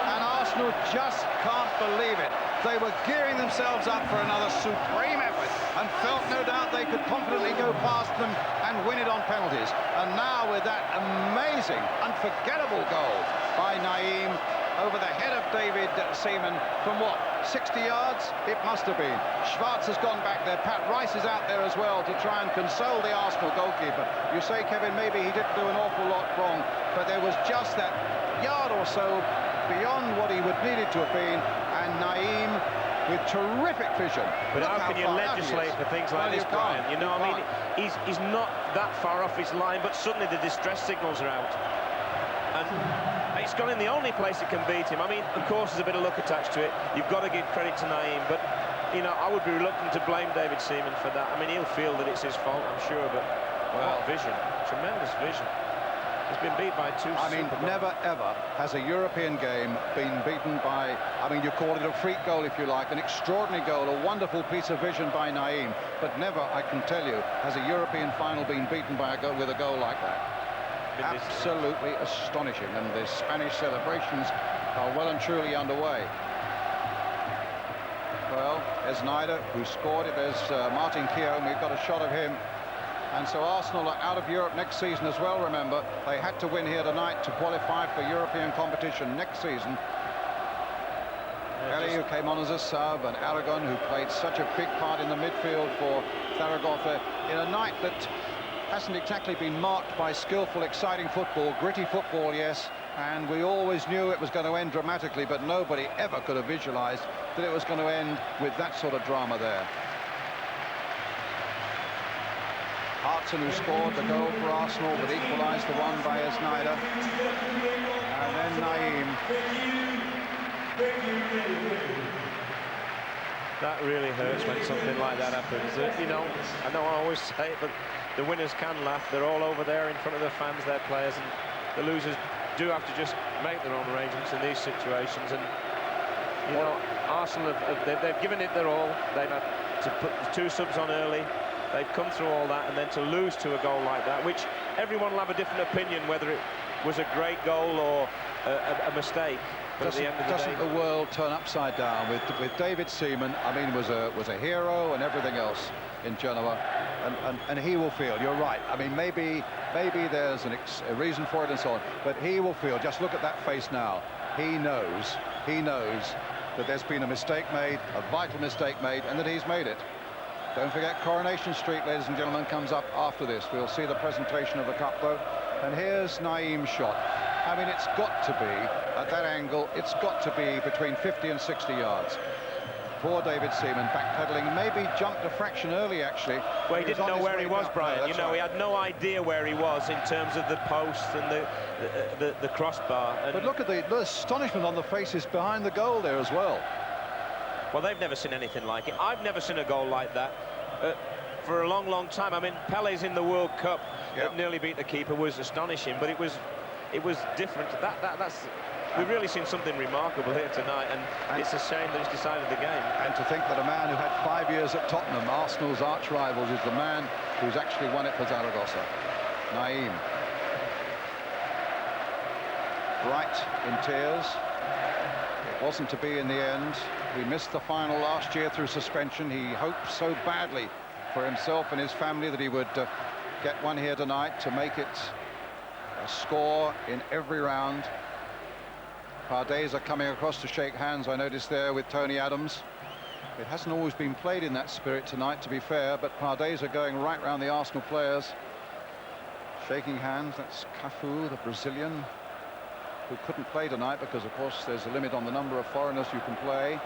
And Arsenal just can't believe it. They were gearing themselves up for another supreme effort and felt no doubt they could confidently go past them and win it on penalties. And now with that amazing, unforgettable goal by Naeem over the head of David Seaman from what, 60 yards? It must have been. Schwarz has gone back there. Pat Rice is out there as well to try and console the Arsenal goalkeeper. You say, Kevin, maybe he didn't do an awful lot wrong, but there was just that yard or so beyond what he would needed to have been, and Naeem with terrific vision. But how can you legislate for things like this, Brian? You know, I mean, he's not that far off his line, but suddenly the distress signals are out. And it's gone in the only place it can beat him. I mean, of course, there's a bit of luck attached to it. You've got to give credit to Naeem, but, you know, I would be reluctant to blame David Seaman for that. I mean, he'll feel that it's his fault, I'm sure, but, well, vision, tremendous vision. He's been beat by two. I mean, never, ever has a European game been beaten by, I mean, you call it a freak goal if you like, an extraordinary goal, a wonderful piece of vision by Naeem, but never, I can tell you, has a European final been beaten by with a goal like that. Absolutely astonishing, and the Spanish celebrations are well and truly underway. Well, there's Sneijder, who scored it. There's Martin Keown. We've got a shot of him. And so Arsenal are out of Europe next season as well, remember. They had to win here tonight to qualify for European competition next season. Kelly, who came on as a sub, and Aragon, who played such a big part in the midfield for Zaragoza in a night that hasn't exactly been marked by skillful, exciting football, gritty football, yes, and we always knew it was going to end dramatically, but nobody ever could have visualized that it was going to end with that sort of drama there. Hartson, who scored the goal for Arsenal, but equalised the one by Sneijder, and then Naeem. That really hurts when something like that happens. You know, I know I always say it, but the winners can laugh. They're all over there in front of their fans, their players, and the losers do have to just make their own arrangements in these situations. And, you know, Arsenal, they've given it their all. They've had to put the two subs on early. They've come through all that, and then to lose to a goal like that, which everyone will have a different opinion whether it was a great goal or a mistake. But Doesn't, at the end of the day, the world turn upside down with David Seaman? I mean, was a hero and everything else in Genoa, and he will feel. You're right. I mean, maybe there's a reason for it and so on, but he will feel. Just look at that face now. He knows that there's been a mistake made, a vital mistake made, and that he's made it. Don't forget, Coronation Street, ladies and gentlemen, comes up after this. We'll see the presentation of the cup, though, and here's Naeem's shot. I mean, it's got to be, at that angle, it's got to be between 50 and 60 yards. Poor David Seaman backpedaling, maybe jumped a fraction early, actually. Well, he didn't know where he was, Brian. No, you know, right. he had no idea where he was in terms of the post and the crossbar. And but look at the astonishment on the faces behind the goal there as well. well, they've never seen anything like it. I've never seen a goal like that. for a long, long time. I mean, Pele's in the World Cup that nearly beat the keeper was astonishing, but it was different. We've really seen something remarkable here tonight, and it's a shame that it's decided the game. And to think that a man who had 5 years at Tottenham, Arsenal's arch rivals, is the man who's actually won it for Zaragoza. Naim. Bright in tears. It wasn't to be in the end. He missed the final last year through suspension. He hoped so badly for himself and his family that he would get one here tonight to make it a score in every round. Pardeza coming across to shake hands, I noticed there, with Tony Adams. It hasn't always been played in that spirit tonight, to be fair, but Pardeza going right round the Arsenal players, shaking hands. That's Cafu, the Brazilian, who couldn't play tonight because, of course, there's a limit on the number of foreigners you can play.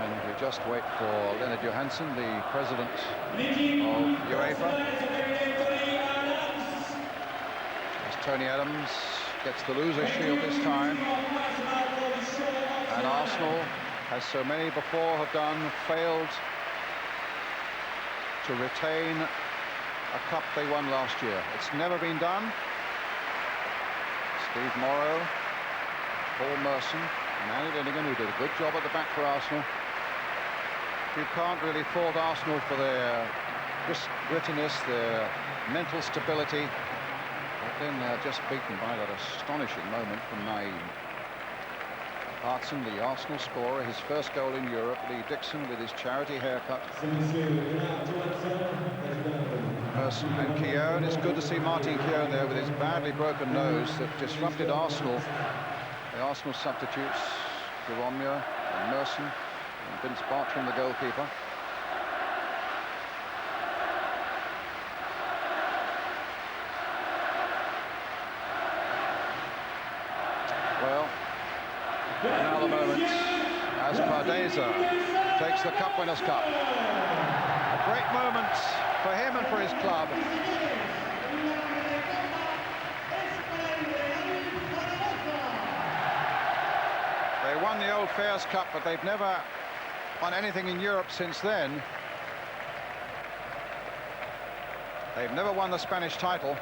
And we just wait for Leonard Johansson, the president of UEFA. Tony Adams gets the loser's shield this time, and Arsenal, as so many before have done, failed to retain a cup they won last year. It's never been done. Steve Morrow, Paul Merson, and Andy Linnigan, who did a good job at the back for Arsenal. You can't really fault Arsenal for their grittiness, their mental stability. But then they're just beaten by that astonishing moment from Naim. Hartson, the Arsenal scorer, his first goal in Europe. Lee Dixon with his charity haircut. Merson and Keown. It's good to see Martin Keown there with his badly broken nose that disrupted Arsenal. The Arsenal substitutes, Jeromia and Merson, and Vince Bartram, the goalkeeper. Well, now the moment as Pardeza takes the Cup Winners' Cup. A great moment for him and for his club. They won the Old Fairs Cup, but they've never won anything in Europe since then. They've never won the Spanish title,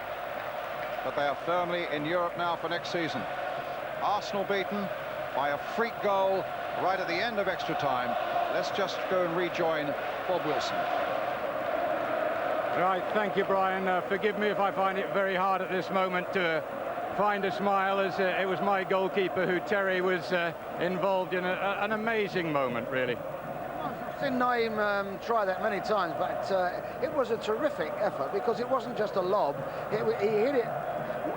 but they are firmly in Europe now for next season. Arsenal beaten by a freak goal right at the end of extra time. Let's just go and rejoin Bob Wilson. Right, thank you, Brian. Forgive me if I find it very hard at this moment to find a smile, as it was my goalkeeper who, Terry, was involved in an amazing moment, really. I've seen Naim try that many times, but it was a terrific effort because it wasn't just a lob. He hit it.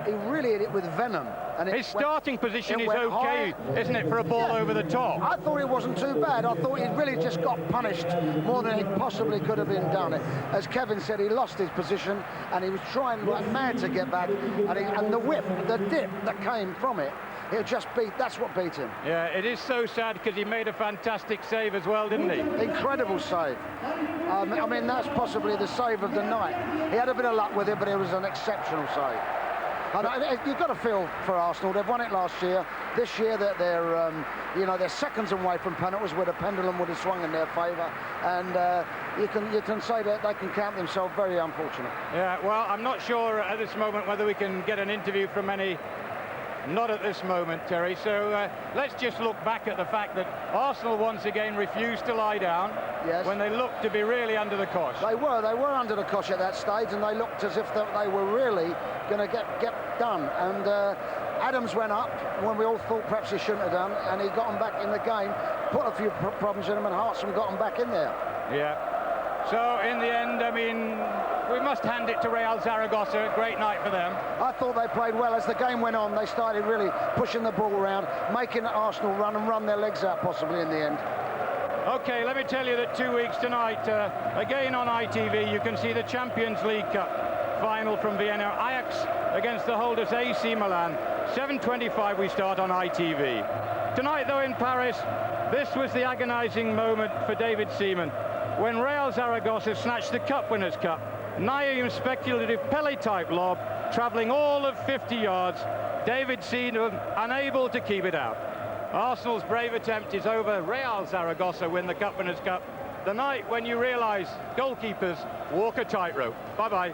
He really hit it with venom. And his starting position is okay, isn't it, for a ball over the top? I thought it wasn't too bad. I thought he really just got punished more than he possibly could have been done. As Kevin said, he lost his position and he was trying like mad to get back. And the whip, the dip that came from it, it just beat. That's what beat him. Yeah, it is so sad because he made a fantastic save as well, didn't he? Incredible save. I mean, that's possibly the save of the night. He had a bit of luck with it, but it was an exceptional save. And you've got to feel for Arsenal. They've won it last year. This year that they're seconds away from penalties where the pendulum would have swung in their favour. And you can say that they can count themselves very unfortunate. Yeah, well, I'm not sure at this moment whether we can get an interview from any. Not at this moment, Terry. So let's just look back at the fact that Arsenal once again refused to lie down when they looked to be really under the cosh. They were under the cosh at that stage, and they looked as if they were really going to get done. And Adams went up when we all thought perhaps he shouldn't have done, and he got them back in the game, put a few problems in them, and Hartson got them back in there. Yeah. So in the end, I mean, we must hand it to Real Zaragoza. Great night for them. I thought they played well. As the game went on, they started really pushing the ball around, making Arsenal run their legs out possibly in the end. Okay, let me tell you that 2 weeks tonight, again on ITV, you can see the Champions League Cup final from Vienna. Ajax against the holders AC Milan. 7:25 we start on ITV. Tonight, though, in Paris, this was the agonising moment for David Seaman when Real Zaragoza snatched the Cup Winners' Cup. Naim's speculative Pele-type lob, travelling all of 50 yards. David Seaman unable to keep it out. Arsenal's brave attempt is over. Real Zaragoza win the Cup Winners' Cup. The night when you realise goalkeepers walk a tightrope. Bye-bye.